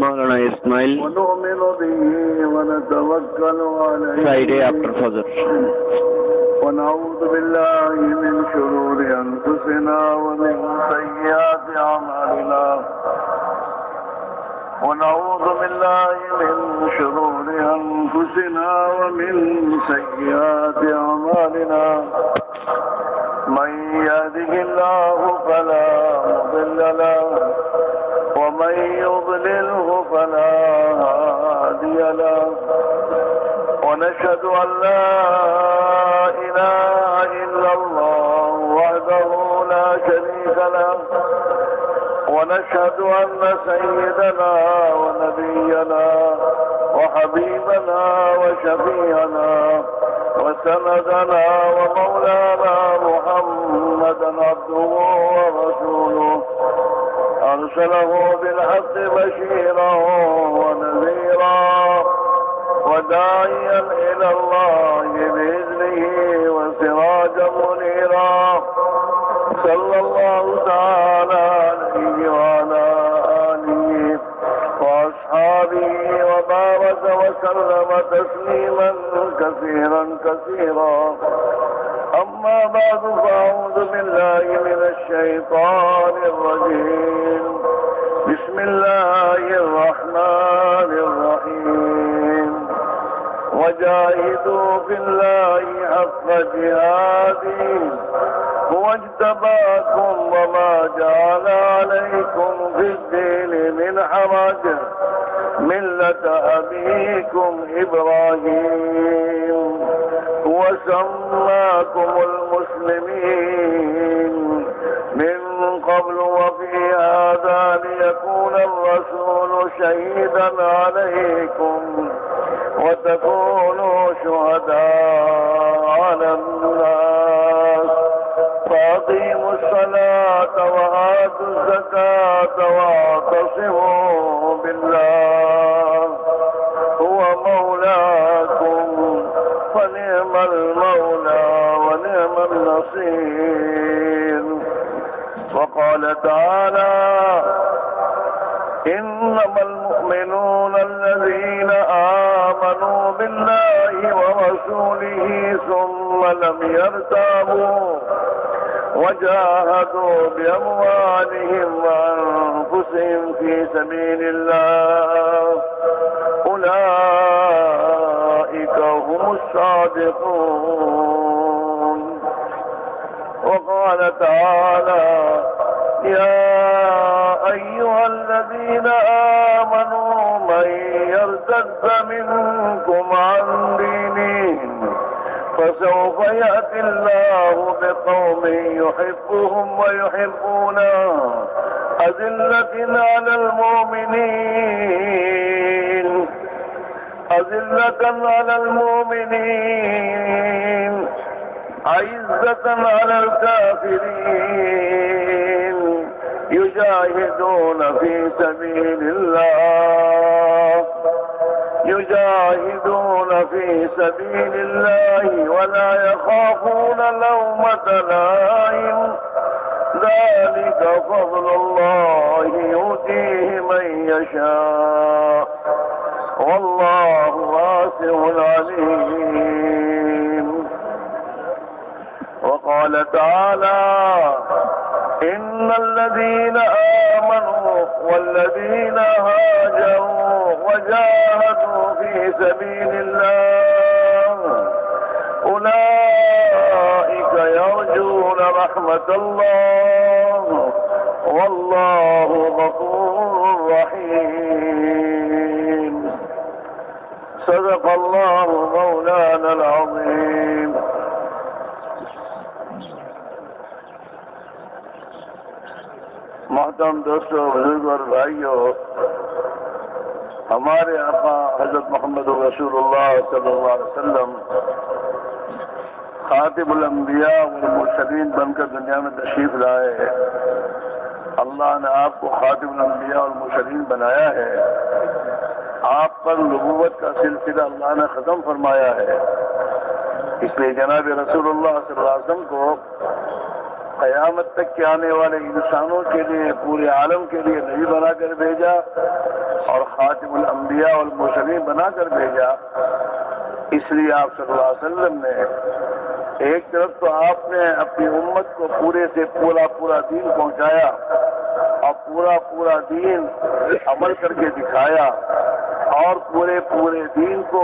Maulana Ismail, Friday after Fajr. ونعوذ بالله من شرور أنفسنا ومن سيئات أعمالنا ونعوذ بالله من شرور أنفسنا ومن سيئات أعمالنا من يهده الله فلا مضل له ومن يضلله فلا هادي له ونشهد أن لا إله إلا الله وحده لا شريك له ونشهد أن سيدنا ونبينا وحبيبنا وشفيعنا وسندنا ومولانا محمدا عبده ورسوله أرسله بالحق بشيرا ونذيرا وداعيا إلى الله بإذنه وسراجا منيرا صلى الله تعالى عليه وعلى آله وأصحابه وبارك وسلم تسليما كثيرا كثيرا. أما بعد فأعوذ بالله من الشيطان الرجيم. بسم الله الرحمن الرحيم. وجاهدوا في الله حق جهاده هو اجتباكم وما جعل عليكم في الدين من حرج ملة أبيكم إبراهيم وسماكم المسلمين من قبل وفي هذا ليكون الرسول شهيدا عليكم وتكونوا شهداء على الناس فأقيموا الصلاة وآتوا الزكاة واعتصموا بالله هو مولاكم فنعم المولى ونعم النصير. وقال تعالى إنما المؤمنون الذين آمنوا بالله ورسوله ثم لم يرتابوا وجاهدوا بأموالهم وأنفسهم في سبيل الله أولئك هم الصادقون. وقال تعالى يا أيها الذين آمنوا من يرتد منكم عن دينه فسوف يأتي الله بقوم يحبهم ويحبونه أذلة على المؤمنين عزة على الكافرين يجاهدون في سبيل الله ولا يخافون لومة لائم ذلك فضل الله يؤتيه من يشاء والله واسع عليم. وقال تعالى إن الذين آمنوا والذين هاجروا وجاهدوا في سبيل الله أولئك يرجون رحمة الله والله غفور رحيم. صدق الله مولانا العظيم. محترم دوستوں بزرگ اور بھائیوں، ہمارے آقا حضرت محمد رسول اللہ صلی اللہ علیہ وسلم खातिमुल अंबिया वल मुरसलीन बनकर दुनिया में तशरीफ लाए हैं। अल्लाह ने आपको खातिमुल अंबिया वल मुरसलीन बनाया है। आप पर नबूवत का सिलसिला अल्लाह ने खत्म फरमाया है। इसलिए जनाब रसूलुल्लाह सल्लल्लाहु अलैहि वसल्लम को क़यामत तक के आने वाले इंसानों के लिए, पूरे आलम के लिए नबी बनाकर भेजा और खातिमुल अंबिया वल मुरसलीन बनाकर भेजा। इसलिए आप सल्लल्लाहु अलैहि वसल्लम ने एक तरफ तो आपने अपनी उम्मत को पूरे से पूरा दीन पहुंचाया और पूरा दीन अमल करके दिखाया और पूरे दीन को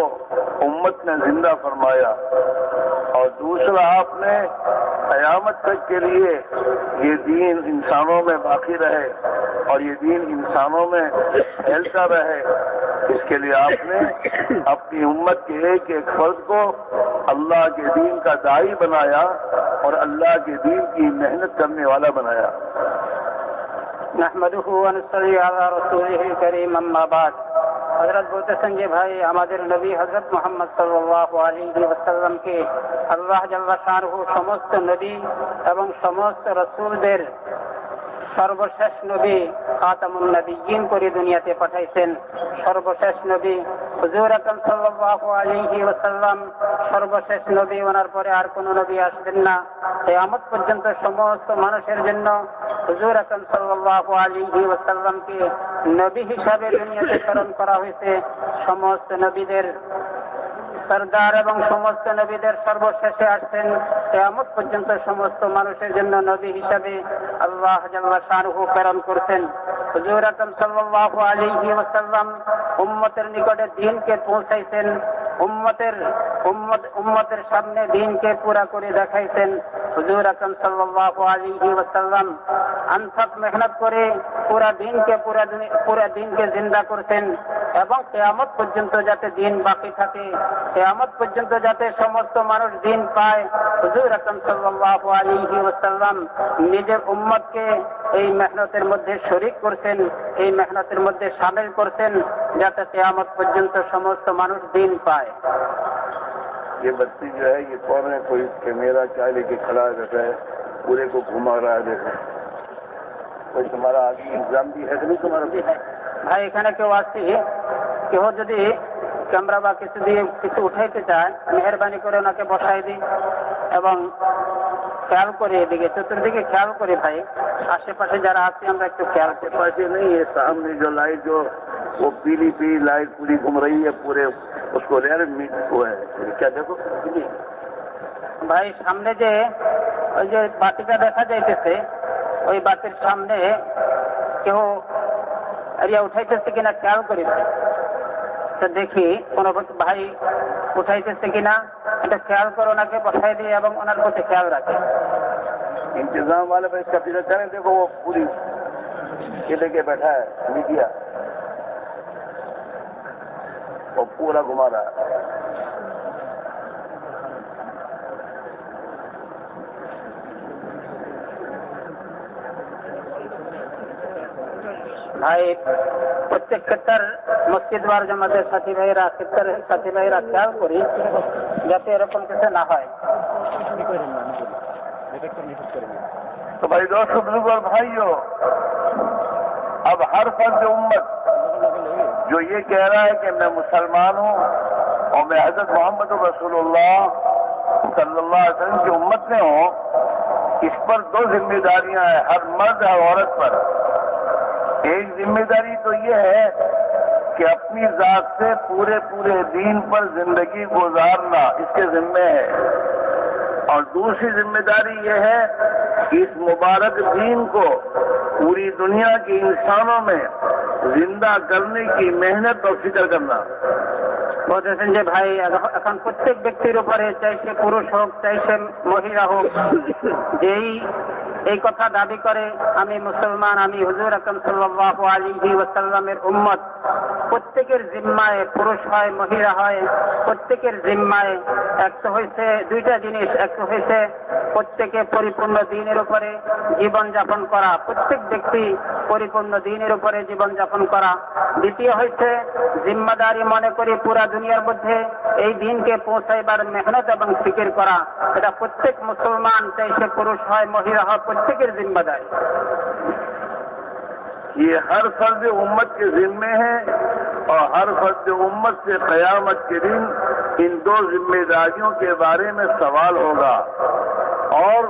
उम्मत ने जिंदा फरमाया। और दूसरा आपने क़यामत तक के लिए ये दीन इंसानों में बाकी रहे और ये दीन इंसानों में फैलता रहे, इसके लिए आपने अपनी उम्मत के एक एक फर्द को अल्लाह के दीन का दाई बनाया और अल्लाह के दीन की मेहनत करने वाला बनाया। नहमदुहु व नसल्ली अला रसूलिहिल करीम, अम्मा बाद। हजरत বলতেছেন যে ভাই, আমাদের নবী হযরত মুহাম্মদ সাল্লাল্লাহু আলাইহি ওয়াসাল্লাম কে আল্লাহ জাল্লা শানহু সমস্ত নবী এবং সমস্ত রাসূলদের সর্বশেষ নবী খাতামুন নবিয়্যিন করে দুনিয়াতে পাঠাইছেন। সর্বশেষ নবী হুজুর আকরাম সাল্লাল্লাহু আলাইহি ওয়াসাল্লাম সর্বশেষ নবী, ওনার পরে আর কোন নবী আসবেন না। কিয়ামত পর্যন্ত সমস্ত মানুষের জন্য হুজুর আকরাম সাল্লাল্লাহু আলাইহি ওয়াসাল্লামকে নবী হিসাবে দুনিয়াতে প্রেরণ করা হয়েছে। সমস্ত নবীদের সরদার এবং সমস্ত নবীদের সর্বশেষে আসছেন। কিয়ামত পর্যন্ত সমস্ত মানুষের জন্য নবী হিসাবে আল্লাহ জাল্লা শানহু প্রেরণ করছেন। হুজুর আকরাম সাল্লাল্লাহু আলাইহি ওয়াসাল্লাম উম্মতের নিকটে দ্বীনকে পৌঁছাইছেন, উম্মতের সামনে দ্বীনকে পুরা করে দেখাইছেন। হুজুর আকরাম সাল্লাল্লাহু আলাইহি ওয়াসাল্লাম আনসাক মেহনত করে পুরা দ্বীনকে জিন্দা করছেন এবং কিয়ামত পর্যন্ত যাতে দ্বীন বাকি থাকে, কিয়ামত পর্যন্ত যাতে সমস্ত মানুষ দ্বীন পায়, হুজুর আকরাম সাল্লাল্লাহু আলাইহি ওয়াসাল্লাম নিজের উম্মতকে এই মেহনতের মধ্যে শরীক করছেন, এই মেহনতের মধ্যে শামিল করছেন, যাতে কিয়ামত পর্যন্ত সমস্ত মানুষ দ্বীন পায়। ये बच्ची जो है ये कौन है? कोई कैमरा क्या लेके खड़ा रहता है, पूरे को घुमा रहा है। देखो कोई तुम्हारा आगे एग्जाम भी है कि नहीं? तुम्हारा भी है ভাই। এখানে কেউ আসছে, কেউ যদি ক্যামেরা বা কিছু দিয়ে কিছু উঠাইতে চায়, মেহরবানি করে ওনাকে বসাই দিই এবং খেয়াল করে এদিকে চতুর্দিকে খেয়াল করে ভাই, আশেপাশে যারা আছে আমরা একটু খেয়াল করি। पास नहीं है सामने जो लाइट जो वो पीली लाइट पूरी घूम रही है, पूरे उसको रेयर मीट को है क्या? देखो ভাই, সামনে যে ওই যে বাতিটা দেখা যাইতেছে, ওই বাতির সামনে কেউ এরিয়া উঠাইতেছে কিনা খেয়াল করেছে, তো দেখি কোন ভাই উঠাইতেছে কিনা এটা খেয়াল করে ওনাকে বসাই দিয়ে এবং ওনার প্রতি খেয়াল রাখে। इंतजाम वाले पर इसका पीछा करें। देखो वो पूरी ये लेके बैठा है मीडिया, वो पूरा घुमा रहा है। ভাই, প্রত্যেক ক্ষেত্রে মসজিদ ওয়ার জামাতের সাথী ভাইরা খেয়াল করি যাতে এরকম কিছু না হয়। तो भाई दोस्तों, बुजुर्ग और भाइयों, अब हर फर्द उम्मत जो ये कह रहा है कि मैं मुसलमान हूँ और मैं हजरत मोहम्मद रसूलुल्लाह सल्लल्लाहु अलैहि वसल्लम की उम्मत में हूँ, इस पर दो जिम्मेदारियां हैं हर मर्द और औरत पर। एक जिम्मेदारी तो ये है कि अपनी जात से पूरे दीन पर जिंदगी गुजारना इसके जिम्मे है, और दूसरी जिम्मेदारी ये है कि इस मुबारक दीन को पूरी दुनिया के इंसानों में जिंदा करने की मेहनत और फिक्र करना। বলতেছেন যে ভাই, এখন প্রত্যেক ব্যক্তির উপরে, চাই সে পুরুষ হোক চাই সে মহিলা হোক, যেই এই কথা দাবি করে আমি মুসলমান, আমি হুজুর আকরাম সাল্লাল্লাহু আলাইহি ওয়াসাল্লামের উম্মত, প্রত্যেকের জিম্মায়, পুরুষ হয় মহিলা হয়, প্রত্যেকের জিম্মায় একটা হয়েছে দুইটা জিনিস। একটা হয়েছে প্রত্যেকে পরিপূর্ণ দ্বীনের উপরে জীবন যাপন করা, প্রত্যেক ব্যক্তি পরিপূর্ণ দ্বীনের উপরে জীবন যাপন করা। দ্বিতীয় হয়েছে জিম্মাদারি মনে করে পুরা দুনিয়ার মধ্যে এই দিনকে পৌঁছাইবার মেহনত এবং ফিকির করা। এটা প্রত্যেক মুসলমান, চাই সে পুরুষ হয় মহিলা হয়, প্রত্যেকের জিম্মাদারি। یہ ہر فرد امت کے ذمے ہے اور ہر فرد امت سے قیامت کے دن ان دو ذمہ داریوں کے بارے میں سوال ہوگا، اور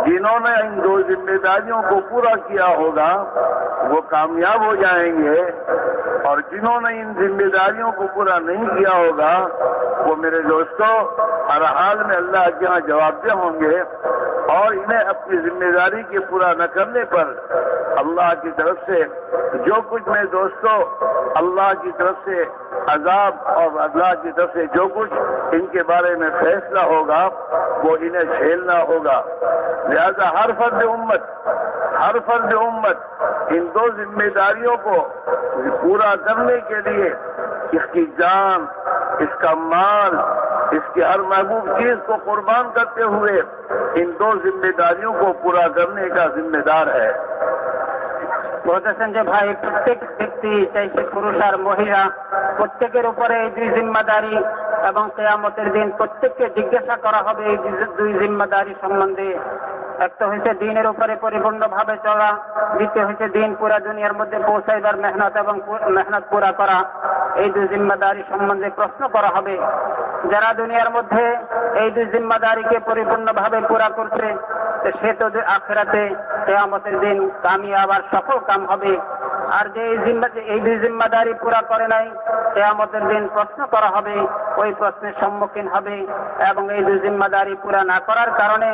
جنہوں نے ان دو ذمہ داریوں کو پورا کیا ہوگا وہ کامیاب ہو جائیں گے، اور جنہوں نے ان ذمہ داریوں کو پورا نہیں کیا ہوگا وہ میرے دوستوں ہر حال میں اللہ کے یہاں جواب دہ ہوں گے، اور انہیں اپنی ذمہ داری کے پورا نہ کرنے پر اللہ کی طرف سے جو کچھ میں دوستوں اللہ کی طرف سے عذاب اور اللہ کی طرف سے جو کچھ ان کے بارے میں فیصلہ ہوگا وہ انہیں جھیلنا ہوگا۔ لہذا ہر فرد امت ان دو ذمہ داریوں کو پورا کرنے کے لیے اس کی جان، اس کا مال، اس کی ہر محبوب چیز کو قربان کرتے ہوئے ان دو ذمہ داریوں کو پورا کرنے کا ذمہ دار ہے۔ বলতেছেন যে ভাই, প্রত্যেক ব্যক্তি চাই সে পুরুষ আর মহিলা, প্রত্যেকের উপরে এই দুই জিম্মাদারি, এবং কিয়ামতের দিন প্রত্যেককে জিজ্ঞাসা করা হবে এই দুই জিম্মাদারি সম্বন্ধে। একটা হচ্ছে দিনের উপরে পরিপূর্ণভাবে চলা, দ্বিতীয় হচ্ছে দিন পুরা দুনিয়ার মধ্যে পৌঁছাইবার মেহনত এবং মেহনত পুরা করা। এই দুই জিম্মাদারি সম্বন্ধে প্রশ্ন করা হবে। যারা দুনিয়ার মধ্যে এই দুই জিম্মাদারিকে পরিপূর্ণভাবে পুরা করছে সে তো আখিরাতে কিয়ামতের দিন কামিয়াব আর সফল কাম হবে। আর যে এই দুই জিম্মাদারি পুরা করে নাই, কিয়ামতের দিন প্রশ্ন করা হবে, ওই প্রশ্নের সম্মুখীন হবে, এবং এই দুই জিম্মাদারি পুরা না করার কারণে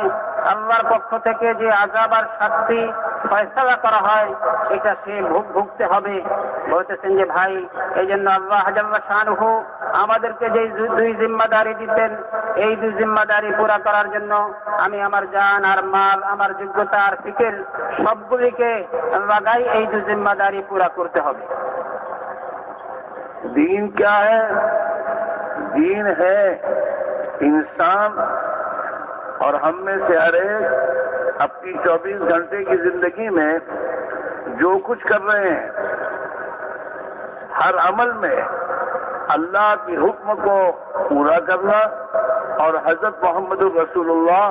আল্লাহর পক্ষ থেকে যে আযাব আর শাস্তি ফয়সালা করা হয় এটা সে ভুগতে হবে। বলতেছেন যে ভাই, এই জন্য আল্লাহ জাল্লা শানুহু আমাদেরকে যে দুই জিম্মাদারি দিতেন, এই দুই জিম্মাদারি পুরা করার জন্য আমি আমার জান আর মাল, আমার যোগ্যতা আর ফিকির সবগুলিকে লাগাই এই দুই জিম্মাদারি পুরা করতে হবে। دین کیا ہے؟ دین ہے انسان اور ہم میں سے ہر ایک اپنی 24 گھنٹے کی زندگی میں جو کچھ کر رہے ہیں ہر عمل میں اللہ کی حکم کو پورا کرنا، اور حضرت محمد رسول اللہ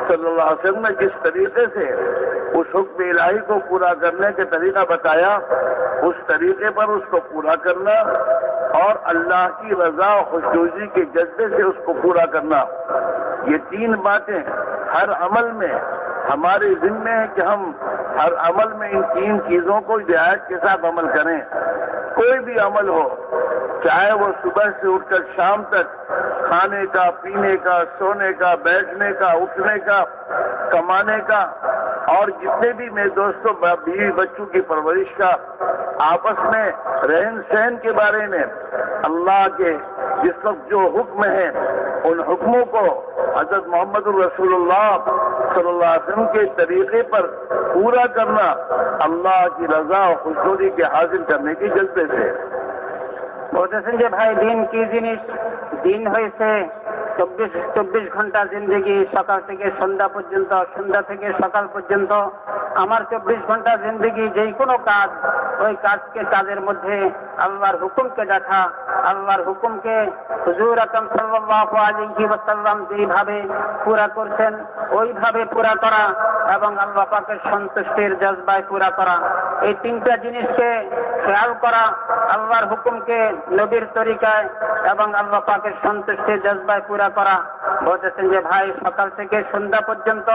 صلی اللہ علیہ وسلم نے جس طریقے سے اس حکم الہی کو پورا کرنے کے طریقہ بتایا اس طریقے پر اس کو پورا کرنا، اور اللہ کی رضا و خوشنودی کے جذبے سے اس کو پورا کرنا۔ یہ تین باتیں ہر عمل میں ہمارے ذمے ہیں کہ ہم ہر عمل میں ان تین چیزوں کو رعایت کے ساتھ عمل کریں۔ کوئی بھی عمل ہو، چاہے وہ صبح سے اٹھ کر شام تک کھانے کا، پینے کا، سونے کا، بیٹھنے کا، اٹھنے کا، کمانے کا، اور جتنے بھی میرے دوستوں بیوی بچوں کی پرورش کا، آپس میں رہن سہن کے بارے میں اللہ کے جس وقت جو حکم ہیں ان حکموں کو حضرت محمد رسول اللہ صلی اللہ علیہ وسلم کے طریقے پر پورا کرنا اللہ کی رضا اور خوشنودی کے حاصل کرنے کی جذبے سے۔ বলতেছেন যে ভাই, দিন কি জিনিস? দিন হয়েছে 24 ঘন্টা জিন্দগি, সকাল থেকে সন্ধ্যা পর্যন্ত, সন্ধ্যা থেকে সকাল পর্যন্ত। আমার 24 ঘন্টা জিন্দগি যেই কোনো কাজ, ওই কাজের মধ্যে আল্লাহর হুকুমকে দেখা, আল্লাহর হুকুমকে হুজুর আকরাম সাল্লাল্লাহু আলাইহি ওয়াসাল্লাম যেইভাবে পুরা করছেন ওইভাবে পুরা করা, এবং আল্লাহ পাকের সন্তুষ্টির জজবায় পুরা করা। এই তিনটা জিনিসকে খেয়াল করা, আল্লাহর হুকুমকে নবীর তরিকায় এবং আল্লাহ পাকের সন্তুষ্টির জজবায় পুরা করা। বলতেছেন যে ভাই, সকাল থেকে সন্ধ্যা পর্যন্ত,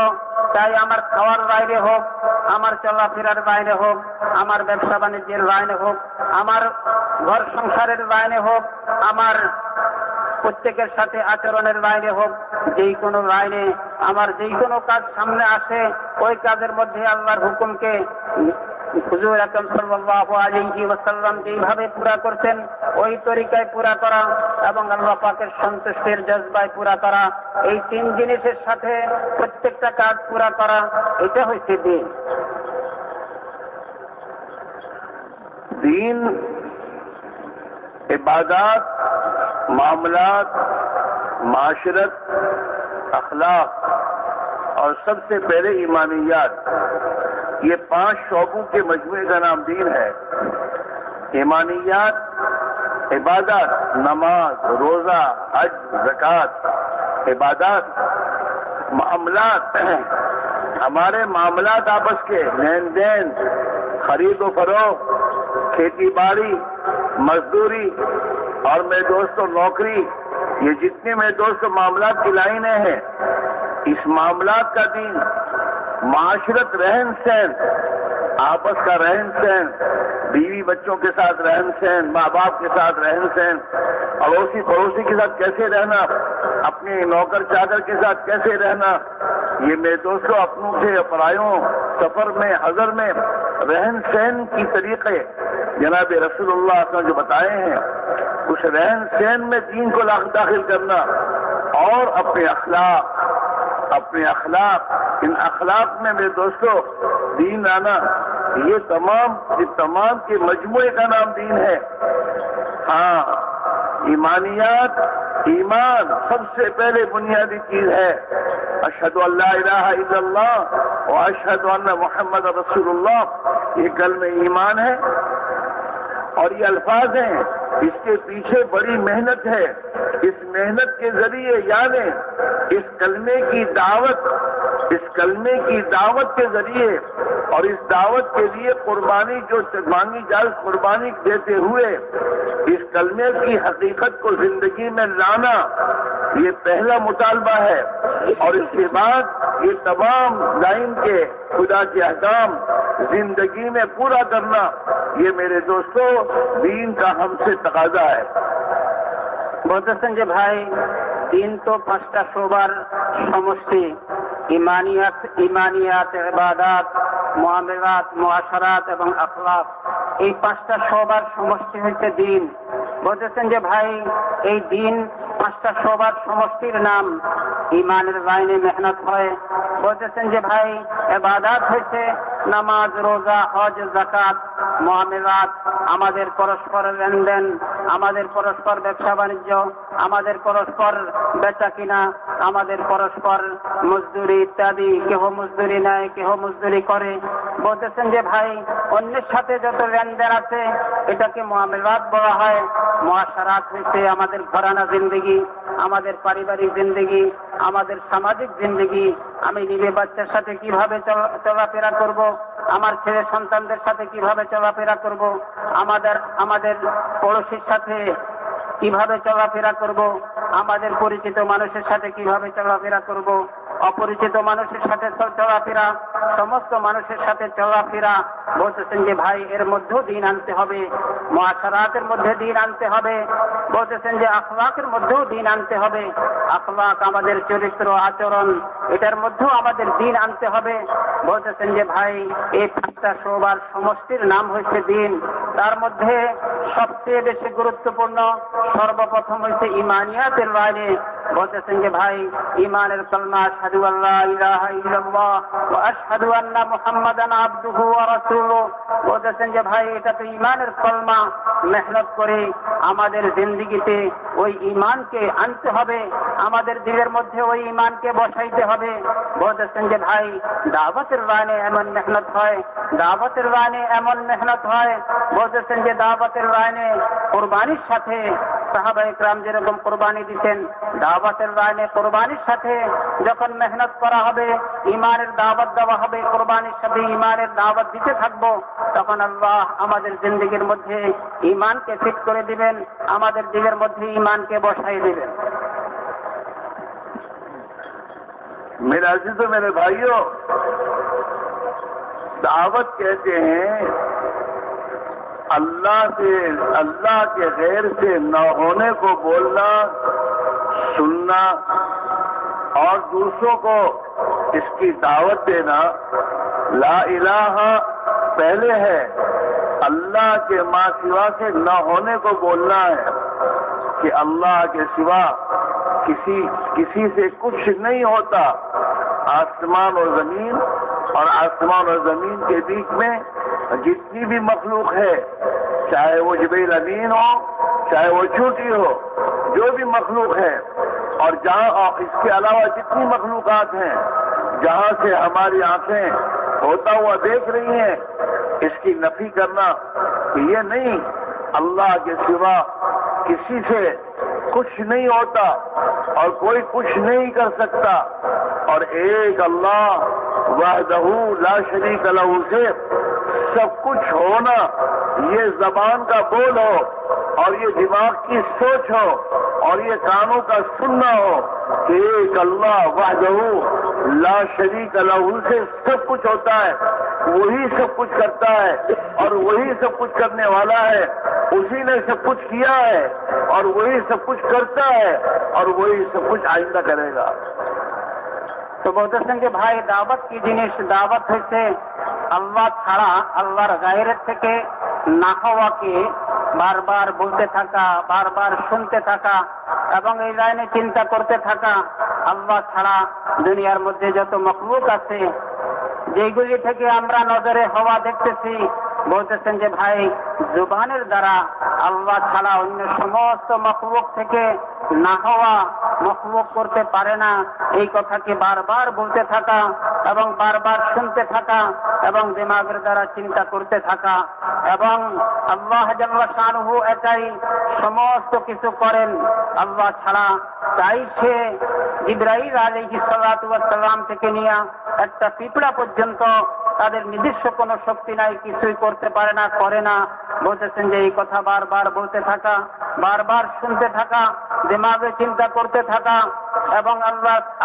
চাই আমার খাওয়ার বাইরে হোক, আমার চলাফেরার বাইরে হোক, আমার ব্যবসা বাণিজ্যের বাইরে হোক, আমার ঘর সংসারের বাইরে হোক, আমার প্রত্যেকের সাথে আচরণের বাইরে হোক, যেই কোনো লাইনে আমার যেই কোনো কাজ সামনে আসে ওই কাজের মধ্যে আল্লাহর হুকুমকে হুজুর আকরাম সাল্লাল্লাহু আলাইহি ওয়াসাল্লাম যেভাবে পুরা করতেন ওই তরিকায় পুরা করা এবং আল্লাহ পাকের সন্তুষ্টির জজবায় পুরা করা, এই তিন জিনিসের সাথে প্রত্যেকটা কাজ পুরা করা, এটা হচ্ছে দিন। دین عبادات، معاملات، معاشرت، اخلاق اور سب سے پہلے ایمانیات، یہ 5 شعبوں کے مجموعے کا نام دین ہے۔ ایمانیات، عبادات، نماز، روزہ، حج، زکوٰۃ، عبادات، معاملات، ہمارے معاملات آپس کے لین دین، خرید و فروخت، کھیتی باڑی، مزدوری اور میرے دوستوں نوکری، یہ جتنے میرے دوستوں معاملات کی لائنیں ہیں، اس معاملات کا دین، معاشرت، رہن سہن، آپس کا رہن سہن، بیوی بچوں کے ساتھ رہن سہن، ماں باپ کے ساتھ رہن سہن، اڑوسی پڑوسی کے ساتھ کیسے رہنا، اپنے نوکر چاکر کے ساتھ کیسے رہنا، یہ میرے دوستوں اپنوں سے پرایوں، سفر میں، حضر میں رہن سہن کی طریقے جناب رسول اللہ نے جو بتائے ہیں، اس رہن سہن میں دین کو داخل کرنا، اور اپنے اخلاق، ان اخلاق میں میرے دوستوں دین آنا، یہ تمام کے مجموعے کا نام دین ہے۔ ہاں، ایمانیات، ایمان سب سے پہلے بنیادی چیز ہے۔ اشہد ان لا الہ الا اللہ و اشہد ان محمد رسول اللہ، یہ کلمہ ایمان ہے، اور یہ الفاظ ہیں، اس کے پیچھے بڑی محنت ہے۔ اس محنت کے ذریعے، یعنی اس کلمے کی دعوت کے ذریعے، اور اس دعوت کے لیے قربانی جو مانگی جائے، قربانی دیتے ہوئے اس کلمے کی حقیقت کو زندگی میں لانا، یہ پہلا مطالبہ ہے۔ اور اس کے بعد یہ تمام لائن کے خدا کے احکام زندگی میں پورا کرنا، یہ میرے دوستوں دین کا ہم سے تقاضا ہے۔ বলতেছেন যে ভাই, দিন তো 5টা শোবার সমষ্টি, ইমানিয়াত, ইবাদাত, মুআমালাত, মুআশারাত এবং আখলাক, এই 5টা শোবার সমষ্টি হচ্ছে দিন। বলতেছেন যে ভাই, এই দিন 5টা শোবার সমষ্টির নাম ইমানের লাইনে মেহনত হয়। বলতেছেন যে ভাই, ইবাদাত হচ্ছে নামাজ, রোজা, হজ, যাকাত। মুআমালাত আমাদের পরস্পর লেনদেন, আমাদের পরস্পর ব্যবসা বাণিজ্য, আমাদের পরস্পর বেচা কিনা, আমাদের পরস্পর মজদুরি ইত্যাদি, কেহ মজদুরি নেয়, কেহ মজদুরি করে। বলতেছেন যে ভাই, অন্যের সাথে যত লেনদেন আছে এটাকে মুআমালাত বলা হয়। মুআশারাত হচ্ছে আমাদের ঘরানা জিন্দেগি, আমাদের পারিবারিক জিন্দেগি, আমাদের সামাজিক জিন্দেগি। আমি নিজে বাচ্চার সাথে কিভাবে চলাফেরা করব, আমার ছেলে সন্তানদের সাথে কিভাবে চলাফেরা করব, আমাদের পড়োশির সাথে কিভাবে চলাফেরা করব, আমাদের পরিচিত মানুষের সাথে কিভাবে চলাফেরা করব, অপরিচিত মানুষের সাথে চলাফেরা, সমস্ত মানুষের সাথে চলাফেরা। বলতেছেন যে ভাই, এর মধ্যেও দিন আনতে হবে, মুআশারাতের মধ্যে দিন আনতে হবে। বলতেছেন যে আখলাকের মধ্যেও দিন আনতে হবে। আখলাক আমাদের চরিত্র, আচরণ, এটার মধ্যেও আমাদের দিন আনতে হবে। বলতেছেন যে ভাই, এই 5টা শোবার সমষ্টির নাম হচ্ছে দিন। তার মধ্যে সবচেয়ে বেশি গুরুত্বপূর্ণ সর্বপ্রথম হচ্ছে ইমানিয়াতের লাইনে। বলতেছেন যে ভাই, ইমানের কলমা আশহাদু আল্লা ইলাহা ইল্লাল্লাহ ওয়া আশহাদু আন্না মুহাম্মাদান আবদুহু ওয়া রাসূলুহু। বলতেছেন যে ভাই, এটা তো ইমানের কলমা। মেহনত করে আমাদের জিন্দেগিতে ওই ইমানকে আনতে হবে, আমাদের দিলের মধ্যে ওই ইমানকে বসাইতে হবে। বলতেছেন যে ভাই, দাওয়াতের লাইনে এমন মেহনত হয়, দাওয়াতের লাইনে এমন মেহনত হয়। বলতেছেন যে দাওয়াতের লাইনে কোরবানির সাথে সাহাবায়ে কেরাম যেরকম কোরবানি দিতেন, দাওয়াতের লাইনে কোরবানির সাথে যখন মেহনত করা হবে, ইমানের দাওয়াত দেওয়া হবে, কোরবানির সাথে ইমানের দাওয়াত দিতে থাকবো, তখন আল্লাহ আমাদের জিন্দেগির মধ্যে ইমানকে ফিট করে দিবেন, আমাদের দিলের মধ্যে ইমানকে বসাই দিবেন। میرے عزیزوں، میرے بھائیوں، دعوت کہتے ہیں اللہ کے غیر سے نہ ہونے کو بولنا، سننا اور دوسروں کو اس کی دعوت دینا۔ لا الہ पहले है अल्लाह के माँ सिवा के न होने को बोलना है कि अल्लाह के सिवा किसी से कुछ नहीं होता। आसमान और जमीन और आसमान और जमीन के बीच में जितनी भी मखलूक है, चाहे वो जिब्रील अमीन हो, चाहे वो छोटी हो, जो भी मखलूक है, और जहां इसके अलावा जितनी मखलूकात हैं जहां से हमारी आंखें होता हुआ देख रही हैं, इसकी नफी करना कि ये नहीं, अल्लाह के सिवा किसी से कुछ नहीं होता और कोई कुछ नहीं कर सकता, और एक अल्लाह वहदहू ला शरीक लहू से सब कुछ होना, ये जबान का बोल हो और ये दिमाग की सोच हो और ये कानों का सुनना हो कि एक अल्लाह वहदहू ला शरीक लहू से सब कुछ होता है, वही सब कुछ करता है और वही सब कुछ करने वाला है, उसी ने सब कुछ किया है और वही सब कुछ करता है और वही सब कुछ आइंदा करेगा। তো বলতেছেন যে ভাই, দাওয়াত কি জিনিস? দাওয়াত হচ্ছে আল্লাহ ছাড়া, আল্লাহর গায়রের থেকে না হওয়াকে বারবার বলতে থাকা, বারবার শুনতে থাকা এবং এই লাইনে চিন্তা করতে থাকা। আল্লাহ ছাড়া দুনিয়ার মধ্যে যত মখলুক আছে, যেগুলি থেকে আমরা নজরে হওয়া দেখতেছি, বলতেছেন যে ভাই, জুবানের দ্বারা আল্লাহ ছাড়া অন্য সমস্ত মখলুক থেকে না হওয়া মখলুক করতে পারে না, এই কথাকে বারবার বলতে থাকা এবং বারবার শুনতে থাকা এবং দিমাগের দ্বারা চিন্তা করতে থাকা। এবং আল্লাহ জাল্লা শানুহু একাই সমস্ত কিছু করেন, আল্লাহ ছাড়া চাইছে জিবরাইল আলাইহিস সালাতু ওয়াস সালাম থেকে নিয়ে একটা পিঁপড়া পর্যন্ত তাদের নিজস্ব কোনো শক্তি নাই, কিছুই করতে পারে না, করে না। বলতেছেন যে এই কথা বারবার বলতে থাকা, বারবার শুনতে থাকা, দিমাগে চিন্তা করতে থাকা এবং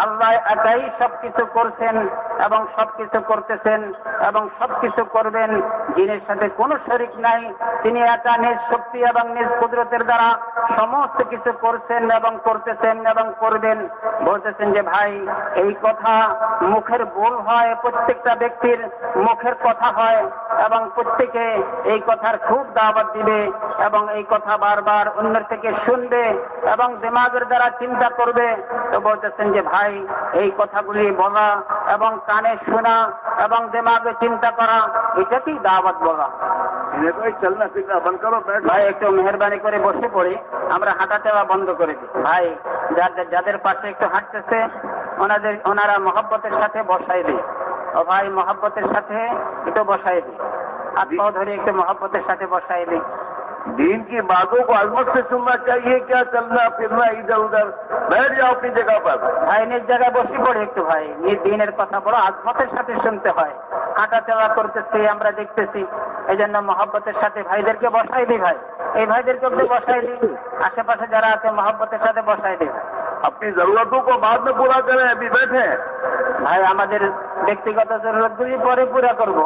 আল্লাহ একাই সবকিছু করছেন এবং সবকিছু করতেছেন এবং সবকিছু করবেন, যিনি সাথে কোনো শরীক নাই, তিনি একা নিজ শক্তি এবং নিজ কুদরতের দ্বারা সমস্ত কিছু করছেন এবং করতেছেন এবং করবেন। বলতেছেন যে ভাই, এই কথা মুখের বল হয়, প্রত্যেকটা ব্যক্তির মুখের কথা হয় এবং প্রত্যেকে এই কথার খুব দাওয়াত দিবে এবং এই কথা বারবার অন্যের থেকে শুনবে এবং দিমাগের দ্বারা চিন্তা করবে। তো বলতেছেন যে ভাই, এই কথাগুলি বলা এবং কানে শোনা এবং দিমাগে চিন্তা করা, এটাকেই দাওয়াত বলা। চলনা ফিরনা বন্ধ করো। ভাই একটু মেহরবানি করে বসে পড়ে আমরা হাঁটা চলা বন্ধ করে দিই। ভাই যাদের পাশে একটু হাঁটতেছে ওনারা মহব্বতের সাথে বসাই দিই। ও ভাই, মহব্বতের সাথে একটু বসাই দিই, হাত পাও ধরে একটু মহব্বতের সাথে বসাই দিই। दीन की बातों को अजमत से सुनना चाहिए, क्या चलना फिरना इधर उधर। बैठ जाओ अपनी जगह पर। ভাই নিজ জায়গায় বসে পড়ে একটু। ভাই দিনের কথা বড় আজমতের সাথে শুনতে হয়, হাঁটা চলা করতেছি আমরা দেখতেছি, এই জন্য মহব্বতের সাথে ভাইদেরকে বসাই দিই। ভাই এই ভাইদেরকে একটু বসাই দিই, আশেপাশে যারা আছে মহব্বতের সাথে বসাই দিই। अपनी जरूरतों को बाद में पूरा करें, अभी बैठे। ভাই আমাদের ব্যক্তিগত জরুরতগুলি পরে পুরা করব,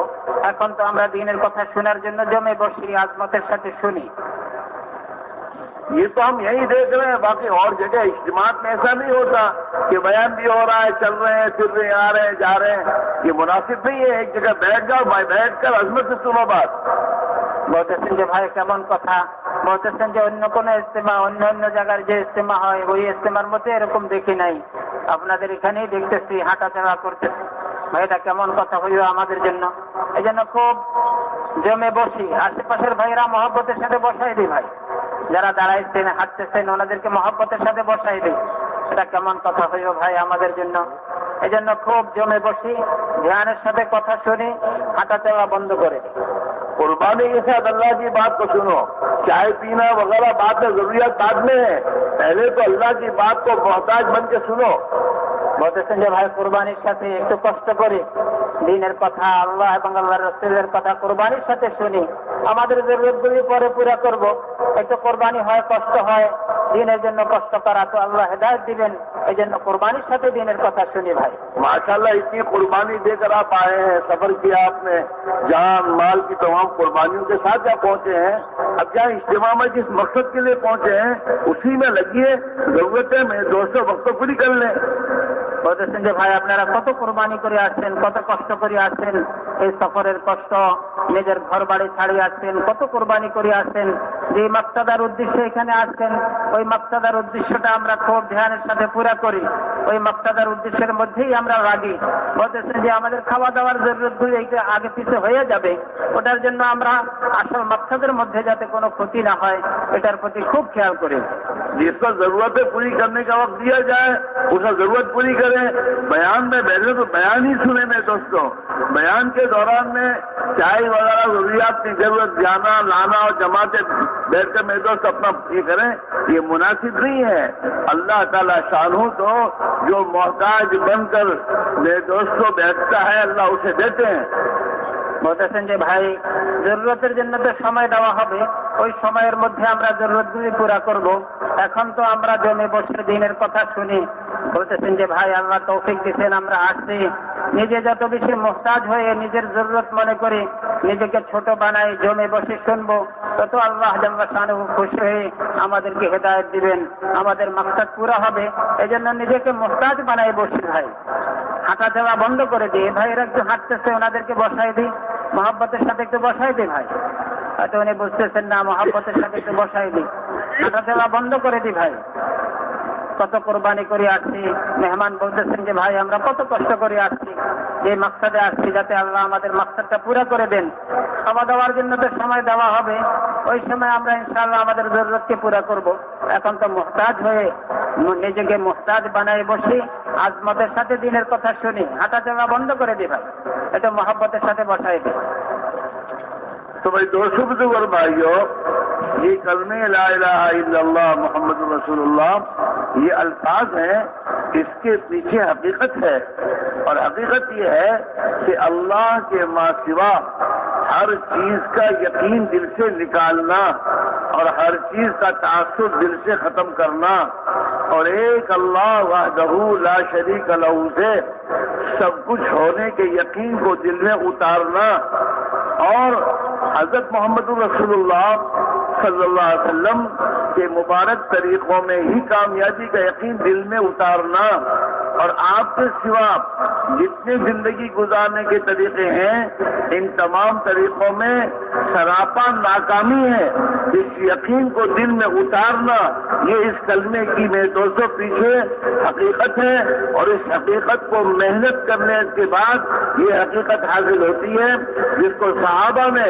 এখন তো আমরা দিনের কথা শোনার জন্য জমে বসি, আজমতের সাথে শুনি। ये तो हम यही देख रहे हैं, बाकी और जगह इज्तिमात में ऐसा नहीं होता कि बयान भी हो रहा है, चल रहे हैं, फिर रहे, आ रहे हैं, जा रहे हैं। ये मुनासिब नहीं है। एक जगह बैठ जाओ, भाई बैठ कर अजमत से सुनो बात। বলতেছেন যে ভাই কেমন কথা? বলতেছেন যে অন্য কোন ইজতেমা, অন্য জায়গার যে ইজতেমা হয় ওই ইজতেমার মধ্যে এরকম দেখি নাই, আপনাদের এখানেই দেখতেছি হাঁটাচলা করতেছি। ভাই এটা কেমন কথা হইল আমাদের জন্য? এই জন্য খুব জমে বসি, আশেপাশের ভাইরা মহব্বতের সাথে বসাই দিই। ভাই যারা দাঁড়াইছেন হাঁটতেছেন ওনাদেরকে মহব্বতের সাথে বসাই দিই। এটা কেমন কথা হইল ভাই আমাদের জন্য? এই জন্য খুব জমে বসি, ধ্যানের সাথে কথা শুনি, হাঁটাচলা বন্ধ করে দিই। कुर्बानी के साथ अल्लाह की बात को सुनो। चाय पीना वगैरह बाद में, जरूरियात बाद में है, पहले तो अल्लाह की बात को मोहताज बन के सुनो। বলতেছেন যে ভাই কোরবানির সাথে একটু কষ্ট করে দিনের কথা, আল্লাহ এবং আল্লাহ রাসূলের কথা কোরবানির সাথে শুনি, আমাদের জরুরতগুলি পরে পুরা করব। একটু কোরবানি হয়, কষ্ট হয়, দিনের জন্য কষ্ট করা, তো আল্লাহ হেদায়েত দিবেন। এই জন্য কোরবানির সাথে দিনের কথা শুনি। ভাই माशाल्लाह इतनी कुर्बानी देकर आप आए हैं, सफर किया आपने, जान माल की तमाम कुर्बानियों के साथ जहाँ पहुंचे हैं, अब क्या इज्तिमा में जिस मकसद के लिए पहुंचे हैं उसी में लगिए। जरूरतें में दोस्तों वक्त पूरी कर लें। বলতেছেন যে ভাই আপনারা কত কোরবানি করে আসছেন, কত কষ্ট করে আসছেন, এই সফরের কষ্ট নিজের ঘর বাড়ি ছাড়িয়ে আসছেন, কত কোরবানি করে আসছেন, যে মাকসাদার উদ্দেশ্যে এখানে আসছেন ওই মাকসাদার উদ্দেশ্যটা আমরা খুব ধ্যানের সাথে পুরা করি। ওই মাকসাদার উদ্দেশ্যের মধ্যেই আমরা রাগি। বলতেছেন যে আমাদের খাওয়া দাওয়ার জরুরতগুলো আগে পিছে হয়ে যাবে, ওটার জন্য আমরা আসল মাকসাদের মধ্যে যাতে কোনো ক্ষতি না হয় এটার প্রতি খুব খেয়াল করি। जिसका जरूरत है पूरी करने का वक्त दिया जाए, उसका जरूरत पूरी करें। बयान में बैठे तो बयान ही सुने में दोस्तों, बयान के दौरान में चाय वगैरह जरूरियात की जरूरत जाना लाना और जमाते बैठ कर मेरे दोस्त अपना ये करें, ये मुनासिब नहीं है। अल्लाह ताला शानहू तो जो मोहताज बनकर मेरे दोस्तों बैठता है अल्लाह उसे देते हैं। বলতেছেন যে ভাই জরুরতের জন্য তো সময় দেওয়া হবে, ওই সময়ের মধ্যে আমরা জরুরতগুলি পুরা করব। এখন তো আমরা জমে বসে দিনের কথা শুনি। বলতেছেন যে ভাই আল্লাহ তৌফিক দিচ্ছেন, আমরা আসছি নিজে যত বেশি মুহতাজ হয়ে নিজের জরুরত মনে করি, নিজেকে ছোট বানাই, জমে বসে শুনবো, তত আল্লাহ জাল্লা শানুহু খুশি হয়ে আমাদেরকে হেদায়েত দিবেন, আমাদের মাকসাদ পুরা হবে। এজন্য নিজেকে মুহতাজ বানাই বসি ভাই, হাঁটা চলা বন্ধ করে দিই। ভাইয়েরা একটু হাঁটতেছে, ওনাদেরকে বসাই দিই, মহব্বতের সাথে একটু বসাই দিই। ভাই হয়তো উনি বুঝতেছেন না, মহব্বতের সাথে একটু বসাই দিই, হাঁটা চলা বন্ধ করে দিই। ভাই কত কোরবানি করে আসছি, মেহমান বলতেছেন যে ভাই আমরা কত কষ্ট করে আসছি, যে মাকসাদে আসছি যাতে আল্লাহ আমাদের মাকসাদটা পুরা করে দেন। খাওয়া দাওয়ার জন্য তো সময় দেওয়া হবে, ওই সময় আমরা ইনশাআল্লাহ আমাদের জরুরতকে পুরা করব। এখন তো মুহতাজ হয়ে নিজেকে মুহতাজ বানাই বসি, আজমতের সাথে দিনের কথা শুনি, হাঁটা চলা বন্ধ করে দিই। ভাই এটা মহব্বতের সাথে বসাই দিই। तो भाई दोस्तों बुजुर्ग और भाइयों, ये कलमे ला इलाहा इल्लल्लाह मोहम्मद रसूलुल्लाह ये अल्फाज हैं, इसके पीछे हकीकत है। और हकीकत ये है कि अल्लाह के मां सिवा हर चीज का यकीन दिल से निकालना और हर चीज का तासुब दिल से खत्म करना और एक अल्लाह वहदहू ला शरीक लहू से सब कुछ होने के यकीन को दिल में उतारना और हजरत मोहम्मद रसूलुल्लाह सल्लल्लाहु अलैहि वसल्लम के मुबारक तरीकों में ही कामयाबी का यकीन दिल में उतारना और आपके सिवा जितने जिंदगी गुजारने के तरीके हैं इन तमाम तरीकों में सरापा नाकामी है। इस यकीन को दिल में उतारना ये इस कलमे की मेरे दोस्तों पीछे हकीकत है और इस हकीकत को मेहनत करने के बाद ये हकीकत हासिल होती है, जिसको सहाबा में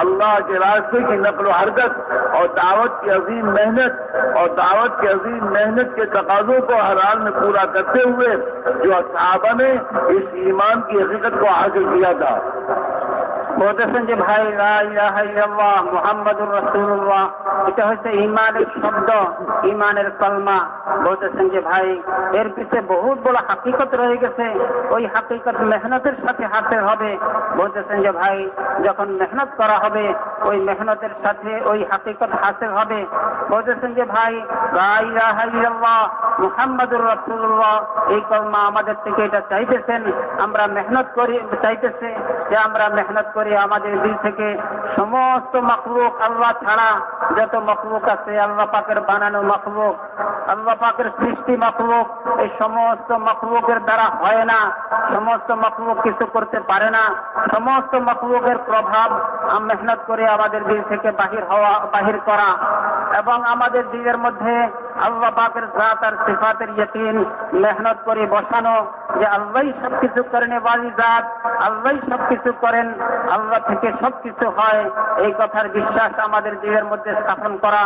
अल्लाह के रास्ते की नक्ल हरकत और दावत की अजीम मेहनत और दावत की अजीम मेहनत के तकाजों को हर हाल में पूरा करते हुए जो सहाबा ने इस ईमान की हकीकत को हासिल किया था। বলতেছেন যে ভাই লা ইলাহা ইল্লাল্লাহ মুহাম্মাদুর রাসূলুল্লাহ এটা হচ্ছে ঈমানের শব্দ, ঈমানের কলমা। বলতেছেন যে ভাই এর পিছে বহুত বড় হাকিকত রয়ে গেছে, ওই হাকিকত মেহনতের সাথে হাসিল হবে। বলতেছেন যে ভাই যখন মেহনত করা হবে ওই মেহনতের সাথে ওই হাকিকত হাসিল হবে। বলতেছেন যে ভাই লা ইলাহা ইল্লাল্লাহ মুহাম্মাদুর রাসূলুল্লাহ এই কলমা আমাদের থেকে এটা চাইতেছেন, আমরা মেহনত করি, চাইতেছে যে আমরা মেহনত করি আমাদের দিল থেকে সমস্ত মাখলুক আল্লাহ ছাড়া যত মাখলুক আছে, আল্লাহ পাকের বানানো মাখলুক, আল্লাহ পাকের সৃষ্টি মাখলুক, এই সমস্ত মাখলুকের দ্বারা হয় না, সমস্ত মাখলুক কিছু করতে পারে না। সমস্ত মাখলুকের প্রভাব মেহনত করে আমাদের দিল থেকে বাহির করা এবং আমাদের দিলের মধ্যে আল্লাহ পাকের জাত আর সিফাতের ইয়াকিন মেহনত করে বসানো যে আল্লাহই সবকিছু করেন, ওয়ালি জাত আল্লাহই সবকিছু করেন, আল্লাহ থেকে সবকিছু হয়, এই কথার বিশ্বাস আমাদের দিলের মধ্যে স্থাপন করা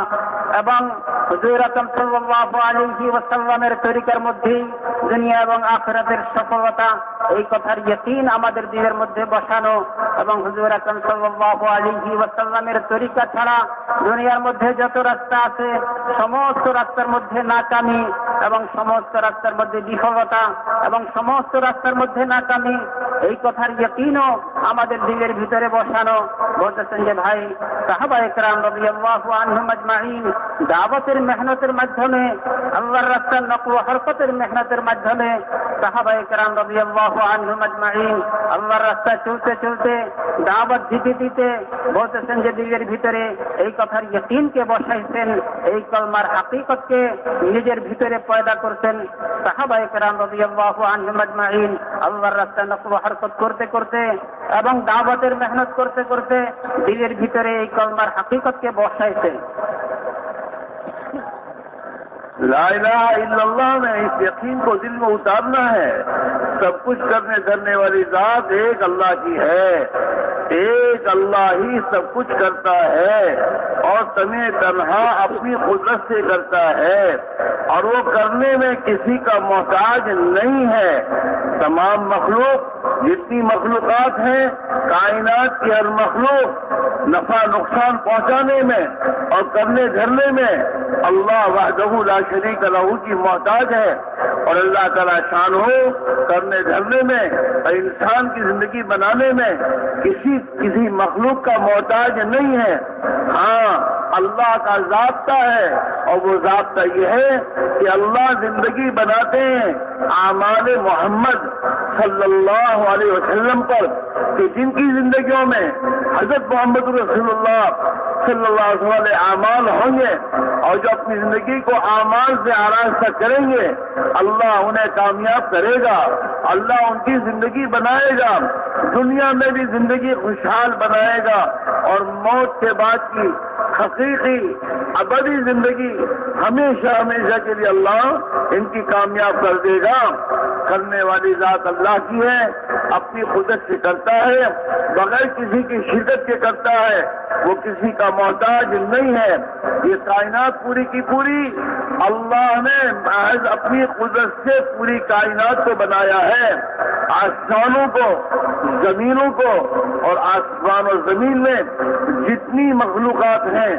এবং হুজুর আকরাম সাল্লাল্লাহু আলাইহি ওয়াসাল্লামের তরিকার মধ্যে দুনিয়া এবং আখিরাতের সফলতা এই কথার ইয়াকিন আমাদের দিলের মধ্যে বসানো এবং হুজুর আকরাম সাল্লাল্লাহু আলাইহি ওয়াসাল্লামের তরিকা ছাড়া দুনিয়ার মধ্যে যত রাস্তা আছে সমস্ত রাস্তার মধ্যে নাকামি এবং সমস্ত রাস্তার মধ্যে বিফলতা এবং সমস্ত রাস্তার মধ্যে নাকামি এই কথার ইয়াকিনও আমাদের দিলের ভিতরে বসানো। বলতেছেন যে ভাই সাহাবায়ে কেরাম রাদিয়াল্লাহু আনহুম আজমাইন দাওয়াতের মেহনতের মাধ্যমে আল্লাহর রাস্তার নকল হরকতের মেহনতের মাধ্যমে সাহাবায়ে কেরাম রাদিয়াল্লাহু আনহুম আজমাইন আল্লাহর রাস্তায় চলতে চলতে দাওয়াত দিতে দিতে বলতেছেন যে দিলের ভিতরে এই কথার ইয়াকিনকে বসাইছেন, এই কলমার হাকিকতকে নিজের ভিতরে পয়দা করতেন। সাহাবায়ে কেরাম রাদিয়াল্লাহু আনহুম আজমাইন আল্লাহর রাস্তায় নকল হরকত করতে করতে এবং দাওয়াতের মেহনত করতে করতে দিলের ভিতরে এই কলমার হাকিকতকে বসাইছে। ला इलाहा इल्लल्लाह में इस यकीन को दिल में उतारना है, सब कुछ करने धरने वाली जात एक अल्लाह की है, एक अल्लाह ही सब कुछ करता है और तने तन्हा अपनी कुदरत से करता है और वो करने में किसी का मोहताज नहीं है। तमाम मखलूक जितनी मखलूकात हैं, कायनात की हर मखलूक नफा नुकसान पहुंचाने में और करने धरने में अल्लाह वहदहू ला शरीक लहू की मोहताज है और अल्लाह ताला शान हो करने धरने में और इंसान की जिंदगी बनाने में किसी मखलूक का मोहताज नहीं है। हाँ, अल्लाह का ज़ाब्ता है और वो ज़ाब्ता ये है कि अल्लाह जिंदगी बनाते हैं आमाल मोहम्मद सल्लल्लाहु अलैहि वसल्लम पर, कि जिनकी जिंदगियों में हजरत मोहम्मद रसूलुल्लाह सल्लल्लाहु अलैहि वसल्लम आमाल होंगे और जो अपनी जिंदगी को आमाल से आरास्ता करेंगे अल्लाह उन्हें कामयाब करेगा, अल्लाह उनकी जिंदगी बनाएगा, दुनिया में भी जिंदगी खुशहाल बनाएगा और मौत के बाद की हकीकी अबदी जिंदगी हमेशा हमेशा के लिए अल्लाह इनकी कामयाब कर देगा। करने वाली जात अल्लाह की है, अपनी कुदरत से करता है, बगैर किसी की शिरकत के करता है, वो किसी का मोहताज नहीं है। ये कायनात पूरी की पूरी अल्लाह ने महज अपनी कुदरत से पूरी कायनात को बनाया है। आसमानों को, जमीनों को और आसमान और जमीन में जितनी मखलूकात हैं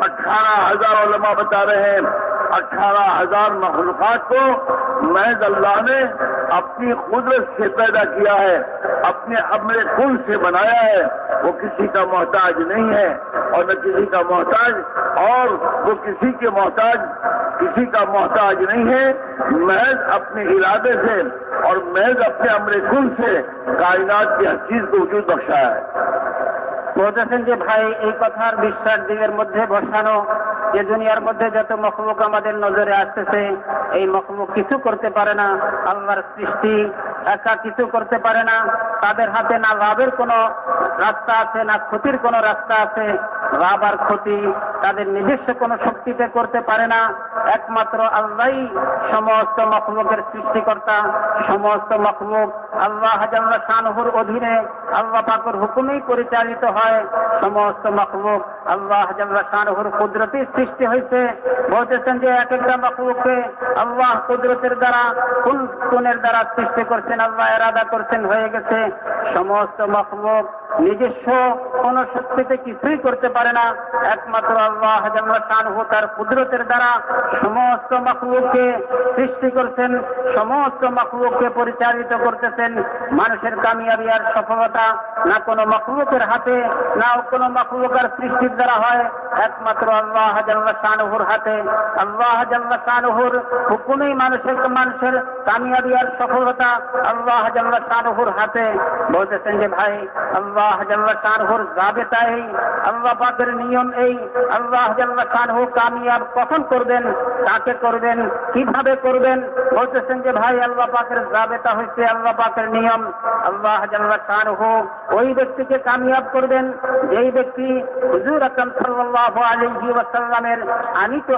18,000 उलमा बता रहे हैं, 18,000 मखलूकात को महज अल्लाह ने अपनी कुदरत से पैदा किया है, अपने अमरे कुल से बनाया है। वो किसी का मोहताज नहीं है और न किसी का मोहताज, और वो किसी का मोहताज नहीं है। महज अपने इरादे से और महज अपने अमरे कुल से कायनात की हर चीज को वजूद बख्शा है। বলতেছেন যে ভাই, এই কথার বিশ্বাস দিলের মধ্যে বসানো যে দুনিয়ার মধ্যে যত মখলুক আমাদের নজরে আসতেছে, এই মখলুক কিছু করতে পারে না, আল্লাহর সৃষ্টি একা কিছু করতে পারে না, তাদের হাতে না লাভের কোনো রাস্তা আছে না ক্ষতির কোনো রাস্তা আছে। লাভ আর ক্ষতি তাদের নিজস্ব কোনো শক্তিতে করতে পারে না, একমাত্র আল্লাহই সমস্ত মখলুকের সৃষ্টিকর্তা। সমস্ত মখলুক আল্লাহ জাল্লা শানহুর অধীনে আল্লাহ পাকের হুকুমেই পরিচালিত হয়। সমস্ত মখলুক আল্লাহ জাল্লা শানহুর কুদরতি সৃষ্টি হয়েছে। বলতেছেন যে এক একটা মখলুককে আল্লাহ কুদরতের দ্বারা কুনের দ্বারা সৃষ্টি করছেন, আল্লাহ ইরাদা করছেন, হয়ে গেছে। সমস্ত মখলুক নিজস্ব কোন শক্তিতে কিছুই করতে পারে না, একমাত্র আল্লাহ জাল্লা শানহু তার কুদরতের দ্বারা সমস্ত মখলুককে সৃষ্টি করছেন, সমস্ত মখলুককে পরিচালিত করতেছেন। মানুষের কামিয়াবি আর সফলতা না কোনো মখলুকের হাতে না কোনো মখলুকের সৃষ্টির দ্বারা হয়, একমাত্র আল্লাহ জাল্লা শানহুর হাতে। আল্লাহ জাল্লা শানহুর হুকুমেই মানুষের কামিয়াবি আর সফলতা আল্লাহ জাল্লা শানহুর হাতে। বলতেছেন যে ভাই, আল্লাহ জাল্লা শানহুর জাবেতাই, আল্লাহ পাকের নিয়ম এই। আল্লাহ জাল্লা শানহু কামিয়াব কখন করবেন, কাকে করবেন, কিভাবে করবেন? বলতেছেন যে ভাই, আল্লাহ পাকের জাবেতা হচ্ছে, আল্লাহ পাকের নিয়ম। আল্লাহ জাল্লা শানহু ওই ব্যক্তিকে কামিয়াব করবেন যেই ব্যক্তি হুজুর আকরাম সাল্লাল্লাহু আলাইহি ওয়াসাল্লামের আনিত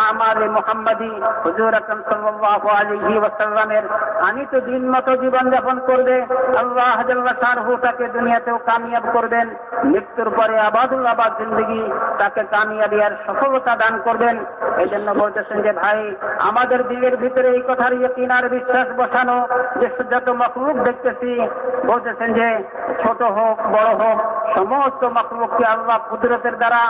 আমালে মুহাম্মাদি, হুজুর আকরাম সাল্লাল্লাহু আলাইহি ওয়াসাল্লামের আনিত দিন মতো জীবন যাপন করবে। আল্লাহ জাল্লা শানহু তাকে দুনিয়াতেও কামিয়াব করবেন, মৃত্যুর পরে আবাদুল আবাদ জিন্দগি তাকে কামিয়াবি আর সফলতা দান করবেন। এই জন্য বলতেছেন যে ভাই, আমাদের দিলের ভিতরে এই কথার ইয়াকিন আর বিশ্বাস বসানো যে যত মখলুক দেখতেছি, বলতেছেন যে ছোট হোক বড় হোক সমস্ত মখলুককে আল্লাহ কুদরতের দ্বারা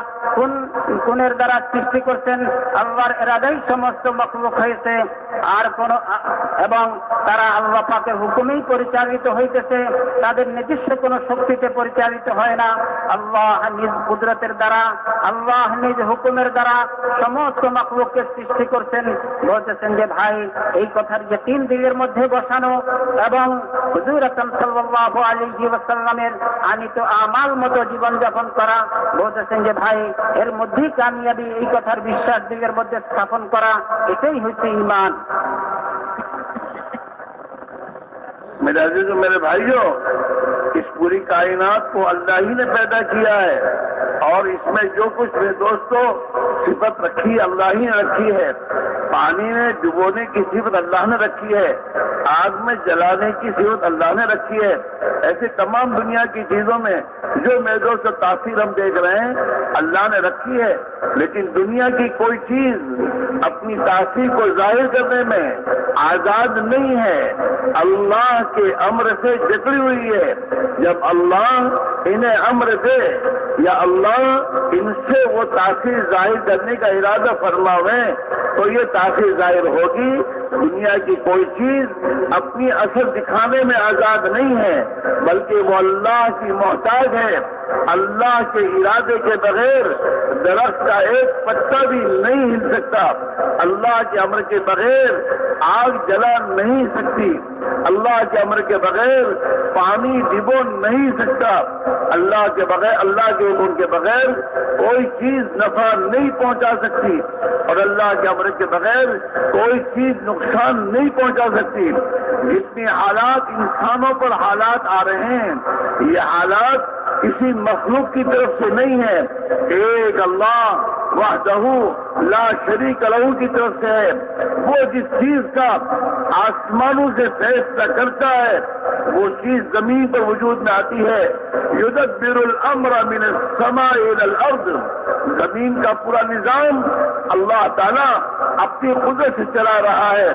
কুনের দ্বারা সৃষ্টি করছেন। আল্লাহর ইরাদাই সমস্ত মখলুক হয়েছে আর কোন, এবং তারা আল্লাহ পাকের হুকুমেই পরিচালিত হইতেছে, তাদের নিজস্ব কোন শক্তিতে পরিচালিত হয় না। আল্লাহ নিজ কুদরতের দ্বারা, আল্লাহ নিজ হুকুমের দ্বারা সমস্ত মখলুককে সৃষ্টি করছেন। বলতেছেন যে ভাই, এই কথার ইয়াকিন দিলের মধ্যে বসানো এবং হুজুর আকরাম সাল্লাল্লাহু আলাইহি ওয়াসাল্লামের আনিত আমাল মতো জীবন যাপন করা, বলতেছেন যে ভাই, এর মধ্যেই কামিয়াবি। এই কথার বিশ্বাস দিলের মধ্যে স্থাপন করা, এটাই হচ্ছে ঈমান। मेरे अजीज मेरे भाइयों, इस पूरी कायनात को अल्लाह ही ने पैदा किया है और इसमें जो कुछ मेरे दोस्तों सिफत रखी अल्लाह ही ने रखी है। पानी में डुबोने की सिफत अल्लाह ने रखी है, आग में जलाने की सिफत अल्लाह ने रखी है। ऐसे तमाम दुनिया की चीजों में जो मेरे दोस्त तासीर हम देख रहे हैं अल्लाह ने रखी है, लेकिन दुनिया की कोई चीज अपनी तासीर को जाहिर करने में आजाद नहीं है, अल्लाह के अम्र से जकड़ी हुई है। जब अल्लाह इन्हें अम्र दे या अल्लाह इनसे वो तासीर जाहिर करने का इरादा फरमावे तो ये तासीर जाहिर होगी। दुनिया की कोई चीज अपनी असर दिखाने में आजाद नहीं है, बल्कि वो अल्लाह की मोहताज है। अल्लाह के इरादे के बगैर दरख्त का एक पत्ता भी नहीं हिल सकता, अल्लाह के अम्र के बगैर आग जला नहीं सकती, अल्लाह के अम्र के बगैर पानी डिबो नहीं सकता, अल्लाह के बगैर अल्लाह के हुक्म के बगैर कोई चीज नफा नहीं पहुंचा सकती और अल्लाह के अम्र के बगैर कोई चीज नुकसान नहीं पहुंचा सकती। जितने हालात इंसानों पर हालात आ रहे हैं ये हालात किसी मखलूक की तरफ से नहीं है, एक अल्लाह वहदहू ला शरीक लहू की तरफ से है। वो जिस चीज का आसमानों से फैसला करता है वो चीज जमीन पर वजूद में आती है। युदब्बिरुल अम्र मिनस समाई इलल अर्द, जमीन का पूरा निजाम अल्लाह ताला अपनी कुदरत से चला रहा है।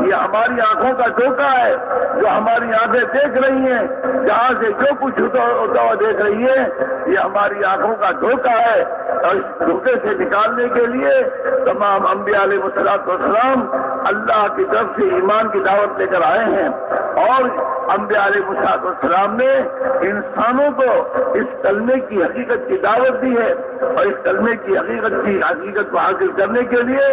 ये हमारी आंखों का धोखा है, जो हमारी आंखें देख रही हैं, जहां से जो कुछ होता हुआ देख रही है ये हमारी आंखों का धोखा है। और इस धोखे से निकालने के लिए तमाम अंबिया अलैहिस्सलाम अल्लाह की तरफ से ईमान की दावत लेकर आए हैं और अंबिया अलैहिस्सलाम ने इंसानों को इस कलमे की हकीकत की दावत दी है और इस कलमे की हकीकत को हासिल करने के लिए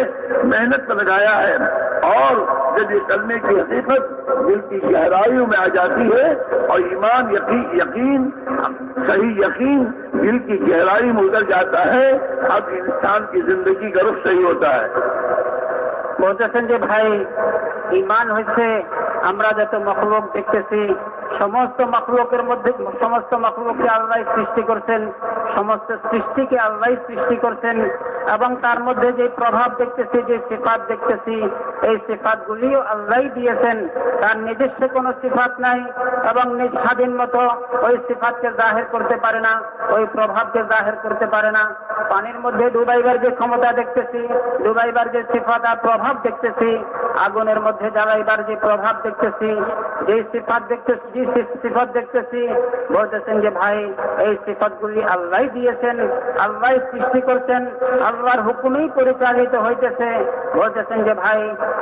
मेहनत लगाया है। और जब ये कलमे की हकीकत दिल की गहराइयों में आ जाती है और ईमान यकीन सही यकीन दिल की गहराई में उतर जाता है, अब इंसान की जिंदगी का रुख सही होता है। বলতেছেন যে ভাই ঈমান হচ্ছে আমরা যত মখলুক দেখতেছি সমস্ত মখলুকের মধ্যে সমস্ত মখলুককে আল্লাহ সৃষ্টি করছেন, সমস্ত সৃষ্টিকে আল্লাহ সৃষ্টি করছেন এবং তার মধ্যে যে প্রভাব দেখতেছি যে সিফাত দেখতেছি এই সিফাতগুলিও আল্লাহ দিয়েছেন। তার নিজস্ব কোনো সিফাত নাই এবং নিজ স্বাধীন মতো ওই সিফাতকে জাহির করতে পারে না, ওই প্রভাবকে জাহির করতে পারে না। পানির মধ্যে ডুবাইবার যে ক্ষমতা দেখতেছি, ডুবাইবার যে সিফাত আর প্রভাব দেখতেছি, আগুনের মধ্যে জ্বালাইবার যে প্রভাব দেখতেছি, যে সিফাত দেখতেছি বলতেছেন যে ভাই এই সিফাতগুলি আল্লাহ দিয়েছেন, আল্লাহ সৃষ্টি করছেন, আল্লাহর হুকুমেই পরিচালিত হইতেছে। বলতেছেন যে ভাই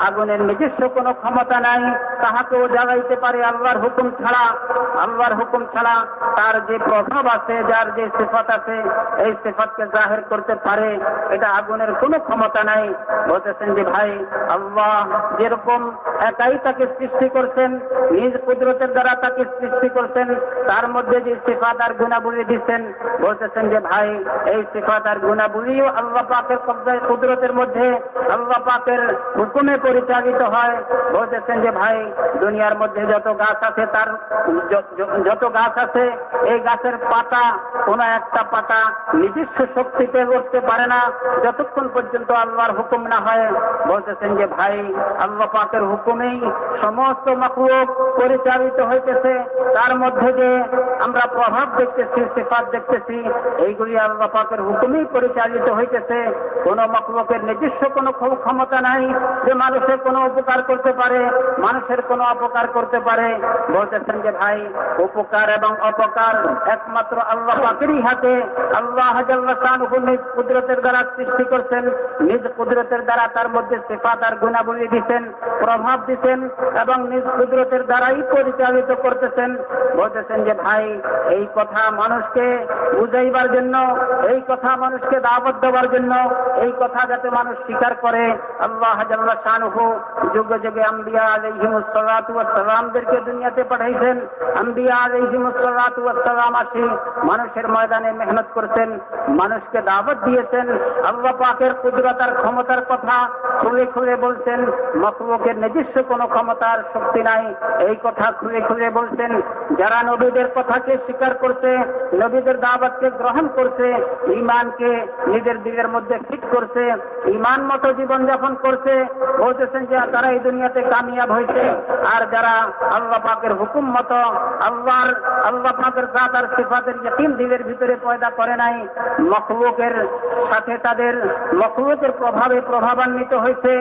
আগুনের নিজস্ব কোনো ক্ষমতা নাই, তাহাকেও জ্বালাইতে পারে আল্লাহর হুকুম ছাড়া। আল্লাহর হুকুম ছাড়া তার যে প্রভাব আছে, যার যে সিফাত আছে এই সিফাতকে জাহির করতে পারে, এটা আগুনের কোনো ক্ষমতা নাই। বলতেছেন যে ভাই আল্লাহ যেরকম একাই তাকে সৃষ্টি করছেন, নিজ কুদরতের দ্বারা তাকে সৃষ্টি করছেন, তার মধ্যে যে সিফাত আর গুণাবলী দিচ্ছেন, বলতেছেন যে ভাই এই সিফাত আর গুণাবলীও আল্লাহ পাকের কবজায় কুদরতের মধ্যে আল্লাহ পাকের হুকুমে পরিচালিত হয়। বলতেছেন যে ভাই দুনিয়ার মধ্যে যত গাছ আছে তার যত গাছ আছে এই গাছের পাতা কোনো একটা পাতা নিজস্ব শক্তিতে লড়তে পারে না যতক্ষণ পর্যন্ত আল্লাহর হুকুম না হয়। বলতেছেন যে ভাই আল্লাহ পাকের হুকুমেই সমস্ত মাখলুক পরিচালিত হইতেছে, তার মধ্যে যে আমরা প্রভাব দেখতেছি, সিফাত দেখতেছি, এইগুলি আল্লাহ পাকের হুকুমেই পরিচালিত হইতেছে। কোন মাখলুকের নিজস্ব কোনো ক্ষমতা নাই যে মানুষের কোনো উপকার করতে পারে, মানুষের কোনো অপকার করতে পারে। বলতেছেন যে ভাই উপকার এবং অপকার একমাত্র আল্লাহ পাকেরই হাতে। আল্লাহ জাল্লা শানুহু নিজ কুদরতের দ্বারা সৃষ্টি করছেন, নিজ কুদরতের দ্বারা তার মধ্যে সিফাত আর গুণাবলী দিচ্ছেন, প্রভাব দিচ্ছেন এবং নিজ কুদরতের দ্বারাই পরিচালিত করতেছেন। বলতেছেন যে ভাই এই কথা মানুষকে বুঝাইবার জন্য, এই কথা মানুষকে দাওয়াত দেওয়ার জন্য জন্য, এই কথা যাতে মানুষ স্বীকার করে, আল্লাহ জাল্লা শানুহু যুগে যুগে আম্বিয়া আলাইহিমুস সালাতু ওয়াস সালামদেরকে দুনিয়াতে পাঠাইছেন। আম্বিয়া আলাইহিমুস সালাতু ওয়াস সালাম আসি মানুষের ময়দানে মেহনত করতেন, মানুষকে দাওয়াত দিয়েছেন, আল্লাহ পাকের কুদরতার ক্ষমতার কথা খুলে খুলে বলতেন। মখলুকের নিজস্ব কোনো ক্ষমতার শক্তি নাই, এই কথা খুলে খুলে বলতেন। যারা নবীদের কথাকে স্বীকার করছে, নবীদের দাওয়াতকে গ্রহণ করছে, ঈমানকে নিজের দিলের মধ্যে ফিট করছে, ঈমান মতো জীবন যাপন করছে, বলতেছেন যে তারা এই দুনিয়াতে কামিয়াব হয়েছে। আর যারা আল্লাহ পাকের হুকুম মতো আল্লাহ পাকের জাত আর সিফাতের ইয়াকিন দিলের ভিতরে পয়দা করে নাই, মখলুকের সাথে তাদের মখলুকের প্রভাবে প্রভাবান্বিত হয়েছে,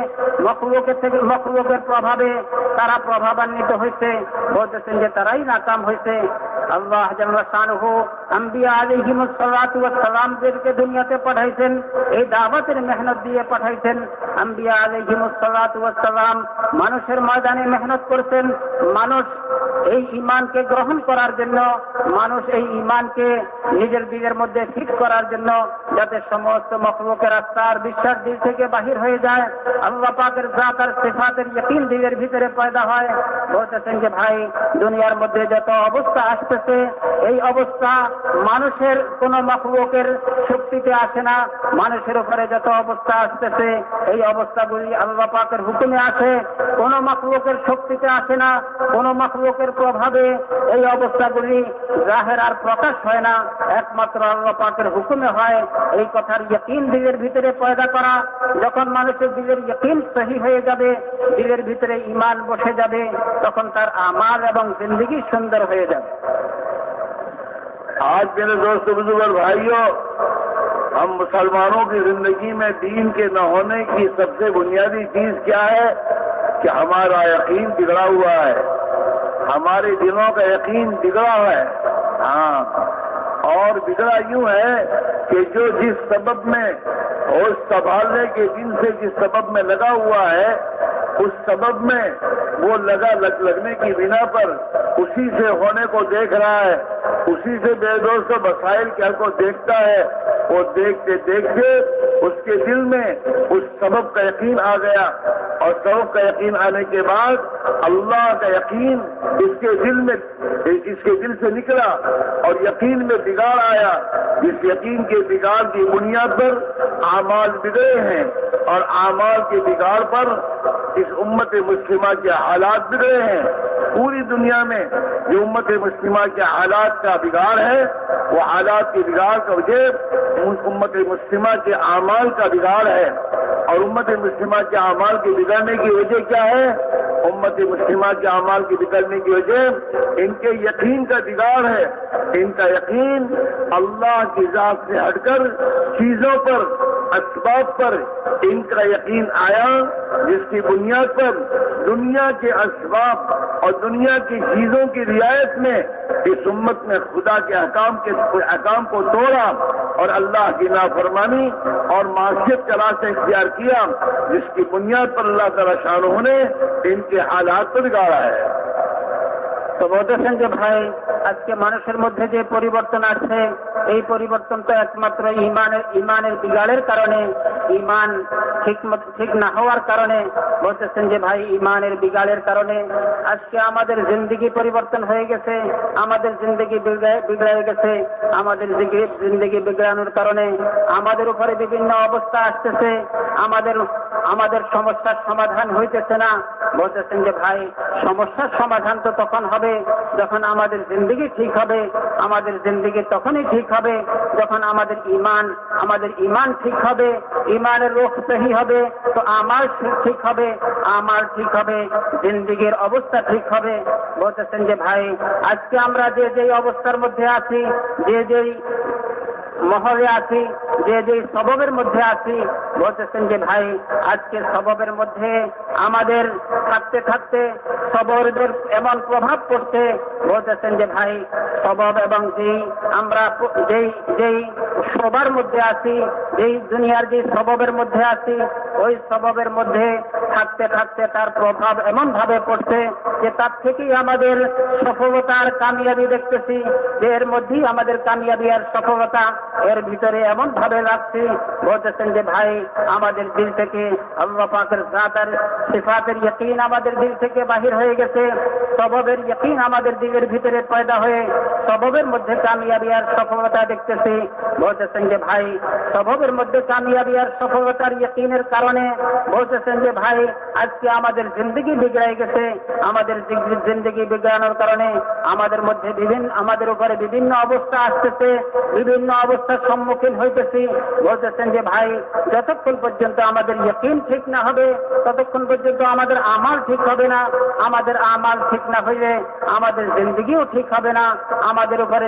মখলুকের প্রভাবে তারা প্রভাবান্বিত হয়েছে, বলতেছেন যে তারাই নাকাম হয়েছে। আল্লাহ জাল্লা শানুহু আম্বিয়া আলাইহিমুস সালাতু ওয়াস সালামদেরকে দুনিয়াতে পাঠাইছেন, এই দাওয়াতের মেহনত দিয়ে পাঠাইছেন। আম্বিয়া আলাইহিমুস সালাতু ওয়াস সালাম মানুষের ময়দানে মেহনত করছেন, মানুষ এই ঈমানকে গ্রহণ করার জন্য, মানুষ এই ঈমানকে নিজের দিলের মধ্যে ফিট করার জন্য, যাতে সমস্ত মখলুকের আত্মার বিশ্বাস দিল থেকে বাহির হয়ে যায়, আল্লাহ পাকের জাত আর সিফাতের ইয়াকিন দিলের ভিতরে পয়দা হয়। বলতেছেন যে ভাই, দুনিয়ার মধ্যে যত অবস্থা আসতেছে, এই অবস্থা মানুষের কোন মখলুকের শক্তিতে আসে না, মানুষের উপরে যত অবস্থা আসতেছে এই অবস্থাগুলি আল্লাহ পাকের হুকুমে আসে, কোন মখলুকের শক্তিতে আসে না, কোন মখলুকের প্রভাবে এই অবস্থাগুলি জাহের আর প্রকাশ হয় না, একমাত্র আল্লাহ পাকের হুকুমে হয়। এই কথার ইয়াকিন দিলের ভিতরে পয়দা করা, যখন মানুষের দিলের ইয়াকিন সহি হয়ে যাবে, দিলের ভিতরে ঈমান বসে যাবে, তখন তার আমাল এবং জিন্দেগি সুন্দর হয়ে যাবে। आज मेरे दोस्त बुजुर्ग और भाइयों, हम मुसलमानों की जिंदगी में दीन के न होने की सबसे बुनियादी चीज क्या है कि हमारा यकीन बिगड़ा हुआ है, हमारे दिलों का यकीन बिगड़ा है। हाँ, और बिगड़ा यूं है कि जो जिस सबब में और संभालने के दिन से जिस सबब में लगा हुआ है, उस सबब में वो लगने की बिना पर उसी से होने को देख रहा है, उसी से बेदोस्त मसाइल के हल को देखता है। वो देखते देखते उसके दिल में उस सबब का यकीन आ गया, और सबब का यकीन आने के बाद अल्लाह का यकीन इसके दिल से निकला और यकीन में बिगाड़ आया। जिस यकीन के बिगाड़ की बुनियाद पर आमाल बिगड़े हैं, और आमाल के बिगाड़ पर इस उम्मत मुस्लिमा के हालात बिगड़े हैं। पूरी दुनिया में जो उम्मत मुस्लिमा के हालात का बिगाड़ है, वो हालात के बिगाड़ का वजह उम्मत मुस्लिमा के आमाल का बिगाड़ है। और उम्मत मुस्लिमा के आमाल के बिगड़ने की वजह क्या है? उम्मत मुस्लिमा के आमाल के बिगड़ने की वजह इनके यकीन का बिगाड़ है। इनका यकीन अल्लाह की जात से हटकर चीजों पर, असबाब पर इनका यकीन आया, जिसकी बुनियाद पर दुनिया के असबाब और दुनिया की चीजों की रियायत में इस उम्मत ने खुदा के अहकाम को तोड़ा और अल्लाह की नाफरमानी और मासियत का रास्ता इख्तियार किया, जिसकी बुनियाद पर अल्लाह ताला शानहू ने इनके हालात को बिगाड़ा है। তো বলতেছেন যে ভাই, আজকে মানুষের মধ্যে যে পরিবর্তন আসছে, এই পরিবর্তন তো একমাত্র ঈমানের বিগাড়ের কারণে, ঈমান ঠিক না হওয়ার কারণে। বলতেছেন যে ভাই, ঈমানের বিগাড়ের কারণে আজকে আমাদের জিন্দেগি পরিবর্তন হয়ে গেছে, আমাদের জিন্দেগি বিগড়ে গেছে। আমাদের জিন্দেগি বিগড়ানোর কারণে আমাদের উপরে বিভিন্ন অবস্থা আসতেছে, আমাদের সমস্যার সমাধান হইতেছে না। বলতেছেন যে ভাই, সমস্যার সমাধান তো তখন হবে যখন আমাদের জিন্দেগি ঠিক হবে। আমাদের জিন্দেগি তখনই ঠিক হবে যখন আমাদের ঈমান ঠিক হবে, ঈমানের রূহ সহি হবে, তো আমাল ঠিক হবে, আমাল ঠিক হবে, জিন্দেগির অবস্থা ঠিক হবে। বলতেছেন যে ভাই, আজকে আমরা যে অবস্থার মধ্যে আছি, যে মহলে আছি, যে সববের মধ্যে আছি, বলতেছেন যে ভাই, আজকে সববের মধ্যে আমাদের থাকতে থাকতে সবরের এমন প্রভাব পড়ছে। বলতেছেন যে ভাই, সবব এবং আমরা যেই সবার মধ্যে আছি, যেই দুনিয়ার যে সববের মধ্যে আছি, ওই সববের মধ্যে থাকতে থাকতে তার প্রভাব এমন ভাবে পড়ছে যে তার থেকেই আমাদের সফলতার কামিয়াবি দেখতেছি, যে এর মধ্যেই আমাদের কামিয়াবি আর সফলতা এর ভিতরে এমন ভাবে রাখছি। বলতেছেন যে ভাই আমাদের দিল থেকে আল্লাহ পাকের জাত আর সিফাতের ইয়াকিন আমাদের দিল থেকে বাহির হয়ে গেছে, সববের ইয়াকিন আমাদের দিলের ভিতরে পয়দা হয়ে সববের মধ্যে কামিয়াবি আর সফলতা দেখতেছি। বলতেছেন যে ভাই সববের মধ্যে কামিয়াবি আর সফলতার ইয়াকিনের কারণে বলতেছেন যে ভাই আজকে আমাদের জিন্দগি বিগড়ে গেছে। আমাদের জিন্দগি বিগড়ানোর কারণে আমাদের উপরে বিভিন্ন অবস্থা আসতেছে, বিভিন্ন অবস্থার সম্মুখীন হইতেছি। বলতেছেন যে ভাই যতক্ষণ পর্যন্ত আমাদের ইয়াকিন ঠিক না হবে ততক্ষণ পর্যন্ত আমাদের আমাল ঠিক হবে না। আমাদের আমাল ঠিক না হইলে আমাদের জিন্দগিও ঠিক হবে না। আমাদের উপরে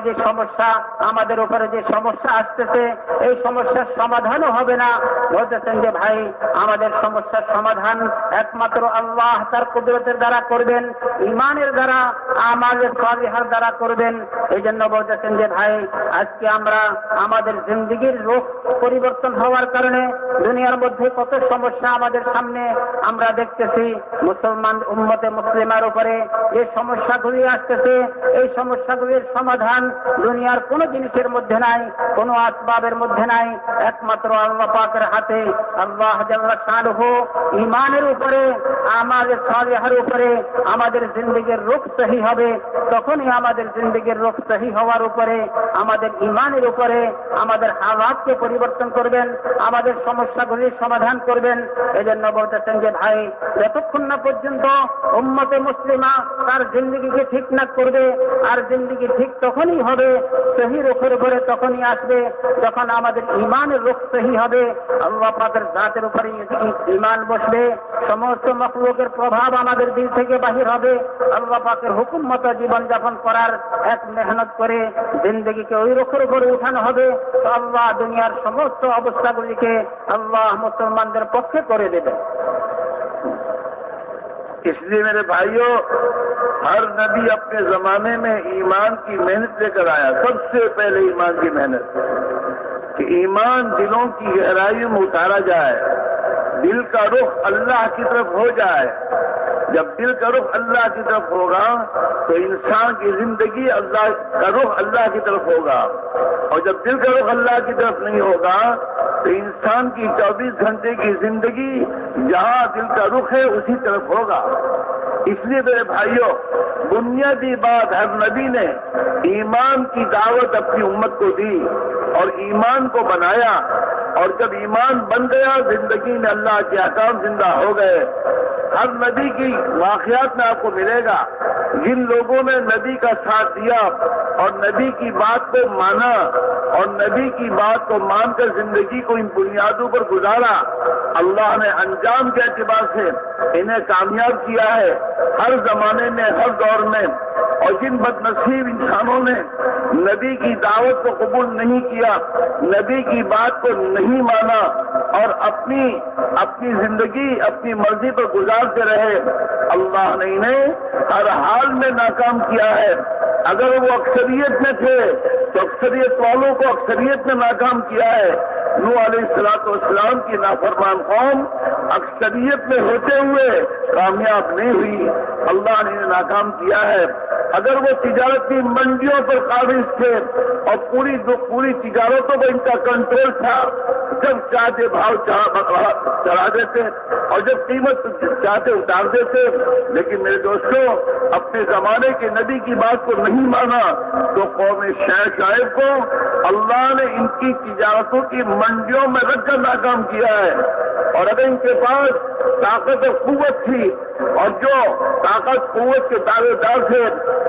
যে সমস্যা আসতেছে এই সমস্যার সমাধানও হবে না। বলতেছেন যে ভাই আমাদের সমস্যার সমাধান একমাত্র আল্লাহ তার কুদরতের দ্বারা করবেন, ঈমানের দ্বারা, আমালের সালিহার দ্বারা করবেন। এই জন্য বলতেছেন যে ভাই আজকে আমরা আমাদের জিন্দগির রূপ পরিবর্তন হওয়ার কারণে দুনিয়ার মধ্যে কত সমস্যা আমাদের সামনে আমরা দেখতেছি। মুসলমান উম্মতে মুসলিমার উপরে যে সমস্যাগুলি আসতেছে এই সমস্যাগুলির সমাধান দুনিয়ার কোনো জিনিসের মধ্যে নাই, কোনো আসবাবের মধ্যে নাই, একমাত্র আল্লাহ পাকের হাতে। আল্লাহ জাল্লা শানুহু ঈমানের উপরে, আমাদের সালিহার উপরে আমাদের জিন্দগির রূপ সহি হবে। তখনই আমাদের জিন্দগির রূপ সহি হওয়ার উপরে, আমাদের ঈমানের উপরে আমাদের হালাতকে পরিবর্তন করবেন, আমাদের সমস্যাগুলির সমাধান করবেন। এজন্য বলতেছেন যে ভাই যতক্ষণ না পর্যন্ত উম্মতে মুসলিমা তার জিন্দগিকে ঠিক না করবে, আর জিন্দগি ঠিক তখনই হবে, সহি রূপের উপরে তখনই আসবে যখন আমাদের ঈমানের রূপ সহি হবে, আল্লাহ পাকের জাতের উপরে ঈমান বসবে, সমস্ত মাখলুকের প্রভাব আমাদের দিল থেকে বাহির হবে। আল্লাহ পাকের হুকুম মতো জীবন যাপন করার এক মেহনত করে জিন্দগিকে ওই রূপের উপরে উঠানো হবে। তো আল্লাহ দুনিয়ার সমস্ত অবস্থাগুলিকে আল্লাহ মুসলমানদের পক্ষে করে দেবেন। इसलिए मेरे भाइयों, हर नबी अपने जमाने में ईमान की मेहनत लेकर आया। सबसे पहले ईमान की मेहनत, कि ईमान दिलों की गहराइयों में उतारा जाए, दिल का रुख अल्लाह की तरफ हो जाए। जब दिल का रुख अल्लाह की तरफ होगा तो इंसान की जिंदगी अल्लाह का रुख अल्लाह की तरफ होगा, और जब दिल का रुख अल्लाह की तरफ नहीं होगा तो इंसान की 24 घंटे की जिंदगी जहां दिल का रुख है उसी तरफ होगा। इसलिए मेरे भाइयों, बुनियादी बात हर नबी ने ईमान की दावत अपनी उम्मत को दी और ईमान को बनाया, और जब ईमान बन गया जिंदगी में अल्लाह के अहकाम जिंदा हो गए। हर नबी की वाक़यात में आपको मिलेगा, जिन लोगों ने नबी का साथ दिया और नबी की बात को माना और नबी की बात को मानकर जिंदगी को इन बुनियादों पर गुजारा, अल्लाह ने अंजाम के एतबार से इन्हें कामयाब किया है हर जमाने में, हर दौर में। और जिन बदनसीब इंसानों ने नबी की दावत को कबूल नहीं किया, नबी की बात को नहीं माना और अपनी जिंदगी अपनी मर्जी पर गुजारते रहे, अल्लाह ने इन्हें हर हाल में नाकाम किया है। अगर वो अक्सरियत में थे तो अक्सरियत वालों को अक्सरियत में नाकाम किया है। नूह अलैहिस्सलाम की नाफरमान कौम अक्सरियत में होते हुए कामयाब नहीं हुई, अल्लाह ने इन्हें नाकाम किया है। अगर वो तिजारत की मंडियों पर काबिज थे और पूरी तिजारतों पर इनका कंट्रोल था, जब चाहते भाव चढ़ा देते और जब कीमत चाहते उतार देते। लेकिन मेरे दोस्तों, अपने जमाने के नबी की बात को नहीं माना तो कौम शाइब को अल्लाह ने इनकी तिजारतों की मंडियों में रखकर नाकाम किया है। और अगर इनके पास ताकत और कुव्वत थी, और जो ताकत कुव्वत के दावेदार थे,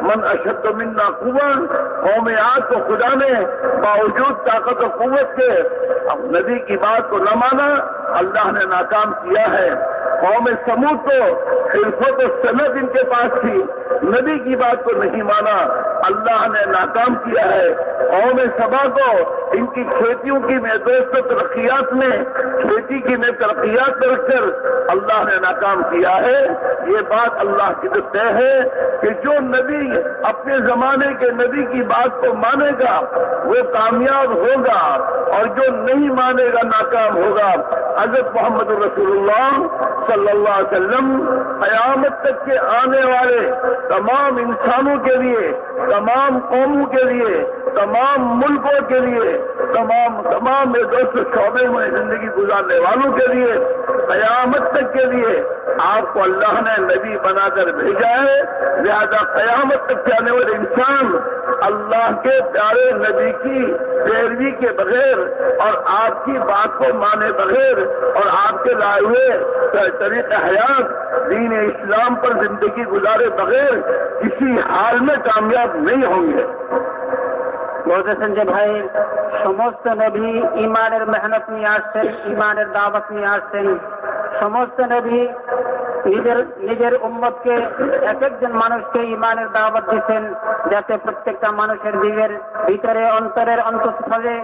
मन अशद मिन्ना कुव्वत, कौम आद को खुदा ने बावजूद ताकत और कुव्वत के नबी की बात को न माना, अल्लाह ने नाकाम किया है। कौम समूद को खिलफत और सनद इनके पास थी, नबी की बात को नहीं माना, अल्लाह ने नाकाम किया है। कौम सबा को इनकी खेतियों की में दोस्तों तरक्यात में खेती की में तरक्यात रखकर अल्लाह ने नाकाम किया है। ये बात अल्लाह की तो तय है कि जो नबी अपने जमाने के नबी की बात को मानेगा वो कामयाब होगा और जो नहीं मानेगा नाकाम होगा। हजरत मोहम्मद रसूलुल्लाह सल्लल्लाहु अलैहि वसल्लम क़यामत तक के आने वाले तमाम इंसानों के लिए, तमाम कौमों के लिए, तमाम मुल्कों के लिए, तमाम दोस्त शोबे में जिंदगी गुजारने वालों के लिए, क़यामत तक के लिए आपको अल्लाह ने नबी बनाकर भेजा है। लिहाजा क़यामत तक के आने वाले इंसान अल्लाह के प्यारे नबी की पैरवी के बगैर और आपकी बात को माने बगैर और आपके लाए हुए तरीक़े हयात दीन इस्लाम पर जिंदगी गुजारे बगैर किसी हाल में कामयाब नहीं होंगे। বলতেছেন যে ভাই, সমস্ত নবী ইমানের মেহনত নিয়ে আসছেন, ইমানের দাওয়াত নিয়ে আসছেন। সমস্ত নবী নিজের উম্মতকে এক একজন মানুষকে ইমানের দাওয়াত দিচ্ছেন, যাতে প্রত্যেকটা মানুষের দিলের ভিতরে অন্তরের অন্তঃস্থলে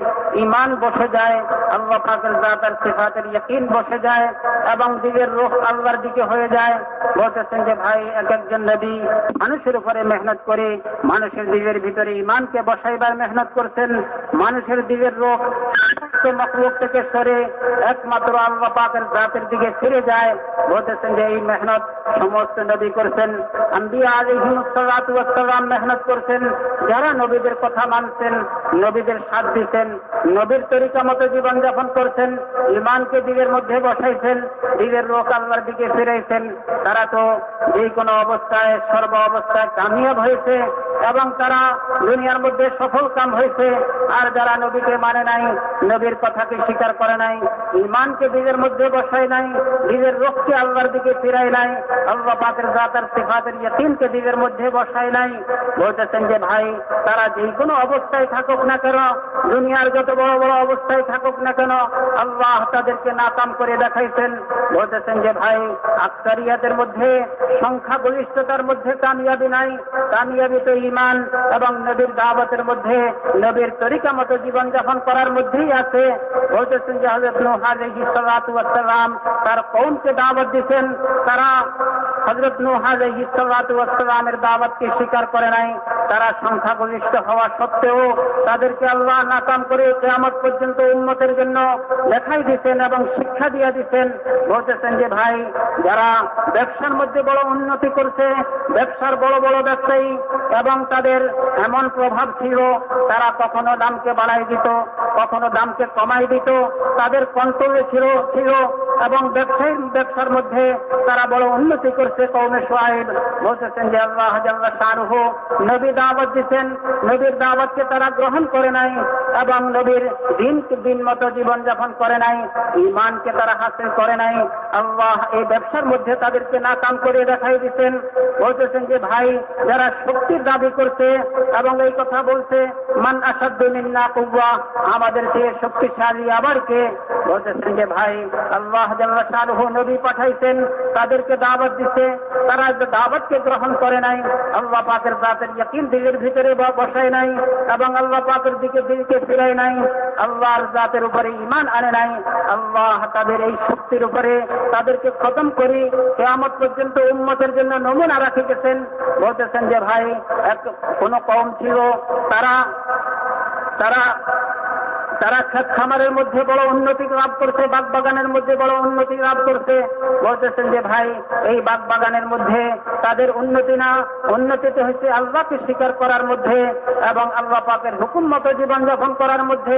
ইমান বসে যায়, আল্লাহ পাকের জাত আর সিফাতের ইয়াকিন বসে যায় এবং দিলের রূহ আল্লাহর দিকে হয়ে যায়। বলতেছেন যে ভাই, এক একজন নবী মানুষের উপরে মেহনত করে মানুষের দিলের ভিতরে ইমানকে বসাইবার মেহনত করছেন। মানুষের দিলের রূহ মখলুক থেকে সরে একমাত্র আল্লাহ পাকের জাতের দিকে ফিরে যায়। বলতেছেন যে এই মেহনত সমস্ত নবী করছেন। আম্বিয়া আলাইহিমুস সালাতু ওয়াস সালাম মেহনত করছেন, যারা নবীদের কথা মানছেন, নবীদের সাথ দিচ্ছেন, নবীর তরিকা মতো জীবনযাপন করছেন, ইমানকে দিলের মধ্যে বসাইছেন, দিলের রূহ আল্লাহর দিকে ফিরাইছেন। তারা তো যে কোনো অবস্থায় সর্ব অবস্থায় কামিয়াব হয়েছে এবং তারা দুনিয়ার মধ্যে সফল কাম হয়েছে। আর যারা নবীকে মানে নাই, নবীর কথাকে স্বীকার করে নাই, ইমানকে দিলের মধ্যে বসায় নাই, দিলের রূহকে আল্লাহর দিকে ফিরায় নাই, আল্লাহ পাকের জাত আর সিফাতের ইয়াকিনকে দিলের মধ্যে বসায় নাই। বলতেছেন যে ভাই, তারা যে কোনো অবস্থায় থাকুক না কেন, দুনিয়ার যত বড় বড় অবস্থায় থাকুক না কেন, আল্লাহ তাদেরকে নাকাম করে দেখাইছেন। বলতেছেন যে ভাই, আকসারিয়াতের মধ্যে সংখ্যাগরিষ্ঠতার মধ্যে কামিয়াবি নাই, কামিয়াবি তো ইমান এবং নবীর দাওয়াতের মধ্যে নবীর তরিকা মতো জীবনযাপন করার মধ্যেই আছে। বলতেছেন যে হযরত নূহ আলাইহিস সালাতু ওয়াস সালাম তার কওমকে দাওয়াত দিয়েছেন, তারা হযরত নূহ আলাইহিস সালাতু ওয়াস সালামের দাওয়াতকে স্বীকার করে নাই। তারা সংখ্যাগরিষ্ঠ হওয়া সত্ত্বেও তাদেরকে আল্লাহ নাকাম করে কিয়ামত পর্যন্ত উম্মতের জন্য দেখাই দিয়েছেন এবং শিক্ষা দিয়ে দিয়েছেন। বলতেছেন যে ভাই, যারা ব্যবসার মধ্যে বড় উন্নতি করছে, ব্যবসার বড় বড় ব্যবসায়ী এবং তাদের এমন প্রভাব ছিল, তারা কখনো দামকে বাড়াই দিত, কখনো দামকে কমাই দিত, তাদের কন্ট্রোলে ছিল এবং ব্যবসার মধ্যে তারা বড় উন্নতি করছে। কওমে শুআয়ব বলতেছেন যে আল্লাহ জাল্লা শানুহু নবী দাওয়াত দিচ্ছেন, নবীর দাওয়াতকে তারা গ্রহণ করে নাই এবং নবীর দিন মতো জীবনযাপন করে নাই, ঈমানকে তারা হাসিল করে নাই। আল্লাহ এই ব্যবসার মধ্যে তাদেরকে নাকাম করে দেখাই দিচ্ছেন। বলতেছেন যে ভাই, যারা শক্তির দাবি করছে এবং এই কথা বলছে মান আসাদ্দু মিন্না কুওয়া, আমাদের চেয়ে শক্তিশালী আবার কে? বলতেছেন যে ভাই, আল্লাহ জাল্লা শানুহু নবী পাঠাইছেন, তাদেরকে দাওয়াত দিচ্ছে, তারা দাওয়াতকে গ্রহণ করে নাই, আল্লাহ পাকের জাতের ইয়াকিন দিলের ভিতরে বসায় নাই এবং আল্লাহ পাকের দিকে দিলকে ফিরায় নাই, আল্লাহর জাতের উপরে ঈমান আনে নাই। আল্লাহ তাদের এই শক্তির উপরে তাদেরকে খতম করে কিয়ামত পর্যন্ত উম্মতের জন্য নমুনা রাখে গেছেন। বলতেছেন যে ভাই, কোন কওম ছিল, তারা ক্ষেত খামারের মধ্যে বড় উন্নতি লাভ করছে, বাগ বাগানের মধ্যে বড় উন্নতি লাভ করছে। বলতেছেন যে ভাই, এই বাগ বাগানের মধ্যে তাদের উন্নতি না, উন্নতিতে হচ্ছে আল্লাহকে স্বীকার করার মধ্যে এবং আল্লাহ পাকের হুকুম মতো জীবনযাপন করার মধ্যে।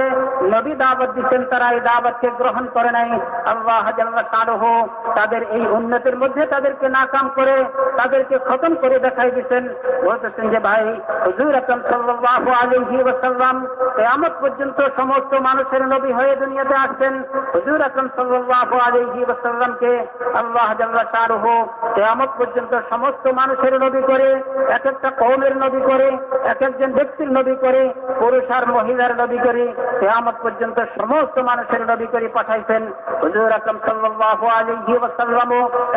নবী দাওয়াত দিচ্ছেন, তারা এই দাওয়াতকে গ্রহণ করে নাই। আল্লাহ জাল্লা শানুহু তাদের এই উন্নতির মধ্যে তাদেরকে নাকাম করে তাদেরকে খতম করে দেখাই দিচ্ছেন। বলতেছেন যে ভাই, হুজুর আকরাম সাল্লাল্লাহু আলাইহি ওয়াসাল্লাম কিয়ামত পর্যন্ত সমস্ত মানুষের নবী হয়ে দুনিয়াতে আসছেন। হুজুর আকরাম সাল্লাল্লাহু আলাইহি ওয়াসাল্লামকে আল্লাহ জাল্লা শানুহু কিয়ামত পর্যন্ত সমস্ত মানুষের নবী করে, এক একটা কওমের নবী করে, এক একজন ব্যক্তির নবী করে, পুরুষ আর মহিলার নবী করে, কিয়ামত পর্যন্ত সমস্ত মানুষের নবী করে পাঠাইছেন। হুজুর আকরাম সাল্লাল্লাহু আলাইহি ওয়াসাল্লাম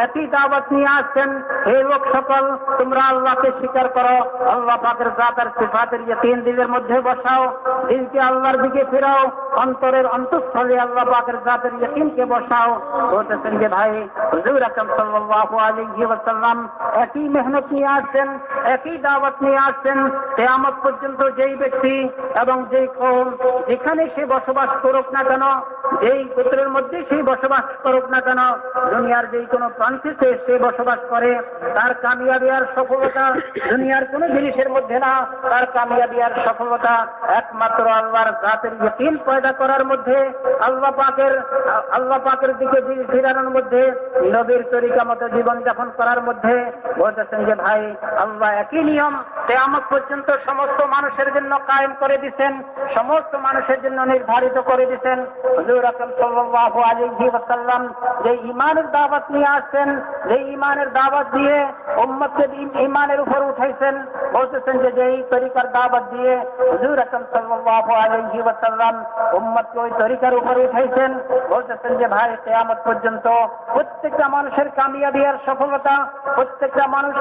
একই দাওয়াত নিয়ে আসছেন, হে লোক সকল, তোমরা আল্লাহকে স্বীকার করো, আল্লাহ পাকের জাত আর সিফাতের ইয়াকিন দিলের মধ্যে বসাও, দিলকে আল্লাহর দিকে ফেরাও, অন্তরের অন্তঃস্থলে আল্লাহ পাকের জাতের ইয়াকিনকে বসাও। বলতেছেন যে ভাই, হুজুর আকরাম সাল্লাল্লাহু আলাইহি ওয়াসাল্লাম একই মেহনত নিয়ে আসছেন, একই দাওয়াত নিয়ে আসছেন। কিয়ামত পর্যন্ত যেই ব্যক্তি এবং যেই কওম যেখানে সে বসবাস করুক না কেন, যেই গোত্রের মধ্যে সেই বসবাস করুক না কেন, দুনিয়ার যেই কোনো প্রান্তে সে বসবাস করে, তার কামিয়াবি আর সফলতা দুনিয়ার কোনো জিনিসের মধ্যে না। তার কামিয়াবি আর সফলতা একমাত্র আল্লাহর জাতের ইয়াকিন পয়দা করার মধ্যে, আল্লাহ পাকের দিকে ফিরানোর মধ্যে, নবীর তরিকা মতো জীবন যাপন করার মধ্যে। বলতেছেন যে ভাই, আল্লাহ একই নিয়ম কিয়ামত পর্যন্ত সমস্ত মানুষের জন্য কায়েম করে দিচ্ছেন, সমস্ত মানুষের জন্য নির্ধারিত করে দিচ্ছেন। হুজুর আকরাম সাল্লাল্লাহু আলাইহি ওয়াসাল্লাম যে ঈমানের দাওয়াত নিয়ে আসছেন, যে ঈমানের দাওয়াত দিয়ে উম্মতকে ঈমানের উপর উঠাইছেন, বলতেছেন যে যেই তরিকার দাওয়াত দিয়ে হুজুর আকরাম সাল্লাল্লাহু আলাইহি ওয়াসাল্লাম উম্মতকে ওই তরিকার উপর উঠাইছেন, বলতেছেন যে ভাই কিয়ামত পর্যন্ত প্রত্যেকটা মানুষের কামিয়াবি আর সফলতা, প্রত্যেকটা মানুষ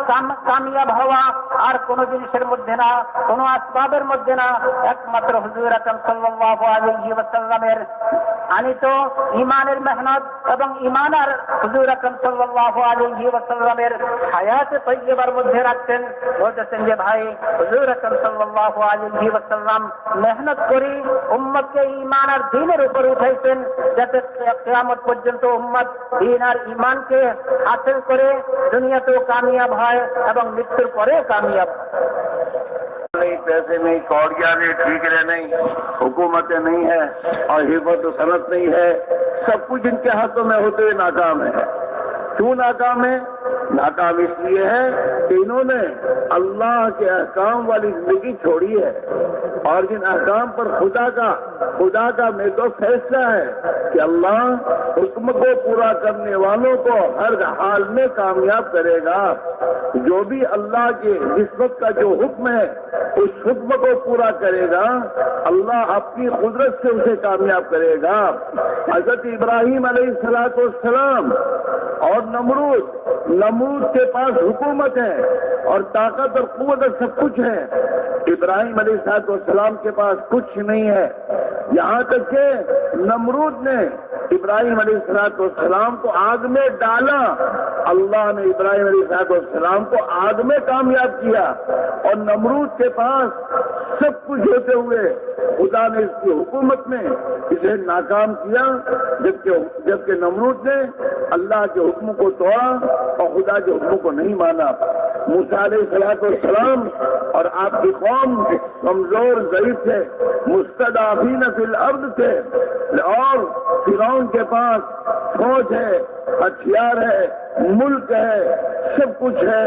কামিয়াব হওয়া আর কোন জিনিসের মধ্যে না, কোন আসবাবের মধ্যে না, একমাত্র হুজুর আকরাম সাল্লাল্লাহু আলাইহি ওয়াসাল্লামের আনিত ঈমানের মেহনত এবং ঈমান আর হুজুর আকরাম সাল্লাল্লাহু আলাইহি ওয়াসাল্লামের হায়াতে তাইয়্যিবার মধ্যে রাখতেন। বলতেছেন যে ভাই, হুজুর আকরাম সাল্লাল্লাহু আলাইহি ওয়াসাল্লাম মেহনত করে উম্মতকে ঈমান আর দ্বীনের উপর উঠাইছেন, যাতে কিয়ামত পর্যন্ত উম্মত দ্বীন আর ঈমানকে হাসিল করে দুনিয়াতেও কামিয়াব হয় এবং মৃত্যুর পরেও কামিয়াব। नहीं, पैसे नहीं, कौड़िया नहीं, ठीकरे नहीं, हुकूमतें नहीं है और हिफत सनत नहीं है, सब कुछ इनके हाथों में होते हुए नाकाम है। क्यों नाकाम है? नाकाम इसलिए है कि इन्होंने अल्लाह के अहकाम वाली जिंदगी छोड़ी है, और जिन अहकाम पर खुदा का में तो फैसला है कि अल्लाह हुक्म को पूरा करने वालों को हर हाल में कामयाब करेगा। जो भी अल्लाह के निस्बत का जो हुक्म है, उस हुक्म को पूरा करेगा, अल्लाह अपनी कुदरत से उसे कामयाब करेगा। हजरत इब्राहिम अलैहिस्सलाम और नमरूद के पास हुकूमत है और ताकत और कुव्वत सब कुछ है, इब्राहिम अलैहिस्सलाम के पास कुछ नहीं है। यहाँ तक के नमरूद ने इब्राहिम अलैहिस्सलाम को आग में डाला, अल्लाह ने इब्राहिम अलैहिस्सलाम को आग में कामयाब किया, और नमरूद के पास सब कुछ होते हुए खुदा ने इसकी हुकूमत में इसे नाकाम किया, जबकि नमरूद ने अल्लाह के हुक्म को तोड़ा और खुदा के हुक्म को नहीं माना। मूसा अलैहिस्सलाम और आपकी कौम कमजोर ज़ईफ थे, मुस्तदअफीन फिल अर्द थे, और फिरौन के पास फौज है, हथियार है, मुल्क है, सब कुछ है,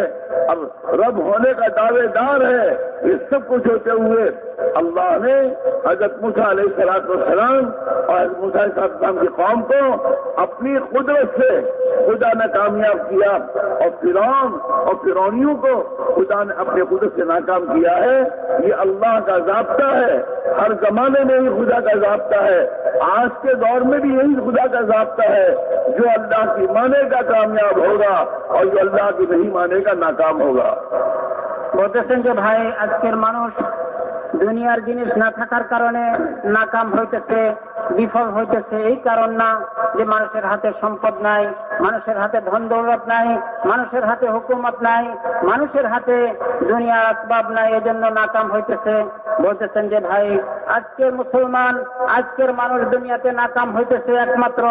अब रब होने का दावेदार है। ये सब कुछ होते हुए अल्लाह ने हजरत मूसा अलैहिस्सलाम और मूसा अलैहिस्सलाम की कौम को अपनी कुदरत से खुदा ने कामयाब किया, और फिरौन और फिरौनियों को खुदा ने अपने कुदरत से नाकाम किया है। ये अल्लाह का ज़ाब्ता है, हर जमाने में ही खुदा का ज़ाब्ता है, आज के दौर में भी यही खुदा का ज़ाब्ता है। जो अल्लाह की मानेगा कामयाब होगा, और जो अल्लाह की नहीं मानेगा नाकाम होगा। বলতেছেন যে ভাই, আজকের মানুষ দুনিয়ার জিনিস না থাকার কারণে নাকাম হইতেছে, বিফল হইতেছে। এই কারণ না যে মানুষের হাতে সম্পদ নাই, মানুষের হাতে ধন দৌলত নাই, মানুষের হাতে হুকুমত নাই, মানুষের হাতে দুনিয়ার আসবাব নাই, এজন্য নাকাম হইতেছে। বলতেছেন যে ভাই, আজকের মুসলমান, আজকের মানুষ দুনিয়াতে নাকাম হইতেছে একমাত্র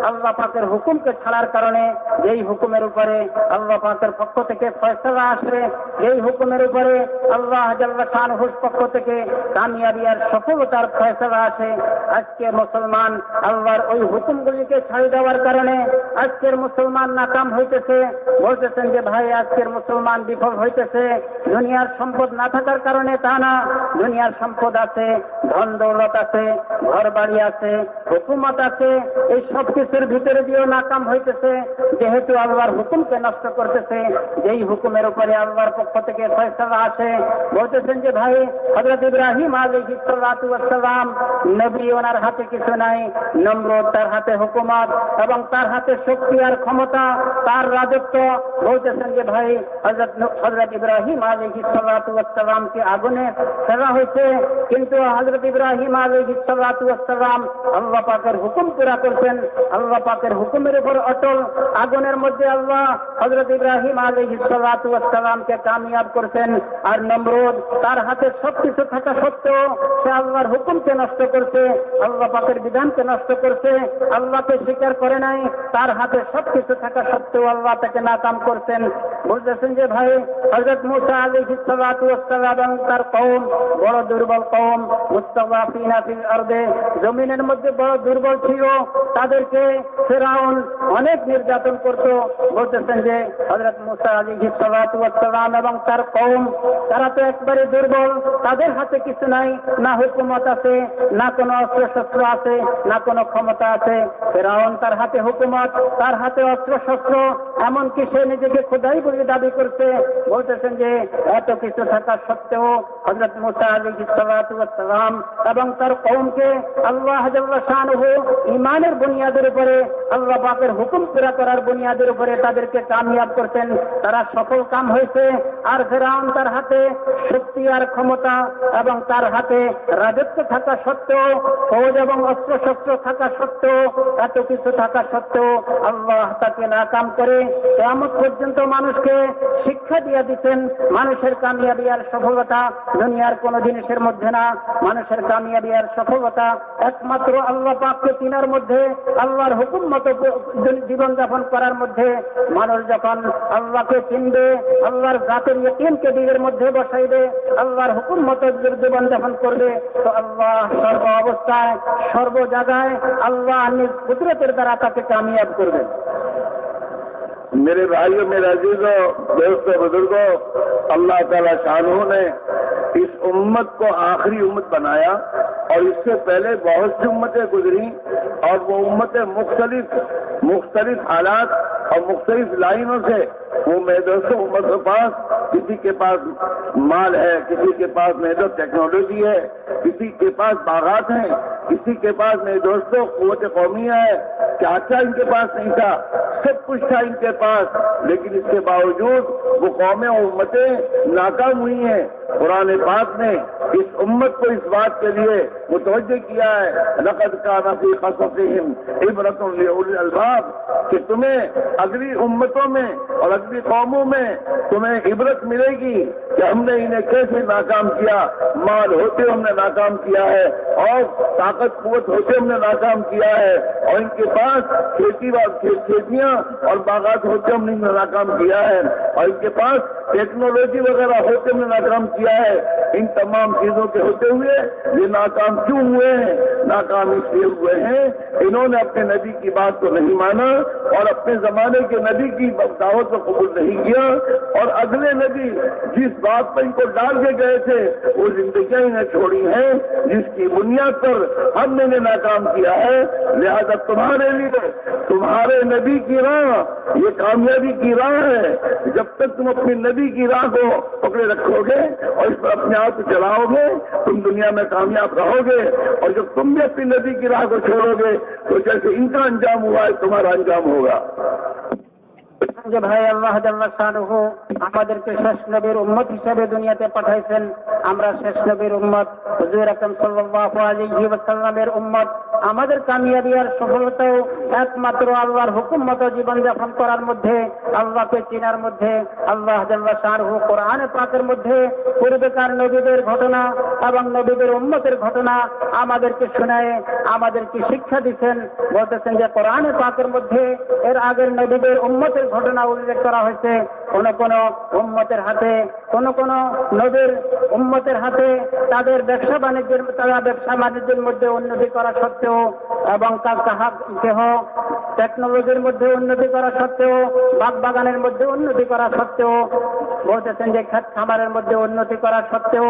আল্লাহ পাকের হুকুমকে ছাড়ার কারণে। যেই হুকুমের উপরে আল্লাহ পাকের পক্ষ থেকে ফয়সালা আসে, এই হুকুমের উপরে আল্লাহ জাল্লা শানুহুর পক্ষ থেকে কামিয়াবি আর সফলতার ফয়সালা আসে, আজকে মুসলমান আল্লাহর ওই হুকুমগুলিকে ছাড় দেওয়ার কারণে আজকের মুসলমান নাকাম হইতেছে। বলতেছেন যে ভাই, আজকের মুসলমান বিফল হইতেছে দুনিয়ার সম্পদ না থাকার কারণে তা না, দুনিয়ার সম্পদ আছে, ধন দৌলত আছে, ঘর বাড়ি আছে, হুকুমত আছে, এই সব কিছুর ভিতরে দিয়েও নাকাম হইতেছে, যেহেতু আল্লাহর হুকুমকে নষ্ট করতেছে। যেই হুকুমের উপরে আল্লাহর পক্ষ থেকে ফয়সালা আসে, বলতেছেন যে ভাই হযরত ইব্রাহিম আলাইহিস সালাতু ওয়াস সালাম নবী, ওনার হাতে কিছু নাই, নমরুদ তার হাতে হুকুমত এবং তার হাতে শক্তি আর ক্ষমতা, তার রাজত্ব। বলতেছেন যে ভাই হযরত ইব্রাহিম আলাইহিস সালাতু ওয়াস সালামকে আগুনে ফেলা হয়েছে, কিন্তু হযরত ইব্রাহিম আলাইহিস সালাতু ওয়াস সালাম আল্লাহ পাকের হুকুম পুরা করতেন, আল্লাহ পাকের হুকুমের উপর অটল। আগুনের মধ্যে আল্লাহ হযরত ইব্রাহিম আলাইহিস সালাতু ওয়াস সালামকে কামিয়াব করতেন। আর নমরুদ তার হাতে সবকিছু থাকা সত্ত্বেও সে আল্লাহর হুকুমকে নষ্ট করছে, আল্লাহ পাকের বিধানকে নষ্ট করছে, আল্লাহকে স্বীকার করে নাই। তার হাতে সবকিছু থাকা সত্ত্বেও আল্লাহ তাকে নাকাম করছেন। বলতেছেন যে ভাই হযরত মূসা আলাইহিস সালাতু ওয়াস সালাম এবং তার কওম বড় দুর্বল কওম, মুস্তাযাফিনা ফিল আরদে, জমিনের মধ্যে বড় দুর্বল ছিল, তাদেরকে ফিরআউন অনেক নির্যাতন করত। বলতেছেন যে হযরত মূসা আলাইহিস সালাতু ওয়াস সালাম এবং তার কওম, তারা তো একবারে দুর্বল, তাদের হাতে কিছু নাই, না হুকুমত আছে, না কোনো অস্ত্র শস্ত্র আছে, না কোনো ক্ষমতা আছে। ফিরআউন তার হাতে হুকুমত, তার হাতে অস্ত্র শস্ত্র, এমনকি সে নিজেকে খোদাই বলে দাবি করছে। বলতেছেন যে এত কিছু থাকা সত্ত্বেও হযরত মূসা আলাইহিস সালাতু ওয়াস সালাম এবং তার কওমকে আল্লাহ জাল্লা শানুহু ঈমানের বুনিয়াদের উপরে, আল্লাহ পাকের হুকুম পুরা করার বুনিয়াদের উপরে তাদেরকে কামিয়াব করতেন। তারা সফল কাম হয়েছে। আর ফিরআউন তার হাতে শক্তি আর ক্ষমতা এবং তার হাতে রাজত্ব থাকা সত্ত্বেও, ফৌজ এবং অস্ত্র শস্ত্র থাকা সত্ত্বেও, এত কিছু থাকা সত্ত্বেও আল্লাহ তাকে নাকাম করে কিয়ামত পর্যন্ত মানুষকে শিক্ষা দিয়ে দিচ্ছেন। মানুষের কামিয়াবি আর সফলতা দুনিয়ার কোন জিনিসের মধ্যে না। মানুষের কামিয়াবি আর সফলতা একমাত্র আল্লাহ পাককে চিনার মধ্যে, আল্লাহর হুকুম মতো জীবনযাপন করার মধ্যে। মানুষ যখন আল্লাহকে চিনবে, আল্লাহর জাতের ইয়াকিনকে দিলের মধ্যে বসাইবে, আল্লাহর হুকুম মতো জীবনযাপন করবে, তো আল্লাহ সর্ব অবস্থায় সর্ব জায়গায় আল্লাহ নিজ কুদরতের দ্বারা তাকে কামিয়াব করবেন। मेरे भाइयों, मेरे अजीजों, दोस्तों, बुजुर्गों, अल्लाह ताला शानहू ने इस उम्मत को आखिरी उम्मत बनाया और इससे पहले बहुत सी उम्मतें गुजरी और वो उम्मतें मुख्तलिफ हालात और मुख्तलिफ लाइनों से वो मेरे दोस्तों उम्मत के पास, किसी के पास माल है, किसी के पास मेरे दोस्त टेक्नोलॉजी है, किसी के पास बागात हैं, किसी के पास मेरे दोस्तों कुव्वत कौमिया है, क्या क्या इनके पास नहीं था, सब कुछ था इनके पास, लेकिन इसके बावजूद वो कौमें और उम्मतें नाकाम हुई हैं। कुरान पाक ने इस उम्मत को इस बात के लिए मुतवज्जे किया है, लक़द काना फ़ी क़ससिहिम इबरतुन लिउलिल अलबाब, कि तुम्हें अगली उम्मतों में और अगली कौमों में तुम्हें इबरत मिलेगी कि हमने इन्हें कैसे नाकाम किया। माल होते हमने नाकाम किया है और ताकत कुव्वत होते हमने नाकाम किया है, और इनके पास खेतियां और बागात होते हमने नाकाम किया है, और इनके पास टेक्नोलॉजी वगैरह होते हमने नाकाम किया है। इन तमाम चीजों के होते हुए ये नाकाम क्यों हुए हैं? नाकाम इसलिए हुए हैं इन्होंने अपने नबी की बात को नहीं माना और अपने जमाने के नबी की दावत को कबूल नहीं किया, और अगले नबी जिस बात पर इनको डाल के गए थे वो जिंदगियां इन्हें छोड़ी हैं जिसकी बुनियाद पर हमने इन्हें नाकाम किया है। लिहाजा तुम्हारे लिए तुम्हारे नबी की राह ये कामयाबी की राह है। जब तक तुम अपनी नबी की राह को पकड़े रखोगे और इस पर अपने आप को चलाओगे, तुम दुनिया में कामयाब रहोगे, और जब तुम भी अपनी नबी की राह को छोड़ोगे तो जैसे इनका अंजाम हुआ है तुम्हारा अंजाम होगा। যে ভাই আল্লাহ জাল্লা শানুহু আমাদেরকে শেষ নবীর উম্মত হিসেবে দুনিয়াতে পাঠাইছেন। আমরা শেষ নবীর উম্মত, হুজুর আকরাম সাল্লাল্লাহু আলাইহি ওয়াসাল্লামের উম্মত। আমাদের কামিয়াবি আর সফলতাও একমাত্র আল্লাহর হুকুম মতো জীবনযাপন করার মধ্যে, আল্লাহকে চিনার মধ্যে। আল্লাহ জাল্লা শানুহু কোরআনে পাকের মধ্যে পূর্বেকার নবীদের ঘটনা এবং নবীদের উম্মতের ঘটনা আমাদেরকে শোনায়, আমাদেরকে শিক্ষা দিচ্ছেন। বলতেছেন যে কোরআনে পাকের মধ্যে এর আগের নবীদের উম্মতের ঘটনা উল্লেখ করা হয়েছে। কোন কোন উম্মতের হাতে, কোন কোন নবীর উম্মতের হাতে তাদের ব্যবসা বাণিজ্যের মধ্যে উন্নতি করা সত্ত্বেও এবং কেহ টেকনোলজির মধ্যে উন্নতি করা সত্ত্বেও, বাগ বাগানের মধ্যে উন্নতি করা সত্ত্বেও, বলতেছেন যে ক্ষেত খামারের মধ্যে উন্নতি করা সত্ত্বেও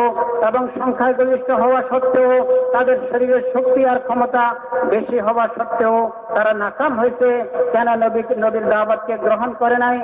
এবং সংখ্যাগরিষ্ঠ হওয়া সত্ত্বেও, তাদের শরীরের শক্তি আর ক্ষমতা বেশি হওয়া সত্ত্বেও তারা নাকাম হয়েছে। কেন? নবীর দাওয়াতকে গ্রহণ করে নাই,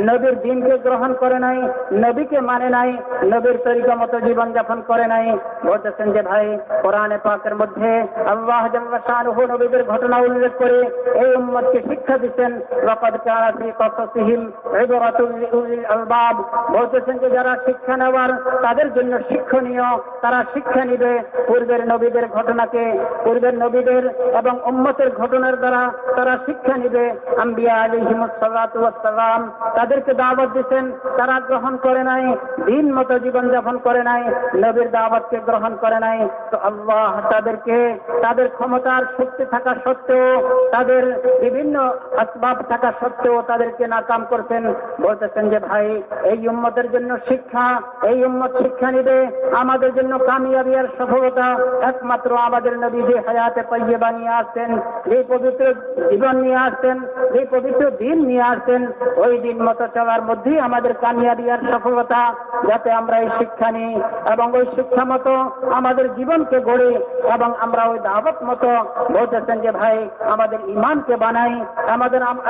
নবীর দ্বীনকে গ্রহণ করে নাই, নবীকে মানে নাই, নবীর তরিকা মতো জীবনযাপন করে নাই। বলতেছেন যে ভাই, কোরআনে পাকের মধ্যে আল্লাহ জাল্লা শানুহু নবীদের ঘটনা উল্লেখ করে এই উম্মতকে শিক্ষা দিচ্ছেন, লাকাদ কানা ফী কসাসিহিম ইবরাতুল লিউলিল আলবাব। বলতেছেন যে যারা শিক্ষা নেওয়ার, তাদের জন্য শিক্ষণীয়, তারা শিক্ষা নিবে পূর্বের নবীদের ঘটনাকে, পূর্বের নবীদের এবং উম্মতের ঘটনার দ্বারা তারা শিক্ষা নিবে। আম্বিয়া আলাইহিমুস সালাতু ওয়াস সালাম তাদেরকে দাওয়াত দিতেন, তারা গ্রহণ করে নাই, দিন মতো জীবনযাপন করে নাই, নবীর দাওয়াতকে গ্রহণ করে নাই। তো আল্লাহ তাদেরকে তাদের ক্ষমতার শক্তি থাকা সত্ত্বেও, তাদের বিভিন্ন আসবাব থাকা সত্ত্বেও তাদেরকে নাকাম করতেন। বলতেছেন যে ভাই, এই উম্মতের জন্য শিক্ষা, এই উম্মত শিক্ষা নিবে, আমাদের জন্য কামিয়াবি আর সফলতা একমাত্র আমাদের নবী যে হায়াতে তাইয়্যিবা নিয়ে আসতেন, যে পবিত্র জীবন নিয়ে আসতেন, যে পবিত্র দিন নিয়ে আসতেন, ওই দিন মতো চলার মধ্যেই আমাদের কামিয়াবি আর সফলতা। যাতে আমরা এই শিক্ষা নিই এবং ওই শিক্ষা মতো আমাদের জীবনকে গড়ি এবং আমরা ওই দাওয়াত মতো, বলতেছেন যে ভাই, আমাদের ঈমানকে বানাই,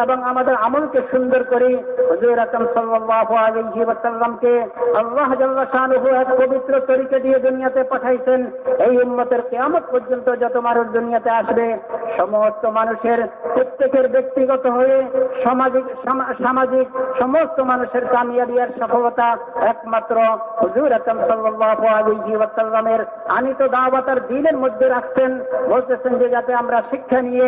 এবং আমাদের আমলকে সুন্দর করি। হুজুর আকরাম সাল্লাল্লাহু আলাইহি ওয়াসাল্লামকে আল্লাহ জাল্লা শানুহু এক পবিত্র তরিকা দিয়ে দুনিয়াতে পাঠাইছেন। এই উম্মতের কিয়ামত পর্যন্ত যত মানুষ দুনিয়াতে আসবে, সমস্ত মানুষের প্রত্যেকের ব্যক্তিগত হয়ে সামাজিক সমস্ত মানুষের কামিয়াবি আর সফলতা একমাত্র হুজুর আকরাম সাল্লাল্লাহু আলাইহি ওয়াসাল্লামের আনিত দাওয়াত আর দ্বীনের মধ্যে রাখছেন। বলতেছেন যে যাতে আমরা শিক্ষা নিয়ে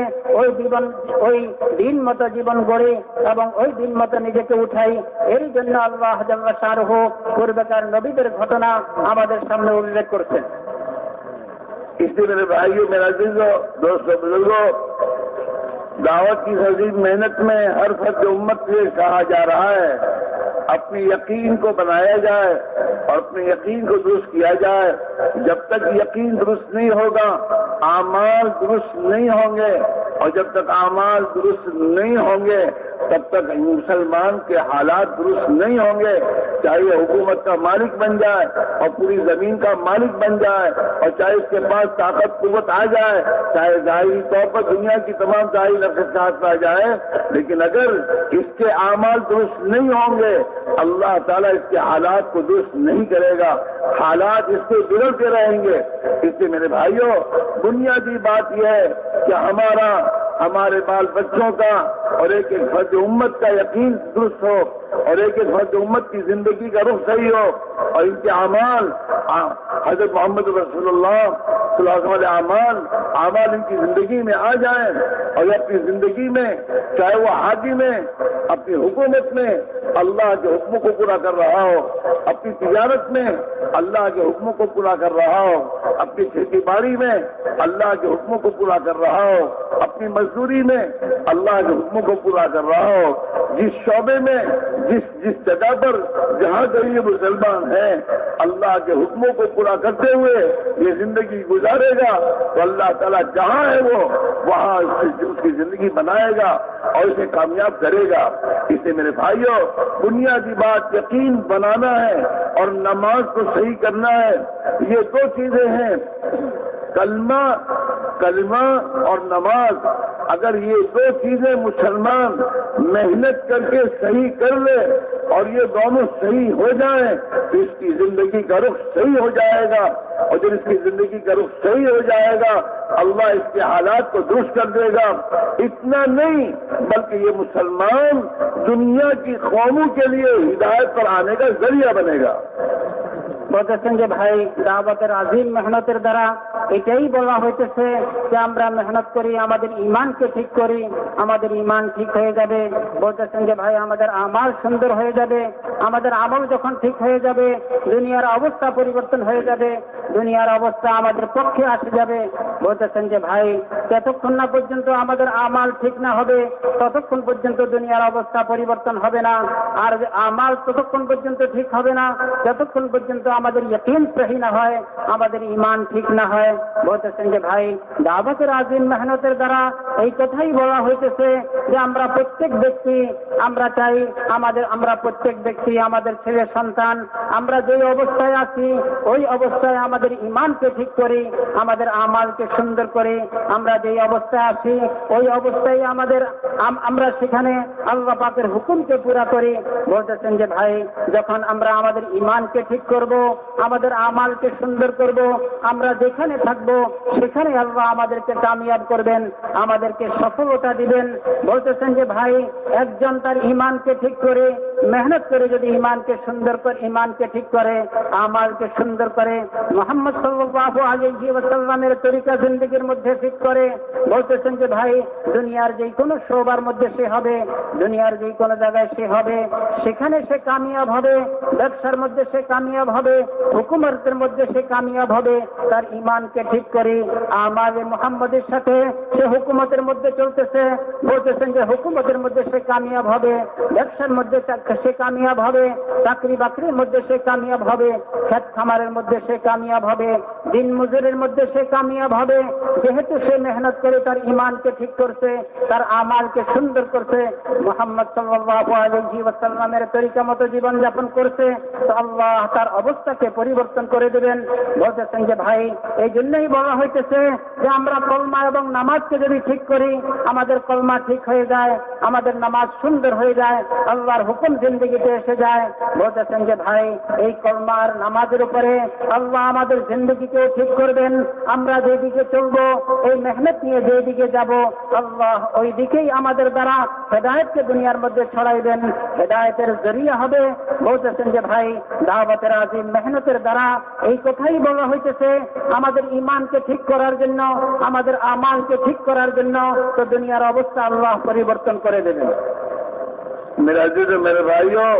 ওই দিন মতো জীবন গড়ি এবং ওই দিন মতো নিজেকে উঠাই। এর জন্য আল্লাহ জাল্লা শানুহু পূর্বেকার নবীদের ঘটনা আমাদের সামনে উল্লেখ করছেন। इसलिए मेरे भाइयों, मेरा अज़ीज़ों, दोस्तों, बुजुर्गों, दावत की शदीद मेहनत में हर फर्द उम्मत से कहा जा रहा है, अपने यकीन को बनाया जाए और अपने यकीन को दुरुस्त किया जाए। जब तक यकीन दुरुस्त नहीं होगा, आमाल दुरुस्त नहीं होंगे, और जब तक आमाल दुरुस्त नहीं होंगे, तब तक मुसलमान के हालात दुरुस्त नहीं होंगे। चाहे हुकूमत का मालिक बन जाए और पूरी जमीन का मालिक बन जाए, और चाहे इसके पास ताकत कुव्वत आ जाए, चाहे ज़ाहिरी तौर पर दुनिया की तमाम सारी नफ़सात आ जाए, लेकिन अगर इसके आमाल दुरुस्त नहीं होंगे, अल्लाह ताला इसके हालात को दुरुस्त नहीं करेगा, हालात इससे बिगड़ते रहेंगे। इससे मेरे भाइयों, बुनियादी बात यह है कि हमारे बाल बच्चों का और एक एक फर्द उम्मत का यकीन दुरुस्त हो, और एक एक फर्द उम्मत की जिंदगी का रुख सही हो, और इनके अमाल हजरत मोहम्मद रसूलुल्लाह सल्लल्लाहु अलैहि वसल्लम अमाल इनकी जिंदगी में आ जाए, और अपनी जिंदगी में, चाहे वो हाकिम में, अपनी हुकूमत में अल्लाह के हुक्म को पूरा कर रहा हो, अपनी तिजारत में अल्लाह के हुक्म को पूरा कर रहा हो, अपनी खेती बाड़ी में अल्लाह के हुक्म को पूरा कर रहा हो, अपनी मजदूरी में अल्लाह के हुक्म को पूरा कर रहा हो, जिस शोबे में, जिस जगह पर जहाँ गरीब मुसलमान है, अल्लाह के हुक्मों को पूरा करते हुए ये जिंदगी गुजारेगा, तो अल्लाह ताला जहाँ है वो वहाँ उसकी जिंदगी बनाएगा और उसे कामयाब करेगा। इससे मेरे भाइयों, बुनियादी बात यकीन बनाना है और नमाज को सही करना है। ये दो चीजें हैं, कलमा और नमाज। अगर ये दो चीजें मुसलमान मेहनत करके सही कर ले और ये दोनों सही हो जाएं, तो इसकी जिंदगी का रुख सही हो जाएगा, और जब इसकी जिंदगी का रुख सही हो जाएगा, अल्लाह इसके हालात को दुरुस्त कर देगा। इतना नहीं, बल्कि ये मुसलमान दुनिया की कौमों के लिए हिदायत पर आने का जरिया बनेगा। বলতেছেন যে ভাই, দাওয়াতের আজিম মেহনতের দ্বারা এটাই বলা হইতেছে যে আমরা মেহনত করি, আমাদের ঈমানকে ঠিক করি, আমাদের ঈমান ঠিক হয়ে যাবে। বলতেছেন যে ভাই, আমাদের আমাল সুন্দর হয়ে যাবে, আমাদের আমল যখন ঠিক হয়ে যাবে, দুনিয়ার অবস্থা পরিবর্তন হয়ে যাবে, দুনিয়ার অবস্থা আমাদের পক্ষে আসে যাবে। বলতেছেন যে ভাই, যতক্ষণ না পর্যন্ত আমাদের আমাল ঠিক না হবে, ততক্ষণ পর্যন্ত দুনিয়ার অবস্থা পরিবর্তন হবে না, আর আমাল ততক্ষণ পর্যন্ত ঠিক হবে না যতক্ষণ পর্যন্ত আমাদের ইয়াকিন সহি না হয়, আমাদের ঈমান ঠিক না হয়। বলতেছেন যে ভাই, দাওয়াতের আজিম মেহনতের দ্বারা এই কথাই বলা হইতেছে যে আমরা প্রত্যেক ব্যক্তি ব্যক্তি আমরা চাই আমরা প্রত্যেক ব্যক্তি আমাদের ছেলে সন্তান আমরা যে অবস্থায় আছি ওই অবস্থায় আমাদের ঈমানকে ঠিক করি, আমাদের আমালকে সুন্দর করে আমরা যে অবস্থায় আছি ওই অবস্থায় আমরা সেখানে আল্লাহ পাকের হুকুমকে পুরা করি। বলতেছেন যে ভাই, যখন আমরা আমাদের ঈমানকে ঠিক করব, আমাদের আমালকে সুন্দর করব, আমরা যেখানে থাকবো সেখানে আল্লাহ আমাদেরকে কামিয়াব করবেন, আমাদেরকে সফলতা দিবেন। বলতেছেন যে ভাই, একজন তার ঈমানকে ঠিক করে মেহনত করে যদি ঈমানকে সুন্দর করে ঈমানকে ঠিক করে আমালকে সুন্দর করে মুহাম্মদ সাল্লাল্লাহু আলাইহি ওয়াসাল্লামের তরিকা জিন্দেগির মধ্যে ঠিক করে, বলতেছেন যে ভাই, দুনিয়ার যে কোনো শোবার মধ্যে সে হবে, দুনিয়ার যে কোনো জায়গায় সে হবে, সেখানে সে কামিয়াব হবে, ব্যবসার মধ্যে সে কামিয়াব হবে, হুকুমতের মধ্যে সে কামিয়াব হবে। তার ঈমানকে ঠিক করে আমালে মুহাম্মদের সাথে সে হুকুমতের মধ্যে চলতেছে, বলতেছেন যে হুকুমতের মধ্যে সে কামিয়াব হবে, ব্যবসার মধ্যে সে কামিয়াব হবে, চাকরি বাকরির মধ্যে সে কামিয়াব হবে, খেত খামারের মধ্যে সে কামিয়াব হবে, দিন মজুরের মধ্যে সে কামিয়াব হবে। যেহেতু সে মেহনত করে তার ঈমানকে ঠিক করছে, তার আমালকে সুন্দর করছে, মুহাম্মদ সাল্লাল্লাহু আলাইহি ওয়াসাল্লামের তরিকা মতো জীবন যাপন করছে, তো আল্লাহ তার অবস্থাকে পরিবর্তন করে দেবেন। বলতেছেন যে ভাই, এই জন্যই বলা হইতেছে যে আমরা কলমা এবং নামাজকে যদি ঠিক করি, আমাদের কলমা ঠিক হয়ে যায়, আমাদের নামাজ সুন্দর হয়ে যায়, আল্লাহর হুকুম জিন্দেগিতে এসে যায়। বলতেছেন যে ভাই, এই কলমার নামাজের উপরে আল্লাহ আমাদের জিন্দেগিকে ঠিক করবেন। আমরা যেদিকে চলবো, এই মেহনত নিয়ে যেদিকে যাব, আল্লাহ ওই দিকেই আমাদের দ্বারা হেদায়েতকে দুনিয়ার মধ্যে ছড়াইবেন, হেদায়েতের জরিয়া হবে। বলতেছেন যে ভাই, দাওয়াতের আজিম মেহনতের দ্বারা এই কথাই বলা হইতেছে আমাদের ঈমানকে ঠিক করার জন্য, আমাদের আমালকে ঠিক করার জন্য, তো দুনিয়ার অবস্থা আল্লাহ পরিবর্তন করে দেবেন। میرے عزیز میرے بھائیوں،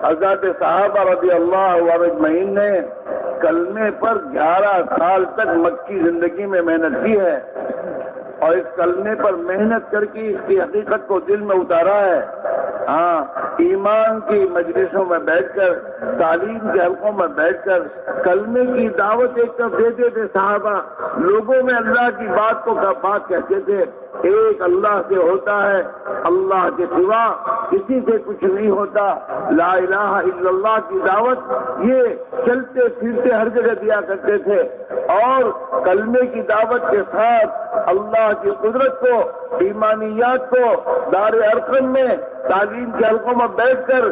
حضرت صحابہ رضی اللہ عنہم نے کلمے پر 11 سال تک مکی زندگی میں محنت کی ہے اور اس کلمے پر محنت کر کے اس کی حقیقت کو دل میں اتارا ہے۔ ہاں، ایمان کی مجلسوں میں بیٹھ کر، تعلیم کے حلقوں میں بیٹھ کر کلمے کی دعوت ایک طرف دیتے تھے صحابہ، لوگوں میں اللہ کی بات کو بات کہتے تھے، ایک اللہ سے ہوتا ہے، اللہ کے سوا کسی سے کچھ نہیں ہوتا، لا الہ الا اللہ کی دعوت یہ چلتے پھرتے ہر جگہ دیا کرتے تھے، اور کلمے کی دعوت کے ساتھ اللہ کی قدرت کو، ایمانیات کو دار ارقم میں تعلیم کے حلقوں میں بیٹھ کر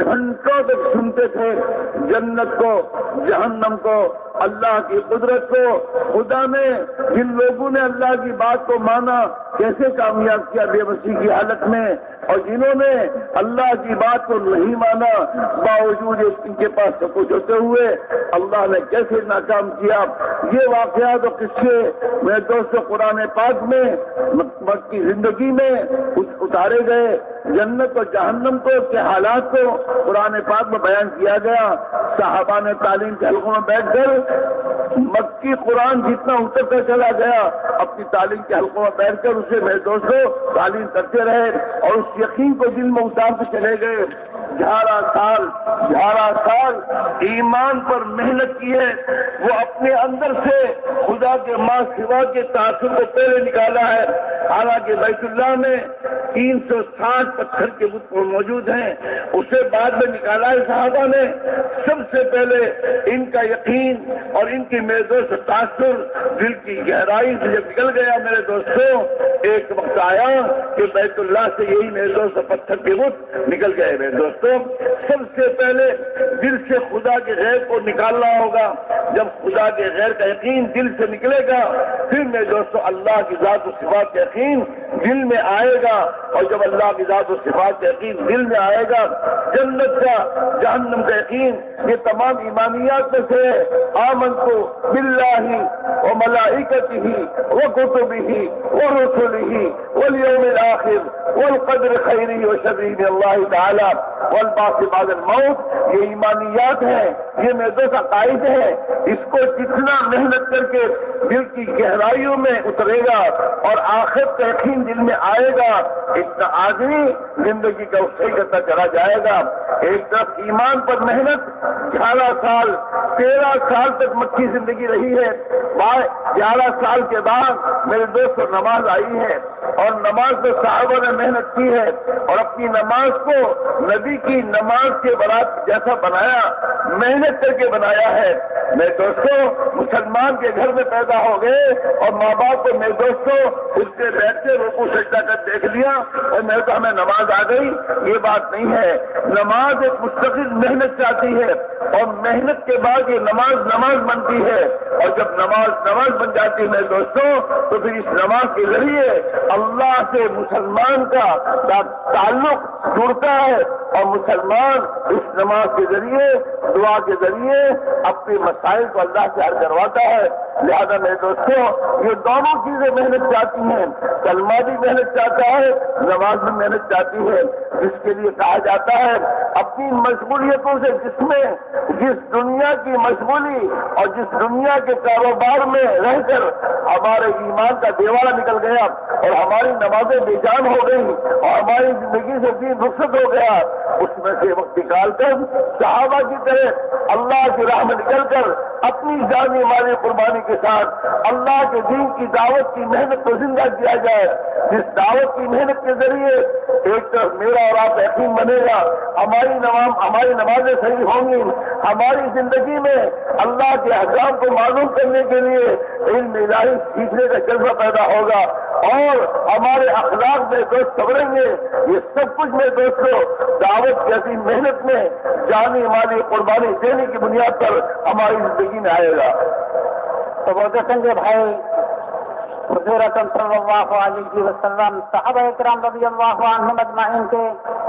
گھنٹوں تک سنتے تھے، جنت کو، جہنم کو، اللہ کی قدرت کو، خدا نے جن لوگوں نے اللہ کی بات کو مانا کیسے کامیاب کیا بے بسی کی حالت میں، اور جنہوں نے اللہ کی بات کو نہیں مانا باوجود ان کے پاس سب کچھ ہوتے ہوئے اللہ نے کیسے ناکام کیا۔ یہ واقعات اور قصے میرے دوستوں قرآن پاک میں مکی زندگی میں اتارے گئے، جنت اور جہنم کو کے حالات کو قرآن پاک میں بیان کیا گیا۔ صحابہ نے تعلیم کے حلقوں میں بیٹھ کر مکی قرآن جتنا اترتا چلا گیا، اپنی تعلیم کے حلقوں میں بیٹھ کر اسے میرے دوستوں تعلیم کرتے رہے اور اس یقین کو دل میں اتارتے چلے گئے۔ 11 سال ایمان پر محنت کی ہے، وہ اپنے اندر سے خدا کے ماں سوا کے تعصب کو پہلے نکالا ہے۔ حالانکہ بیت اللہ میں 360 پتھر کے بت موجود ہیں، اسے بعد میں نکالا ہے صحابہ نے۔ سب سے پہلے ان کا یقین اور ان کی میرے دوست تاثر دل کی گہرائی سے جب نکل گیا میرے دوستوں، ایک وقت آیا کہ بیت اللہ سے یہی میرے دوست پتھر کے بت نکل گئے۔ میرے دوستوں، سب سے پہلے دل سے خدا کے غیر کو نکالنا ہوگا۔ جب خدا کے غیر کا یقین دل سے نکلے گا، پھر میرے دوستوں اللہ کی ذات و صفات کا یقین دل میں آئے گا، اور جب اللہ کی ذات و صفات کا یقین دل میں آئے گا، جنت کا، جہنم کا یقین، یہ تمام ایمانیات میں سے آمنت باللہ وملائکتہ وکتبہ ورسلہ والیوم الآخر والقدر خیرہ وشرہ من اللہ تعالی والبعث بعد الموت، یہ ایمانیات ہیں ये महदूस अकाइद है, इसको जितना मेहनत करके दिल की गहराइयों में उतरेगा और आखिर का यकीन दिल में आएगा, इतना आदमी जिंदगी का उससे करता चला जाएगा। एक तरफ ईमान पर मेहनत, 11 साल 13 साल तक मक्की जिंदगी रही है, 11 साल के बाद मेरे दोस्तों नमाज आई है और नमाज में साहबा ने मेहनत की है और अपनी नमाज को नबी की नमाज के बराबर जैसा बनाया, मेहनत करके बनाया है। मेरे दोस्तों मुसलमान के घर में पैदा हो गए और माँ बाप को मेरे दोस्तों उसके बैठ के रुकू सजदा कर देख लिया और मेरे को हमें नमाज आ गई, ये बात नहीं है। नमाज एक मुस्तकिल मेहनत चाहती है और मेहनत के बाद ये नमाज बनती है और जब नमाज बन जाती है मेरे दोस्तों, तो फिर इस नमाज के जरिए अल्लाह से मुसलमान का ताल्लुक जुड़ता है और मुसलमान इस नमाज के जरिए, दुआ के जरिए अपने मसाइल को अल्लाह से हल करवाता है। लिहाजा मेरे दोस्तों ये दोनों चीजें मेहनत चाहती हैं, कलमा भी मेहनत चाहता है, नमाज भी मेहनत चाहती है, जिसके लिए कहा जाता है अपनी मशगूलियतों से जिस दुनिया की मशगूली और जिस दुनिया के कारोबार में रहकर हमारे ईमान का देवाला निकल गया और हमारी नमाजें बेजान हो गई और हमारी जिंदगी से दीन रुखसत हो गया, उसमें से वक्त निकालकर सहाबा की तरह अल्लाह की राह में निकलकर अपनी जानी माली कुर्बानी के साथ अल्लाह के दीन की दावत की मेहनत को जिंदा किया जाए, जिस दावत की मेहनत के जरिए एक तरफ मेरा और आप यकीन बनेगा, हमारी नमाजें सही होंगी, हमारी जिंदगी में अल्लाह के अहकाम को मालूम करने के लिए इल्म इलाही सीखने का जज्बा पैदा होगा और हमारे अखलाक में दोस्त संवरेंगे। ये सब कुछ मेरे दोस्तों दावत जैसी मेहनत में जानी माली कुर्बानी देने की बुनियाद पर हमारी जिंदगी में आएगा। तो बोलते संजय भाई हुजूर अकरम सल्लल्लाहु अलैहि वसल्लम साहाबा इकराम রাদিয়াল্লাহু আনহুম আজমাইন কে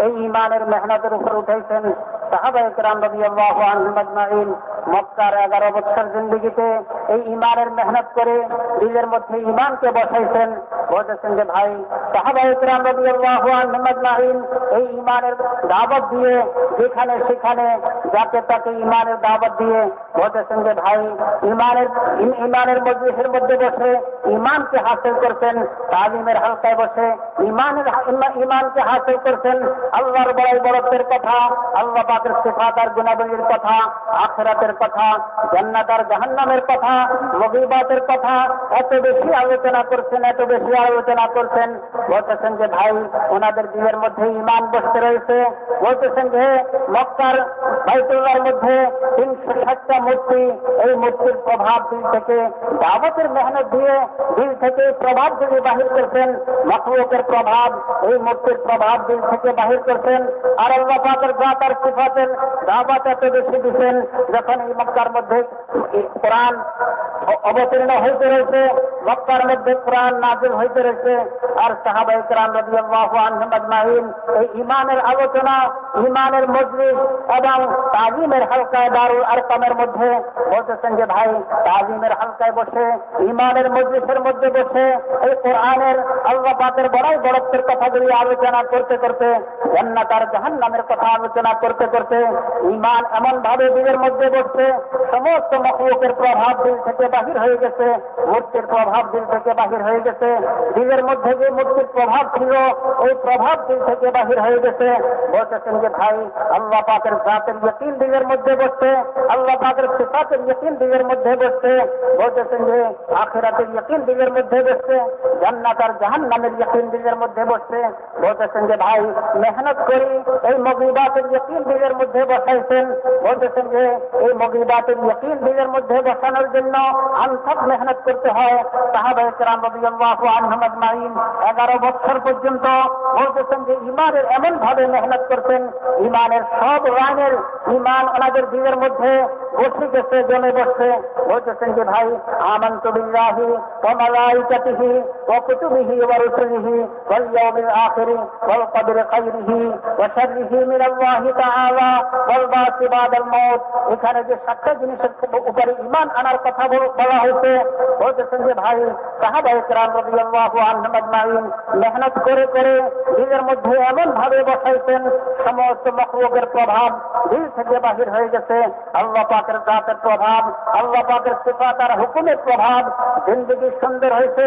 এই ঈমানের মেহনতের উপর উঠাইছেন। সাহাবা ইকরাম রাদিয়াল্লাহু আনহুম আজমাইন মক্কার 11 বছর জিন্দেগিতে এই ঈমানের মেহনত করে দিলের মধ্যে ঈমানকে বসাইছেন। বলতেছেন যে ভাই সাহাবা ইকরাম রাদিয়াল্লাহু আনহুম আজমাইন এই ঈমানের দাওয়াত দিয়ে যেখানে সেখানে যাকে তাকে ঈমানের দাওয়াত দিয়ে বলতেছেন যে ভাই ঈমানের মজলিসের মধ্যে বসে ঈমানকে হাসিল করছেন, তালিমের হালকায় বসে ঈমানকে হাসিল করছেন, আল্লাহর বড়ত্বের কথা, আল্লাহ পাকের সিফাত আর গুণাবলীর কথা, আখিরাতের কথা, জান্নাত আর জাহান্নামের কথা, মুগীবাতের কথা এত বেশি আলোচনা করছেন। বলতেছেন যে ভাই ওনাদের দিলের মধ্যে ঈমান বসতে রয়েছে। বলতেছেন যে মক্কার বাইতুল্লাহর মধ্যে 360টা মূর্তি, এই মূর্তির প্রভাব দিল থেকে দাওয়াতের মেহনত দিয়ে দিল থেকে প্রভাব যদি বাহির করছেন, মাখলুকের প্রভাব এই মূর্তির প্রভাব দিল থেকে বাহির করছেন। আর আল্লাহ পাকের জাত আর সিফাতের দাওয়াত এত বেশি দিচ্ছেন যখন এই মক্কার মধ্যে কোরআন অবতীর্ণ হইতে রয়েছে, মক্কার মধ্যে কোরআন নাযিল হইতে রয়েছে। আর সাহাবা ইকরাম রাদিয়াল্লাহু আনহুম আজমাইন এই ঈমানের আলোচনা, ঈমানের মজলিস এবং তালিমের হালকায় দারুল আরকামের মধ্যে বলতেছেন যে ভাই তালিমের হালকায় বসে ঈমানের মজলিসের মধ্যে বসে এই কোরআনের আল্লাহ পাকের বড়ত্বের কথাগুলি আলোচনা করতে করতে, জান্নাত আর জাহান্নামের কথা আলোচনা করতে করতে ঈমান এমন ভাবে দিলের মধ্যে বসছে সমস্ত মাখলুকের প্রভাব দিল থেকে বাহির হয়ে গেছে, মূর্তির প্রভাব দিল থেকে বাহির হয়ে গেছে। দিলের মধ্যে যে মূর্তির প্রভাব ছিল ওই প্রভাব দিল থেকে বাহির হয়ে গেছে। বলতেছেন যে ভাই আল্লাহ পাকের জাতের ইয়াকিন দিলের মধ্যে বসছে, আল্লাহ পাকের সিফাতের ইয়াকিন দিলের মধ্যে বসছে। বলতেছেন যে আখিরাতের ইয়াকিন দিলের মধ্যে বসছে, জান্নাত আর জাহান্নামের ইয়াকিন দিলের মধ্যে বসছে। বলতেছেন যে ভাই মেহনত করি এই মুগীবাতের ইয়াকিন দিলের মধ্যে বসাইছেন। বলতেছেন যে এই মুগীবাতের ইয়াকিন দিলের মধ্যে বসানোর জন্য আনথক মেহনত করতে হয়। সাহাবা ইকরাম রাদিয়াল্লাহু আনহুম আজমাইন 11 বছর পর্যন্ত বলতেছেন যে ঈমানের এমন ভাবে মেহনত করতেন, ঈমানের সব লাইনের ঈমান ওনাদের দিলের মধ্যে বসে গেছে, জমে বসছে। বলতেছেন যে ভাই, আমানতু বিল্লাহি ওয়া মালাইকাতিহি ওয়া কুতুবিহি ওয়া রুসুলিহি ওয়াল ইয়াউমিল আখিরি ওয়াল কদরি খাইরিহি ওয়া শাররিহি মিনাল্লাহি তাআলা ওয়াল বাসি বাদাল মাউত। এখানে যে 7টা জিনিসের উপরে ঈমান আনার কথা বলা হয়েছে, বলতেছেন যে ভাই, সাহাবায়ে কেরাম রাদিয়াল্লাহু আনহুম আজমাইন মেহনত করে করে দিলের মধ্যে এমন ভাবে বসাইছেন, সমস্ত মাখলুকের প্রভাব দিল থেকে বাহির হয়ে গেছে। আল্লাহ পাকের জাতের প্রভাব, আল্লাহ পাকের সিফাত আর হুকুমের প্রভাব। জিন্দেগি সুন্দর হয়েছে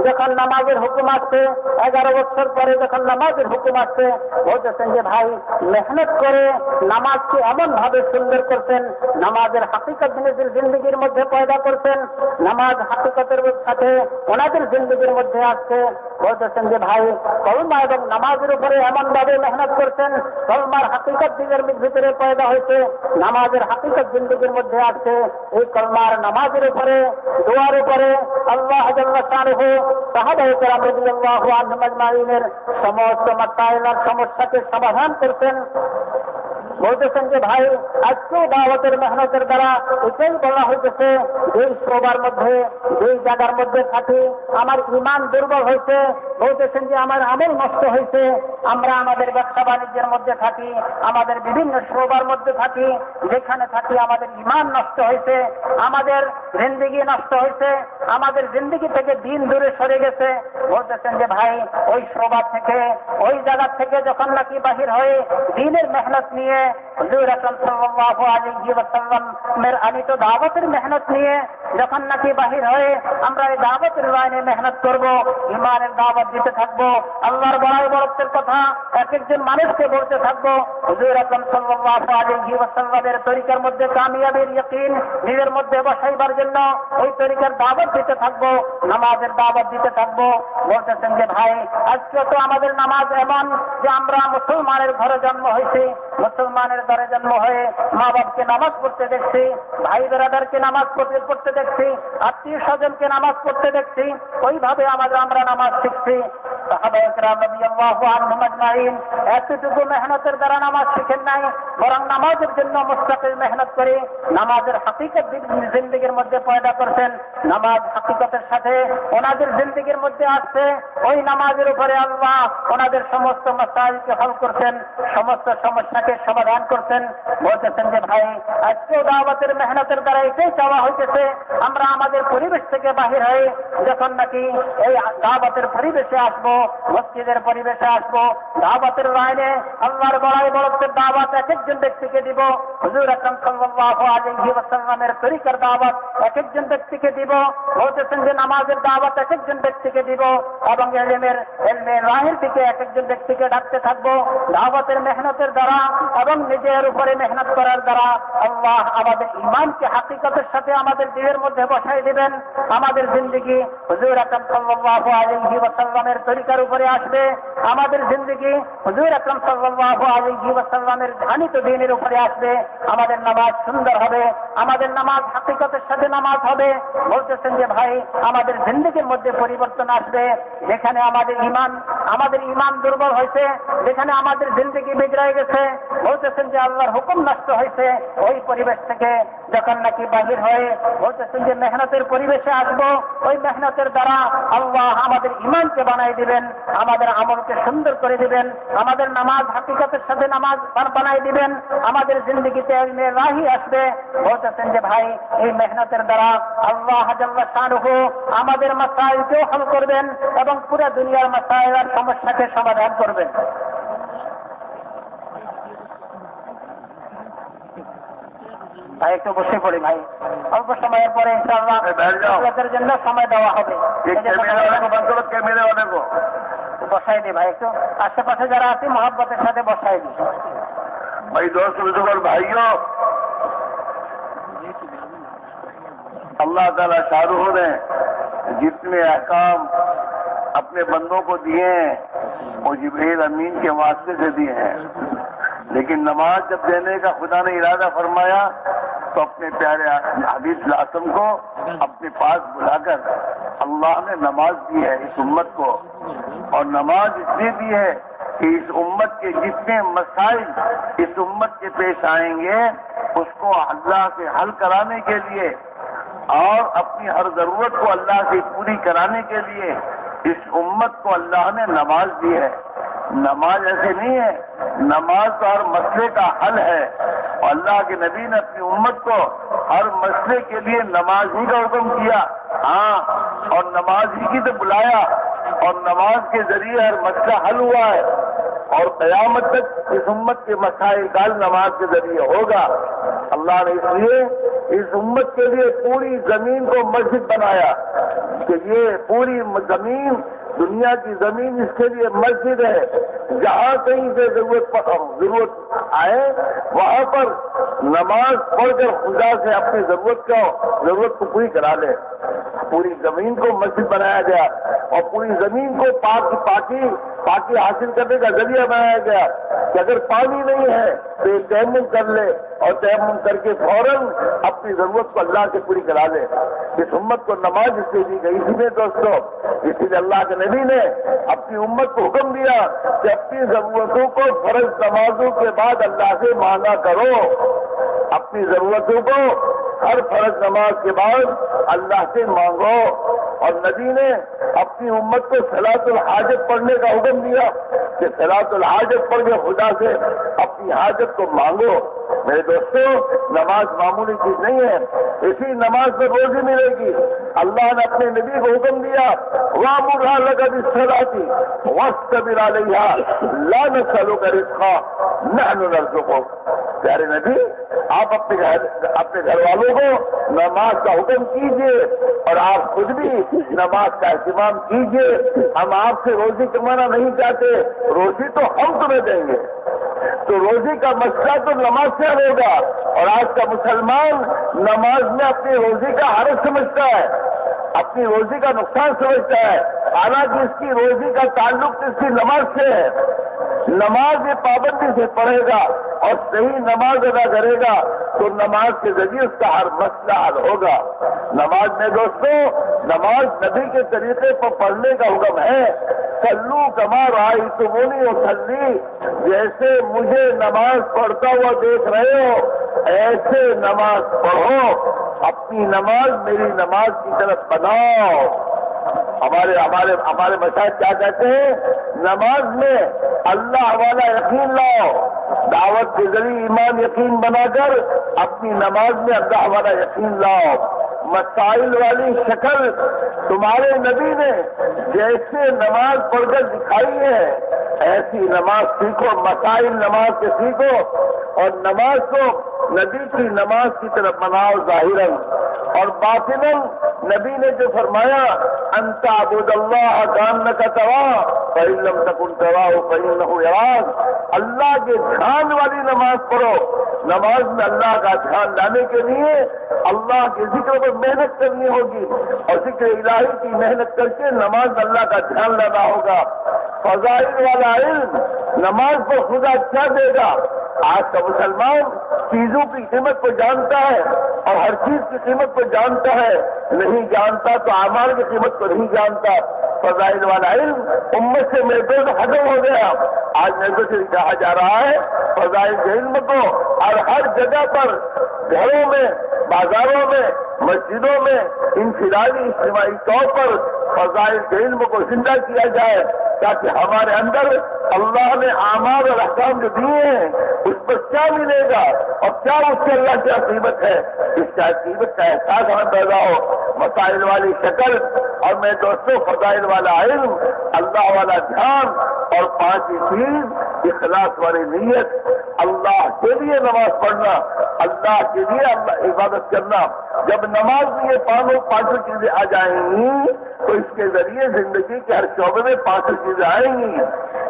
যখন নামাজের হুকুম আসছে। 11 বছর পরে যখন নামাজের হুকুম আসছে, বলতেছেন যে ভাই, মেহনত করে নামাজকে এমন ভাবে সুন্দর করছেন, নামাজের হাকিকত নিজের জিন্দগির মধ্যে পয়দা করছেন। নামাজ হাকিকতের সাথে ওনাদের জিন্দগির মধ্যে আসছে। বলতেছেন যে ভাই, কলমা এবং নামাজের উপরে এমন ভাবে মেহনত করছেন, কলমার হাকিকত দিনের ভিতরে পয়দা হয়েছে, নামাজের হাকিকত জিন্দগির মধ্যে আসছে। এই কলমার নামাজের উপরে, দোয়ার উপরে আল্লাহ জাল্লা শানুহু সাহাবায়ে কেরাম রাদিয়াল্লাহু আনহুম আজমাইনের সমস্ত মাসাইলের সমস্যাকে সমাধান করতেন। বলতেছেন যে ভাই, আজকেও দাওয়াতের মেহনতের দ্বারা এটাই বলা হইতেছে, যেই সবার মধ্যে, যেই জায়গার মধ্যে থাকি আমার ঈমান দুর্বল হয়েছে, বলতেছেন যে আমার আমল নষ্ট হয়েছে। আমরা আমাদের ব্যবসা বাণিজ্যের মধ্যে থাকি, আমাদের বিভিন্ন সবার মধ্যে থাকি, যেখানে থাকি আমাদের ঈমান নষ্ট হয়েছে, আমাদের জিন্দেগি নষ্ট হয়েছে, আমাদের জিন্দেগি থেকে দিন দূরে সরে গেছে। বলতেছেন যে ভাই, ওই সবার থেকে, ওই জায়গা থেকে যখন নাকি বাহির হয়ে দিনের মেহনত নিয়ে, হুজুর আকরাম সাল্লাল্লাহু আলাইহি ওয়াসাল্লামের আনিত দাওয়াতের মেহনত নিয়ে যখন নাকি বাহির হয়ে আমরা এই দাওয়াতের লাইনে মেহনত করব, ঈমানের দাওয়াত দিতে থাকবো, আল্লাহর বড়াই বড়ত্বের কথা এক একজন মানুষকে বলতে থাকবো, হুজুর আকরাম সাল্লাল্লাহু আলাইহি ওয়াসাল্লামের তরিকার মধ্যে কামিয়াবির ইয়াকিন নিজের মধ্যে বসাইবার জন্য ওই তরিকার দাওয়াত দিতে থাকবো, নামাজের দাওয়াত দিতে থাকবো। বলতেছেন যে ভাই, আজকে তো আমাদের নামাজ এমন যে আমরা মুসলমানের ঘরে জন্ম হয়েছি, মুসলমানের ঘরে জন্ম হয়ে মা বাপকে নামাজ পড়তে দেখছি, ভাই বেরাদারকে নামাজ পড়তে দেখছি, আত্মীয় স্বজনকে নামাজ পড়তে দেখছি, ওইভাবে আমরা নামাজ শিখছি। সাহাবায়ে কেরাম রাদিয়াল্লাহু আনহুম আজমাইন এতটুকু মেহনতের দ্বারা নামাজ শিখেন নাই, বরং নামাজের জন্য মুস্তাকিল মেহনত করে নামাজের হাকিকত জিন্দেগির মধ্যে পয়দা করছেন। নামাজ হাকিকতের সাথে ওনাদের জিন্দেগির মধ্যে আসছে, ওই নামাজের উপরে আল্লাহ ওনাদের সমস্ত মাসাইলকে হল করছেন, সমস্ত সমস্যাকে সমাধান করছেন। বলতেছেন যে ভাই, আজকেও দাওয়াতের মেহনতের দ্বারা এটাই চাওয়া হইতেছে, আমরা আমাদের পরিবেশ থেকে বাহির হয়ে যখন নাকি এই দাওয়াতের পরিবেশে আসবো, মসজিদের পরিবেশে আসবো, দাওয়াতের লাইনে আল্লাহর বড়াই বড়ত্বের দাওয়াত এক একজন ব্যক্তিকে দিব, হুজুর আকরাম সাল্লাল্লাহু আলাইহি ওয়াসাল্লামের তরিকার দাওয়াত এক একজন ব্যক্তিকে দিব। বলতেছেন যে নামাজের দাওয়াত এক একজন ব্যক্তিকে দিব, এবং ইলমের রাহের দিকে এক একজন ব্যক্তিকে ডাকতে থাকবো। দাওয়াতের মেহনতের দ্বারা এবং নিজের উপরে মেহনত করার দ্বারা আল্লাহ আমাদের ঈমানকে হাকিকতের সাথে আমাদের দিলের মধ্যে বসাই দিবেন। আমাদের জিন্দেগি হুজুর আকরাম সাল্লাল্লাহু আলাইহি ওয়াসাল্লামের তরিকার উপরে আসবে, আমাদের জিন্দেগি হুজুর আকরাম সাল্লাল্লাহু আলাইহি ওয়াসাল্লামের ধানিত দ্বীনের উপরে আসবে। আমাদের নামাজ সুন্দর হবে, আমাদের নামাজ হাকিকতের সাথে নামাজ হবে। বলতেছেন যে ভাই, আমাদের জিন্দেগির মধ্যে পরিবর্তন আসবে। যেখানে আমাদের ঈমান দুর্বল হয়েছে, যেখানে আমাদের জিন্দেগি বিগড়ে গেছে, বলতেছেন যে আল্লাহর হুকুম নষ্ট হয়েছে, ওই পরিবেশ থেকে যখন নাকি বাহির হয়ে বলতেছেন যে মেহনতের পরিবেশে আসবো, ওই মেহনতের দ্বারা আল্লাহ আমাদের ঈমানকে বানাই দিবেন, আমাদের আমলকে সুন্দর করে দিবেন, আমাদের নামাজ হাকিকতের সাথে নামাজ বানাই দিবেন, আমাদের জিন্দেগিতে ইলমে রাহি আসবে। বলতেছেন যে ভাই, এই মেহনতের দ্বারা আল্লাহ জাল্লা শানুহু আমাদের মাসাইলকেও হল করবেন এবং পুরো দুনিয়ার মাসাইলের সমস্যাকে সমাধান করবেন। ভাই একটু বসে পড়ি ভাই, অল্প সময়ের পরে ইনশাআল্লাহ আপনাদের জন্য সময় দেওয়া হবে। বসাই দিই ভাই, একটু আশেপাশে যারা আছে মহব্বতের সাথে বসাই দিই भाई। दोस्त बुजुर्ग भाइयों, अल्लाह ताला शाहरुख ने जितने अहकाम अपने बंदों को दिए हैं वो जिब्रील अमीन के वास्ते से दिए हैं, लेकिन नमाज जब देने का खुदा ने इरादा फरमाया तो अपने प्यारे हबीब आसम को अपने पास बुलाकर अल्लाह ने नमाज दी है इस उम्मत को। और नमाज इसलिए दी है कि इस उम्मत के जितने मसाइल इस उम्मत के पेश आएंगे اس کو اللہ سے حل کرانے کے لیے اور اپنی ہر ضرورت کو اللہ سے پوری کرانے کے لیے اس امت کو اللہ نے نماز دی ہے. نماز ایسے نہیں ہے، نماز تو ہر مسئلے کا حل ہے، اور اللہ کے نبی نے اپنی امت کو ہر مسئلے کے لیے نماز ہی کا حکم کیا. ہاں، اور نماز ہی کی تو بلایا، اور نماز کے ذریعے ہر مسئلہ حل ہوا ہے، اور قیامت تک اس امت کے مسائل کا حل نماز کے ذریعے ہوگا. اللہ نے اس لیے اس امت کے لیے پوری زمین کو مسجد بنایا کہ یہ پوری زمین، دنیا کی زمین اس کے لیے مسجد ہے. جہاں کہیں سے ضرورت آئے وہاں پر نماز پڑھ کر خدا سے اپنی ضرورت کو پوری کرا لے. پوری زمین کو مسجد بنایا گیا، اور پوری زمین کو پاکی حاصل کرنے کا ذریعہ بنایا گیا کہ اگر پانی نہیں ہے تو یہ تیمم کر لے، اور تیمم کر کے فوراً اپنی ضرورت کو اللہ سے پوری کرا لے. اس امت کو نماز اس لیے دی گئی. اسی لیے دوستو، اسی لیے اللہ کے نبی نے اپنی امت کو حکم دیا کہ اپنی ضرورتوں کو فرض نمازوں کے بعد اللہ سے مانگا کرو. اپنی ضرورتوں کو ہر فرض نماز کے بعد اللہ سے مانگو. اور نبی نے اپنی امت کو صلاۃ الحاجت پڑھنے کا حکم دیا کہ صلاۃ الحاجت پڑھ کے خدا سے اپنی حاجت کو مانگو. میرے دوستو، نماز معمولی چیز نہیں ہے. اسی نماز میں روزی ملے گی. اللہ نے اپنے نبی کو حکم دیا، وَأْمُرْهَا لَكَ بِالصَّلَاةِ وَاصْطَبِرْ عَلَيْهَا لَا نَسْأَلُكَ رِزْقًا نَحْنُ نَرْزُقُكَ. پیارے نبی، آپ اپنے گھر والوں کو نماز کا حکم کیجئے، اور آپ خود بھی نماز کا اہتمام کیجئے. ہم آپ سے روزی کمانا نہیں چاہتے، روزی تو ہم تمہیں دیں گے. تو روزی کا مسئلہ تو نماز سے ہوگا. اور آج کا مسلمان نماز میں اپنی روزی کا حرج سمجھتا ہے، اپنی روزی کا نقصان سمجھتا ہے، حالانکہ اس کی روزی کا تعلق اس کی نماز سے ہے. نماز یہ پابندی سے پڑھے گا اور صحیح نماز ادا کرے گا تو نماز کے ذریعے اس کا ہر مسئلہ حل ہوگا. نماز میں دوستو، نماز نبی کے طریقے پر پڑھنے کا حکم ہے. صلو کما رأیتمونی اصلی، جیسے مجھے نماز پڑھتا ہوا دیکھ رہے ہو ایسے نماز پڑھو. اپنی نماز میری نماز کی طرف بناؤ. ہمارے مشاہد کیا کہتے ہیں؟ نماز میں اللہ والا یقین لاؤ. دعوت کے ذریعے ایمان یقین بنا کر اپنی نماز میں اللہ والا یقین لاؤ. مسائل والی شکل تمہارے نبی نے جیسے نماز پڑھ کر دکھائی ہے ایسی نماز سیکھو. مسائل نماز کے سیکھو، اور نماز کو نبی کی نماز کی طرف بناؤ ظاہراً. اور باطناً نبی نے جو فرمایا، انت عبد اللہ کانک تراہ فإن لم تکن تراہ فإنہ یراک. اللہ کے دھیان والی نماز پڑھو. نماز میں اللہ کا دھیان لانے کے لیے اللہ کے ذکر پر محنت کرنی ہوگی، اور ذکر الہی کی محنت کر کے نماز میں اللہ کا دھیان لانا ہوگا. فضائل والا علم، نماز پر خدا کیا دے گا. آج کا مسلمان چیزوں کی قیمت کو جانتا ہے اور ہر چیز کی قیمت کو جانتا ہے، نہیں جانتا تو اعمال کی قیمت کو نہیں جانتا. فضائل والا علم امت سے محدود ختم ہو گیا. آج محدود سے کہا جا رہا ہے فضائل کے علم کو، اور ہر جگہ پر، گھروں میں، بازاروں میں، مسجدوں میں انفرادی اجتماعی طور پر فضائل کے علم کو زندہ کیا جائے، تاکہ ہمارے اندر اللہ نے اعمال اور احکام جو دیے ہیں اس پر کیا ملے گا اور کیا اس سے اللہ کیا قیمت ہے، اس کا قیمت کا احساس ہمیں پیدا ہو. مسائل والی شکل، اور میں دوستوں فضائل والا علم، اللہ والا دھیان، اور پانچویں چیز اخلاص والی نیت. اللہ کے لیے نماز پڑھنا، اللہ کے لیے اللہ عبادت کرنا. جب نماز میں یہ پانچوں چیزیں آ جائیں گی تو اس کے ذریعے زندگی کے ہر شعبے میں پانچوں چیزیں آئیں گی.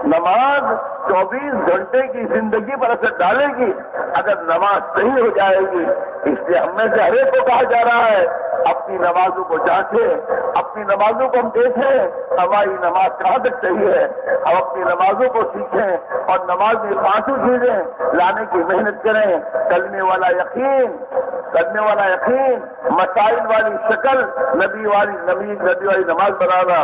نماز 24 گھنٹے کی زندگی پر اثر ڈالے گی اگر نماز صحیح ہو جائے گی. اس لیے ہم میں سے ہر ایک کو کہا جا رہا ہے اپنی نمازوں کو جانچیں، اپنی نمازوں کو ہم دیکھیں ہماری نماز کہاں تک صحیح ہے. ہم اپنی نمازوں کو سیکھیں اور نماز میں پانچوں چیزیں لانے کی محنت کریں. کلمے والا یقین، करने वाला यकीन, मसाइल वाली शक्ल, नबी वाली नमाज बनाना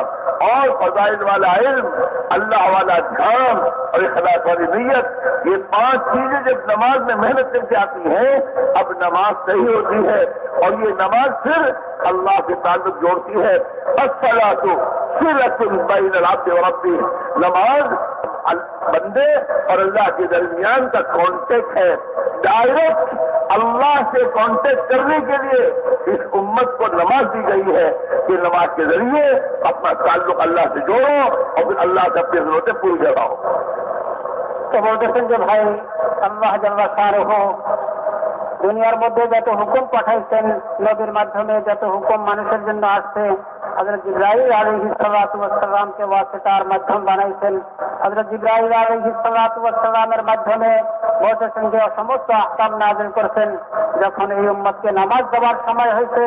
और फजाइल वाला इल्म, अल्लाह वाला ध्यान और इखलास वाली नीयत, ये 5 चीजें जब नमाज में मेहनत करके आती हैं, अब नमाज सही होती है और ये नमाज फिर अल्लाह से ताल्लुक जोड़ती है। अस्सलातु सिलतुन बैनल अब्द व रब्बी, नमाज बंदे और अल्लाह के दरमियान का कांटेक्ट है। डायरेक्ट अल्लाह से कांटेक्ट करने के लिए इस उम्मत को नमाज दी गई है कि नमाज के जरिए अपना ताल्लुक अल्लाह से जोड़ो और फिर अल्लाह से अपनी जरूरतें पूरी कराओ। तो বলতেছেন যে ভাই আল্লাহ জাল্লা শানুহু দুনিয়ার মধ্যে যত হুকুম পাঠাইছেন, নবীর মাধ্যমে যত হুকুম মানুষের জন্য আসছে, হযরত জিবরাইল আলাইহিস সালাতু ওয়াস সালামকে ওয়াসিতার মাধ্যম বানাইছেন। হযরত জিবরাইল আলাইহিস সালাতু ওয়াস সালামের মাধ্যমে বলতেছেন যে সমস্ত আহকাম নাযিল করেছেন। যখন এই উম্মতকে নামাজ দেওয়ার সময় হয়েছে,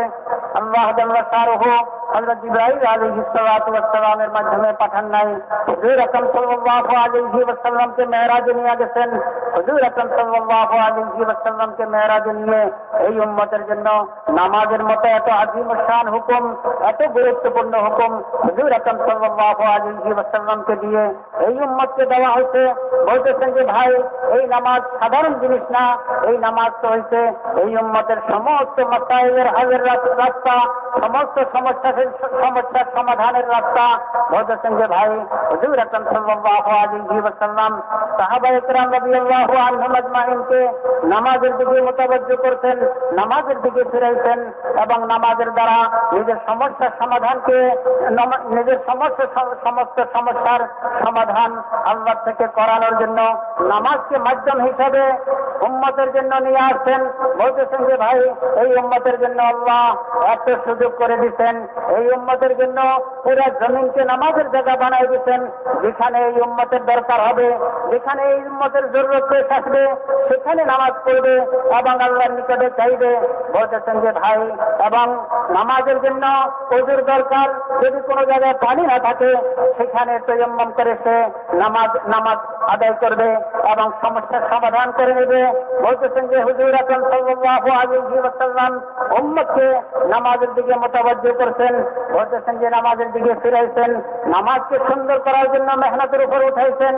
আল্লাহ জাল্লা শানুহু হযরত জিবরাইল আলাইহিস সালাতু ওয়াস সালামের মাধ্যমে পাঠান নাই। হুজুর আকরাম সাল্লাল্লাহু আলাইহি ওয়াসাল্লামকে মেরাজে নিয়ে গেছেন। হুজুর আকরাম সাল্লাল্লাহু আলাইহি ওয়াসাল্লামকে মেরাজে নিয়ে এই উম্মতের জন্য নামাজের মতো এত আজিম শান হুকুম, এত গুরুত্বপূর্ণ হুকুম হুজুর আকরাম সাল্লাল্লাহু আলাইহি ওয়াসাল্লামকে দিয়ে এই উম্মতকে দেওয়া হয়েছে। বলতেছেন যে ভাই এই নামাজ সাধারণ জিনিস না, এই নামাজ তো হয়েছে এই উম্মতের সমস্ত মাসাইলের হালের রাস্তা, সমস্ত সমস্যার সমাধানের রাস্তা। বলতেছেন যে ভাই হুজুর আকরাম সাল্লাল্লাহু আলাইহি ওয়াসাল্লাম সাহাবায়ে কেরাম রাদিয়াল্লাহু আনহুম আজমাইনকে নামাজের দিকে মুতাওয়াজ্জো করতেন, নামাজের দিকে ফিরাইতেন এবং নামাজের দ্বারা নিজের সমস্যার সমাধানকে, নিজের সমস্ত সমস্যার সমাধান আল্লাহ থেকে করানোর জন্য নামাজকে মাধ্যম হিসাবে উম্মতের জন্য নিয়ে আসছেন। বলতেছেন যে ভাই এই উম্মতের জন্য আল্লাহ এত সুযোগ করে দিচ্ছেন, এই উম্মতের জন্য পুরা জমিনকে নামাজের জায়গা বানাই দিচ্ছেন। যেখানে এই উম্মতের দরকার হবে, যেখানে এই উম্মতের জরুরত পেশ আসবে, সেখানে নামাজ পড়বে এবং আল্লাহর নিকটে চাইবে। বলতেছেন যে ভাই এবং নামাজের জন্য ওযুর দরকার, যদি কোনো জায়গায় পানি না থাকে সেখানে তায়াম্মুম করে সে নামাজ আদায় করবে এবং সমস্যার সমাধান করে নেবে। বলতেছেন যে হুজুর আকরাম সাল্লাল্লাহু আলাইহি ওয়াসাল্লাম উম্মতকে নামাজের দিকে মুতাওয়াজ্জো করছেন। বলতেছেন যে নামাজের দিকে ফিরাইছেন, নামাজকে সুন্দর করার জন্য মেহনতের উপর উঠাইছেন।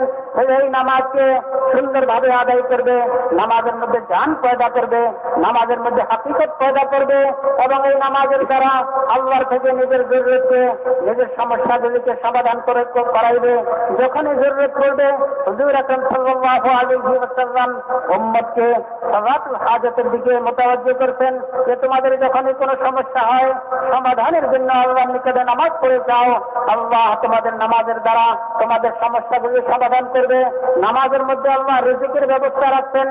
এই নামাজকে সুন্দরভাবে আদায় করবে, নামাজের মধ্যে জান পয়দা করবে, নামাজের মধ্যে হাকিকত পয়দা করবে এবং এই নামাজের দ্বারা আল্লাহর থেকে নিজের জরুরতকে, নিজের সমস্যাগুলিকে সমাধান করে করাইবে। যখনই জরুরত পড়বে হুজুর আকরাম সাল্লাল্লাহু আলাইহি ওয়াসাল্লাম উম্মতকে সালাতুল হাজতের দিকে মুতাওয়াজ্জো করতেন যে তোমাদের যখনই কোনো সমস্যা হয় সমাধানের জন্য আল্লাহর নিকটে নামাজ পড়ে যাও, আল্লাহ তোমাদের নামাজের দ্বারা তোমাদের সমস্যাগুলি সমাধান করবে। নামাজের মধ্যে আল্লাহ রিজিকের ব্যবস্থা রাখছেন।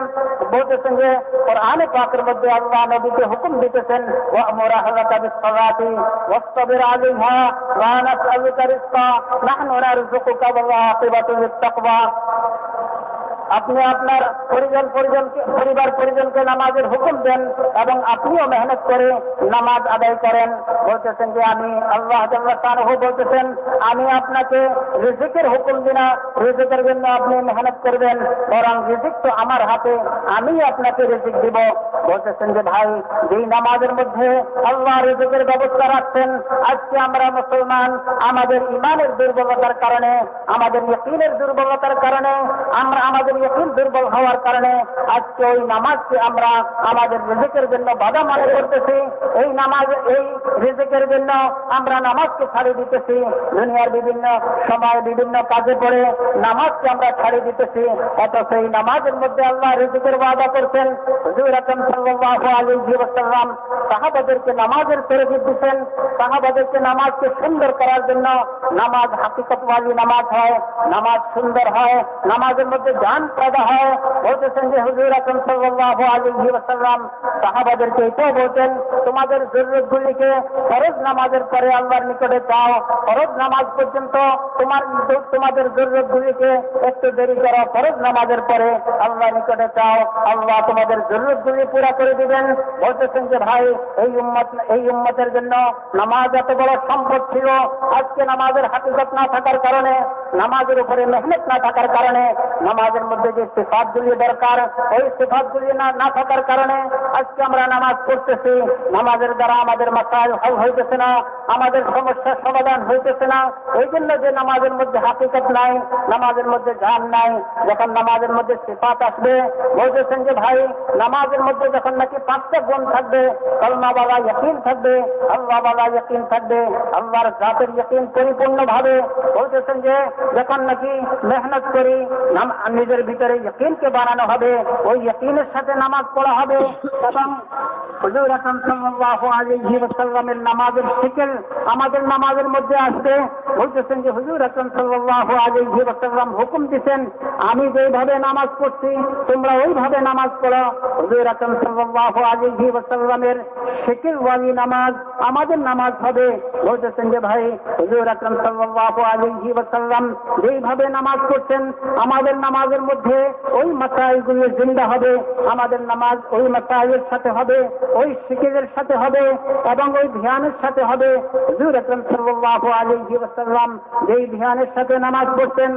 বলতেছেন যে কোরআনে পাকের মধ্যে আল্লাহ নবীকে হুকুম দিতেছেন ওয়া'মুর আহলাকা বিস-সালাতি ওয়াসতাবির আলাইহা ওয়া নাসআলুকা রিজকা নাহনু নারযুকুকা ওয়াল আকিবাতু লিত-তাকওয়া। আপনি আপনার পরিবার পরিজনকে নামাজের হুকুম দেন এবং আপনিও মেহনত করে নামাজ আদায় করেন। বলতেছেন যে আমি আল্লাহ জাল্লা শানুহু বলতেছেন আমি আপনাকে রিজিকের হুকুম দিই না, রিজিকের জন্য আপনি মেহনত করবেন, বরং রিজিক তো আমার হাতে, আমি আপনাকে রিজিক দিব। বলতেছেন যে ভাই যেই নামাজের মধ্যে আল্লাহ রিজিকের ব্যবস্থা রাখছেন, আজকে আমরা মুসলমান আমাদের ইমানের দুর্বলতার কারণে, আমাদের ইয়াকিনের দুর্বলতার কারণে, আমাদের ইয়াকিন দুর্বল হওয়ার কারণে আজকে ওই নামাজকে আমরা আমাদের রিজিকের জন্য বাধা মনে করতেছি। এই নামাজ, এই রিজিকের জন্য আমরা নামাজকে ছাড়িয়ে দিতেছি। দুনিয়ার বিভিন্ন সময় বিভিন্ন কাজে পড়ে নামাজকে আমরা ছাড়িয়ে দিতেছি। অথচ এই নামাজের মধ্যে আল্লাহ রিজিকের ওয়াদা করছেন। হুজুর আকরাম সাল্লাল্লাহু আলাইহি ওয়াসাল্লাম সাহাবাদেরকে নামাজের তরগিব দিতেন। সাহাবাদেরকে নামাজকে সুন্দর করার জন্য, নামাজ হাকিকতওয়ালি নামাজ হয়, নামাজ সুন্দর হয়, নামাজের মধ্যে জান পয়দা হয়। বলতেছেন যে হুজুর আকরাম সাল্লাল্লাহু আলাইহি ওয়াসাল্লাম সাহাবাদেরকে এটাও বলতেন তোমাদের জরুরতগুলিকে ফরজ নামাজের পরে আল্লাহর নিকটে চাও, ফরজ নামাজ পর্যন্ত তোমাদের জরুরতগুলিকে একটু দেরি করো, ফরজ নামাজের পরে আল্লাহর নিকটে চাও, আল্লাহ তোমাদের জরুরতগুলি পুরা করে দিবেন। বলতেছেন যে ভাই এই উম্মতের জন্য নামাজ এত বড় সম্পদ ছিল, আজকে নামাজের হাকিকত না থাকার কারণে, নামাজের উপরে মেহনত না থাকার কারণে নামাজের মধ্যে মধ্যে যে সিফাতগুলি দরকার, ওই সিফাতগুলি না থাকার কারণে আজকে আমরা নামাজ পড়তেছি, নামাজের দ্বারা আমাদের মাসাইল হল হইতেছে না, আমাদের সমস্যার সমাধান হইতেছে না। এই জন্য যে নামাজের মধ্যে হাকিকত নাই, নামাজের মধ্যে জান নাই। যখন নামাজের মধ্যে সিফাত আসবে, বলতেছেন যে ভাই নামাজের মধ্যে যখন নাকি 5টা গুণ থাকবে, কলমা বালা ইয়াকিন থাকবে, আল্লাহ বালা ইয়াকিন থাকবে, আল্লাহর জাতের ইয়াকিন পরিপূর্ণ ভাবে, বলতেছেন যে যখন নাকি মেহনত করি নিজের ভিতরে ইয়াকিনকে বাড়ানো হবে, ওই ইয়াকিনের সাথে নামাজ পড়া হবে। এবং হুজুর আকরাম সাল্লাল্লাহু আলাইহি ওয়াসাল্লামের নামাজের শিকেল আমাদের নামাজের মধ্যে আসবে। বলতেছেন যে হুজুর আকরাম সাল্লাল্লাহু আলাইহি ওয়াসাল্লাম হুকুম দিতেন, আমি যেভাবে নামাজ পড়ছি তোমরা ওইভাবে নামাজ পড়ো। হুজুর আকরাম সাল্লাল্লাহু আলাইহি ওয়াসাল্লামের শিকেল ওয়ালি নামাজ আমাদের নামাজ হবে। বলতেছেন যে ভাই হুজুর আকরাম সাল্লাল্লাহু আলাইহি ওয়াসাল্লাম যেভাবে নামাজ পড়ছেন আমাদের নামাজের মধ্যে ওই মাসাইলগুলো জিন্দা হবে, আমাদের নামাজ ওই মাসাইলের সাথে হবে, ওই শিকেলের সাথে হবে এবং ওই ধ্যানের সাথে হবে। হুজুর আকরাম সাল্লাল্লাহু আলাইহি ওয়াসাল্লাম যেই ধ্যানের সাথে নামাজ পড়তেন,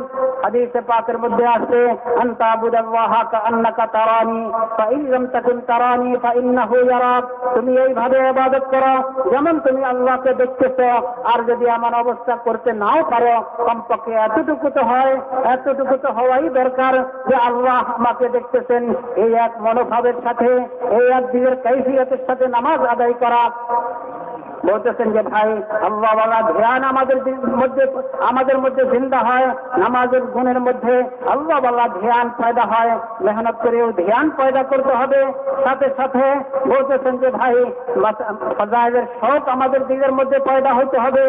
হাদিসে পাকের মধ্যে আছে আনতা আবুদাল্লাহা কাআন্নাকা তারানি ফাইন লাম তাকুন তারানি ফাইন্নাহু ইয়ারাক। তুমি এইভাবে ইবাদত করো যেমন তুমি আল্লাহকে দেখতেছো, আর যদি এমন অবস্থা করতে নাও পারো কমপক্ষে এতটুকু তো হয়, এতটুকু তো হওয়াই দরকার যে আল্লাহ আমাকে দেখতেছেন। এই এক মনোভাবের সাথে, এই এক দিনের কাইফিয়তের সাথে নামাজ আদায় করা। বলতেছেন যে ভাই আল্লাহ ওয়ালা ধ্যান আমাদের মধ্যে জিন্দা হয়, নামাজের গুণের মধ্যে আল্লাহ ওয়ালা ধ্যান পয়দা হয়। মেহনত করেও ধ্যান পয়দা করতে হবে। সাথে সাথে বলতেছেন যে ভাই ফাজাইলের শৌক আমাদের দিলের মধ্যে পয়দা হইতে হবে।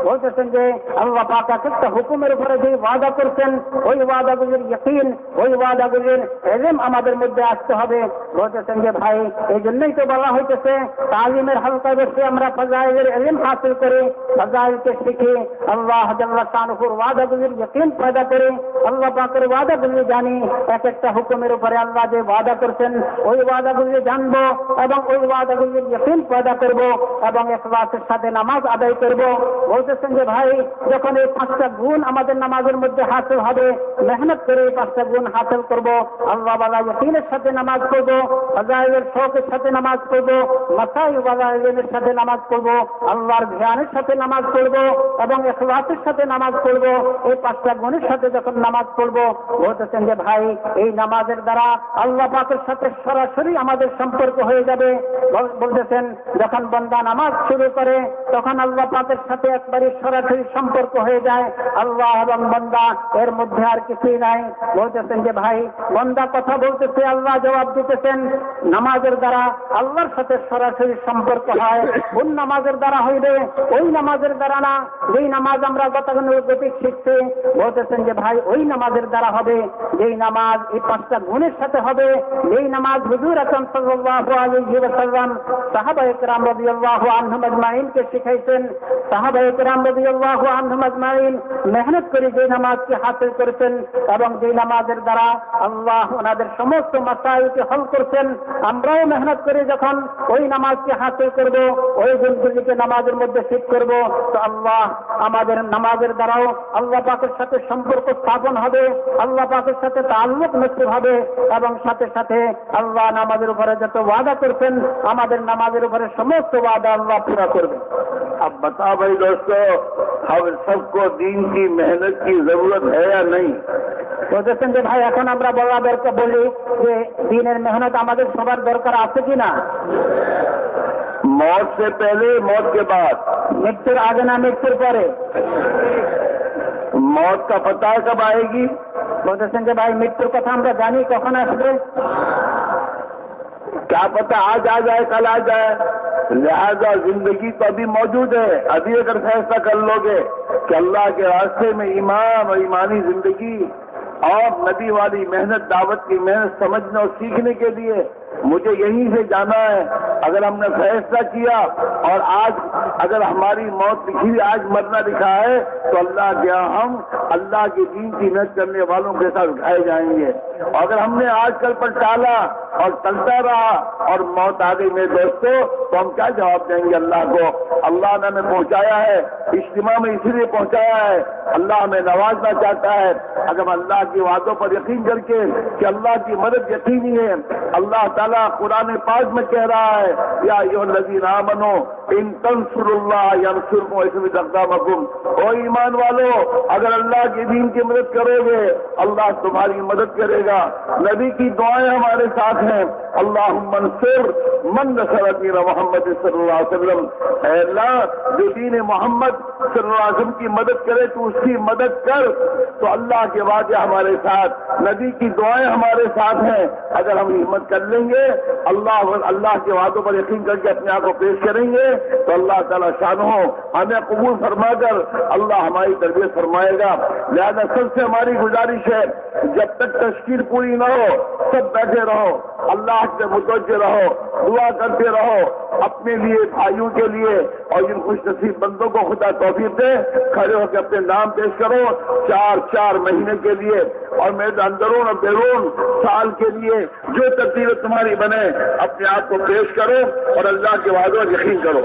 বলতেছেন যে আল্লাহ পাক একটা হুকুমের উপরে যে ওয়াদা করছেন, ওই ওয়াদাগুলির ইয়াকিন, ওই ওয়াদাগুলির ইলম আমাদের মধ্যে আসতে হবে। বলতেছেন যে ভাই এই জন্যই তো বলা হইতেছে তালিমের হালকায় বসে আমরা ফাজাইলের ইলম হাসিল করে ফাজাইলকে শিখে আল্লাহ জাল্লা শানুহুর ওয়াদাগুলির ইয়াকিন পয়দা করে আল্লাহ পাকের ওয়াদাগুলি জানি। এক একটা হুকুমের উপরে আল্লাহ যে ওয়াদা করছেন ওই ওয়াদাগুলি জানবো এবং ওই ওয়াদাগুলির ইয়াকিন পয়দা করব এবং ইখলাসের সাথে নামাজ আদায় করব। বলতেছেন যে ভাই যখন এই 5টা গুণ আমাদের নামাজের মধ্যে হাসিল হবে, মেহনত করে এই 5টা গুণ হাসিল করব, আল্লাহ ওয়ালা ইয়াকিনের সাথে নামাজ পড়ব, ফাজাইলের শৌকের সাথে নামাজ পড়ব, মাসাইল ওয়ালা ইলমের সাথে নামাজ পড়ব, আল্লাহর ধ্যানের সাথে নামাজ পড়ব এবং ইখলাসের সাথে নামাজ পড়ব। এই 5টা গুণের সাথে যখন নামাজ পড়ব, বলতেছেন যে ভাই এই নামাজের দ্বারা আল্লাহ পাকের সাথে সরাসরি আমাদের সম্পর্ক হয়ে যাবে। বলতেছেন যখন বান্দা নামাজ শুরু করে তখন আল্লাহ পাকের সাথে একবারে সরাসরি সম্পর্ক হয়ে যায়। আল্লাহ এবং বান্দা এর মধ্যে আর কিছুই নাই। বলতেছেন যে ভাই বান্দা কথা বলতেছে, আল্লাহ জবাব দিতেছেন। নামাজের দ্বারা আল্লাহর সাথে সরাসরি সম্পর্ক হয়। কোন নামাজের দ্বারা হইবে? ওই নামাজের দ্বারা না যেই নামাজ আমরা গতানুগতিক শিখছি। বলতেছেন যে ভাই ওই নামাজের দ্বারা হবে যেই নামাজ এই 5টা গুণের সাথে হবে, যেই নামাজ হুজুর আকরাম সাল্লাল্লাহু আলাইহি ওয়াসাল্লাম সাহাবায়ে কেরাম রাদিয়াল্লাহু আনহুম আজমাইনকে শিখাইছেন। সাহাবায়ে কেরাম রাদিয়াল্লাহু আনহুম আজমাইন মেহনত করে যে নামাজকে হাসিল করেছেন এবং যে নামাজের দ্বারা আল্লাহ ওনাদের সমস্ত মাসাইলকে হল করছেন, আমরাও মেহনত করে যখন ওই নামাজকে হাসিল করব, ওই গুণগুলিকে নামাজের মধ্যে ঠিক করব, তো আল্লাহ আমাদের নামাজের দ্বারাও আল্লাহ পাকের সাথে সম্পর্ক স্থাপন হবে, আল্লাহ পাকের সাথে তাল্লুক নসিব হবে এবং সাথে সাথে আল্লাহ নামাজের উপরে যত ওয়াদা করছেন আমাদের নামাজের উপরে সমস্ত ওয়াদা আল্লাহ পুরা করবে। अब बता भाई दोस्तों, हम सबको दीन की मेहनत की जरूरत है या नहीं? বলতেছেন যে ভাই এখন আমরা বলাদেরকে বলি যে দিনের মেহনত আমাদের সবার দরকার আছে কিনা? मौत से पहले, मौत के बाद? মৃত্যুর আগে না মৃত্যুর পরে? मौत का पता कब आएगी? বলতেছেন যে ভাই মৃত্যুর কথা আমরা জানি কখন আসবে। क्या पता आज आ जाए, कल आ जाए। लिहाजा जिंदगी तो अभी मौजूद है। अभी अगर फैसला कर लोगे कि अल्लाह के रास्ते में ईमान और ईमानी जिंदगी और नबी वाली मेहनत, दावत की मेहनत समझने और सीखने के लिए मुझे यहीं से जाना है, अगर हमने फैसला किया और आज अगर हमारी मौत लिखी हुई, आज मरना लिखा है, तो अल्लाह के यहाँ हम अल्लाह के दीन की मेहनत करने वालों के साथ उठाए जाएंगे। और अगर हमने आजकल पर टाला और चलता रहा और मौत आ गई मेरे दोस्तों, तो हम क्या जवाब देंगे अल्लाह को? अल्लाह ने हमें पहुंचाया है, इज्तिमा में इसलिए पहुंचाया है, अल्लाह हमें नवाजना चाहता है। अगर हम अल्लाह की वादों पर यकीन करके कि अल्लाह की मदद यकीनी है, अल्लाह ताला कुरान पाक में कह रहा है, या अय्युहल्लज़ीना आमनू इन तंसुरुल्लाह यंसुरकुम वयसबित अक़दामकुम, ओ ईमान वालो, अगर अल्लाह के दीन की मदद करोगे अल्लाह तुम्हारी मदद करेगा। नबी की दुआएं हमारे साथ हैं, अल्लाहुम्मा अंसुर मन नसर दीन मोहम्मद सल्लल्लाहु अलैहि वसल्लम, ऐ अल्लाह जो दीन मोहम्मद सल्लल्लाहु अलैहि वसल्लम की मदद करे तू उसकी मदद कर। तो अल्लाह के वादे हमारे साथ, नबी की दुआएं हमारे साथ हैं। अगर हम हिम्मत कर लेंगे, अल्लाह के वादों पर यकीन करके अपने आप को पेश करेंगे, तो अल्लाह ताला शानो हमें कबूल फरमाकर अल्लाह हमारी तरबियत फरमाएगा। लिहाजा सबसे हमारी गुजारिश है, जब तक तश्कील पूरी न हो सब बैठे रहो, अल्लाह से मुतवज्जे रहो, दुआ करते रहो अपने लिए, भाइयों के लिए, और जिन खुश नसीब बंदों को खुदा तौफीक दे, खड़े होकर अपने नाम पेश करो 4-4 महीने के लिए, और मेरे अंदरून और बैरून साल के लिए जो तब्दीली तुम्हारी बने अपने आप को पेश करो और अल्लाह के वादों पर यकीन करो।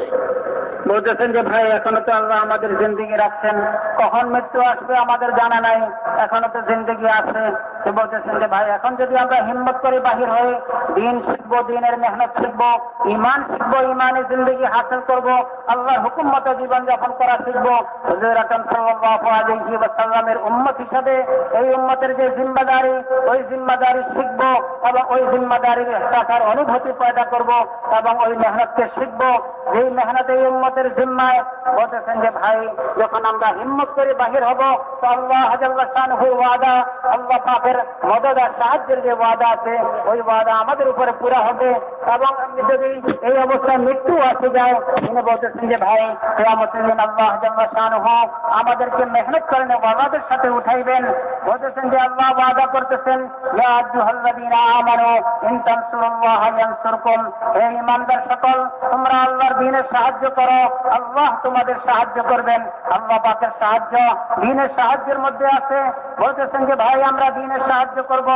বলতেছেন যে ভাই এখনো তো আল্লাহ আমাদের জিন্দেগি রাখছেন, কখন মৃত্যু আসবে আমাদের জানা নাই, এখনো তো জিন্দেগি আছে। তো বলতেছেন যে ভাই এখন যদি আমরা হিম্মত করে বাহির হয়ে দিন শিখবো, দিনের মেহনত শিখবো, ইমান শিখবো, ইমানের জিন্দেগি হাসিল করবো, আল্লাহর হুকুম মতো জীবন যাপন করা শিখবো, হুজুর আকরাম সাল্লাল্লাহু আলাইহি ওয়াসাল্লামের উম্মত হিসেবে এই উম্মতের যে জিম্মাদারি, ওই জিম্মাদারি শিখবো এবং ওই জিম্মাদারির টাকার অনুভূতি পয়দা করবো এবং ওই মেহনতকে শিখবো, যেই মেহনত এই উম্মতের জিম্মায়। বলতেছেন যে ভাই যখন আমরা হিম্মত করে বাহির হব, তো আল্লাহ জাল্লা শানহু ওয়াদা, আল্লাহ পাকের মদদ আর সাহায্যের যে ওয়াদা আছে ওই ওয়াদা আমাদের উপরে পুরা হবে। এবং যদি এই অবস্থায় মৃত্যু আসে যায়, তিনি বলতেছেন যে ভাই কিয়ামতের দিন আল্লাহ জাল্লা শানহু আমাদেরকে মেহনত করেন ওয়াদাদের সাথে উঠাইবেন। বলতেছেন যে আল্লাহ ওয়াদা করতেছেন, ইয়া আইয়ুহাল্লাযীনা আমানু ইন তানসুরুল্লাহা ইয়ানসুরকুম, হে ঈমানদার সকল তোমরা আল্লাহর দ্বীনের সাহায্য করো, আল্লাহ তোমাদের সাহায্য করবেন। আল্লাহ পাকের সাহায্য দ্বীনের সাহায্যের মধ্যে আছে। বলতেছেন যে ভাই আমরা দ্বীনের সাহায্য করব,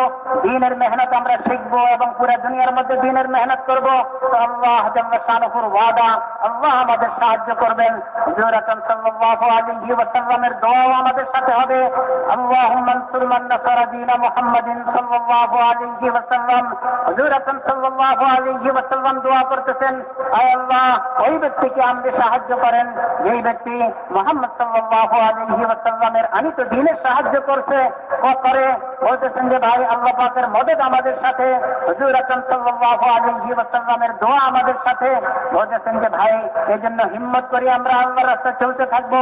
দ্বীনের মেহনত আমরা শিখবো এবং পুরো দুনিয়ার মধ্যে দ্বীনের মেহনত করব। তো আল্লাহ জাল্লা শানহুর ওয়াদা, আল্লাহ আমাদের সাহায্য করবেন। হুজুর আকরাম সাল্লাল্লাহু আলাইহি ওয়াসাল্লামের দোয়া আমাদের সাথে হবে, আল্লাহুম্মা আনসুর মান নাসারা দীন মুহাম্মাদিন সাল্লাল্লাহু আলাইহি ওয়াসাল্লাম। হুজুর আকরাম সাল্লাল্লাহু আলাইহি ওয়াসাল্লাম দোয়া করতেছেন, আয় আল্লাহ ওই ব্যক্তিকে আমাদের সাহায্য করেন যেই ব্যক্তি মুহাম্মদ সাল্লাল্লাহু আলাইহি ওয়াসাল্লামের আনিত দ্বীনের সাহায্য করে। বলতেছেন যে ভাই আল্লাহ পাকের মদদ আমাদের সাথে, হুজুর আকরাম সাল্লাল্লাহু আলাইহি ওয়াসাল্লামের দোয়া আমাদের সাথে। বলতেছেন যে ভাই এজন্য হিম্মত করে আমরা আল্লাহর রাস্তায় চলতে থাকবো,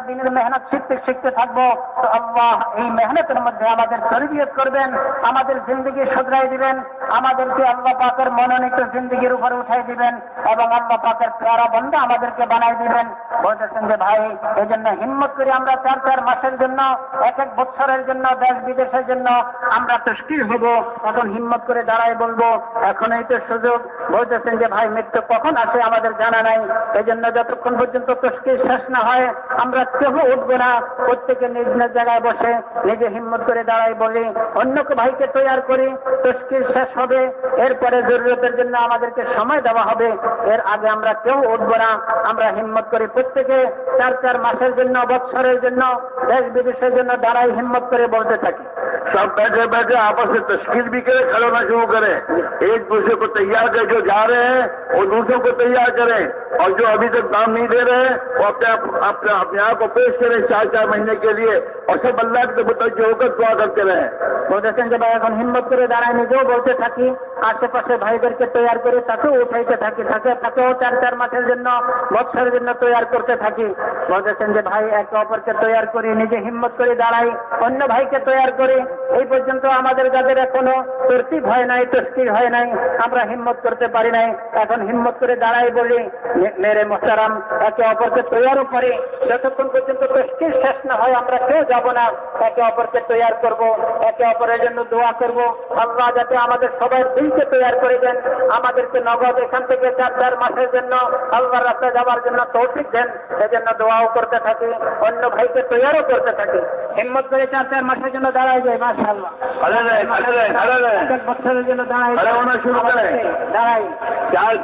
দিনের মেহনত শিখতে থাকবো। তো আল্লাহ এই মেহনতের মধ্যে আমাদের তরবিয়ত করবেন, আমাদের জিন্দেগি শুধরাই দিবেন, আমাদেরকে আল্লাহ পাকের মনোনীত জিন্দেগির উপরে উঠাই দিবেন এবং আল্লাহ পাকের প্যারা বান্দা আমাদেরকে বানাই দিবেন। বলতেছেন যে ভাই এজন্য হিম্মত করে আমরা 4-4 মাসের জন্য, 1 বছরের জন্য, দেশ বিদেশের জন্য আমরা তশকিল হব। এখন হিম্মত করে দাঁড়ায় বলবো এখনই তো সুযোগ। বলতেছেন যে ভাই মৃত্যু কখন আসে আমাদের জানা নাই, এজন্য যতক্ষণ পর্যন্ত তশকিল শেষ না হয় আমরা কেউ উঠবো না। প্রত্যেকে নিজ নিজ জায়গায় বসে নিজে হিম্মত করে দাঁড়ায় বলি, অন্যকে ভাইকে তৈরি করি, তশকিল শেষ হবে, এরপরে জরুরতের জন্য আমাদেরকে সময় দেওয়া হবে, এর আগে আমরা কেউ উঠবো না। আমরা হিম্মত করি প্রত্যেকে 4-4 মাসের জন্য, বছরের জন্য, देश विदेशों जन दाঁড়াই हिम्मत करे बोलते থাকি। सब बैठे बैठे आपस में तश्कील भी करें, खड़ोना शुरू करें, एक दूसरे को तैयार कर, जो जा रहे हैं वो दूसरों को तैयार करें, और जो अभी तक नाम नहीं दे रहे हैं वो अपने आप को पेश करें 4-4 महीने के लिए, और सब अल्लाह के मुतवज्जे होकर दुआ करते रहें। বলতেছেন যে ভাই এখন হিম্মত করে দাঁড়ায় নিজেও বলতে থাকি, আশেপাশে ভাইদেরকে তৈরি করে তাকেও উঠাইতে থাকি, তাকেও 4-4 মাসের জন্য, বছরের জন্য তৈরি করতে থাকি। বলতেছেন যে ভাই একে অপরকে তৈরি করি, নিজে হিম্মত করে দাঁড়াই, অন্য ভাইকে তৈরি করি। এই পর্যন্ত আমাদের যাদের এখনো তরতিব হয় নাই, তশকিল হয় নাই, আমরা হিম্মত করতে পারি নাই, এখন হিম্মত করে দাঁড়াই বলি মেরে মোহতারাম একে অপরকে তৈরি করি। যতক্ষণ পর্যন্ত তশকিল শেষ না হয় আমরা কেউ যাব না, একে অপরকে তৈরি করব, একে অপরের জন্য দোয়া করব। আল্লাহ যাতে আমাদের সবাই দিলকে তৈরি করে দেন, আমাদেরকে নগদ এখান থেকে 4-4 মাসের জন্য আল্লাহর রাস্তায় যাওয়ার জন্য তৌফিক দেন, এজন্য দোয়াও করতে থাকি, অন্য ভাইকে তৈরিও করতে থাকি। হিম্মত করে 4 মাসের জন্য দাঁড়ায় যায় মাশাআল্লাহ বছরের জন্য দাঁড়ায় होना शुरू करें দাঁড়াই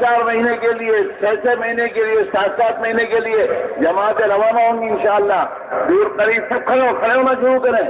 4 महीने के लिए 6 महीने के लिए 7 महीने के लिए जमातें रवाना होंगी इंशाअल्लाह दूर करीब सब खड़े होना शुरू करें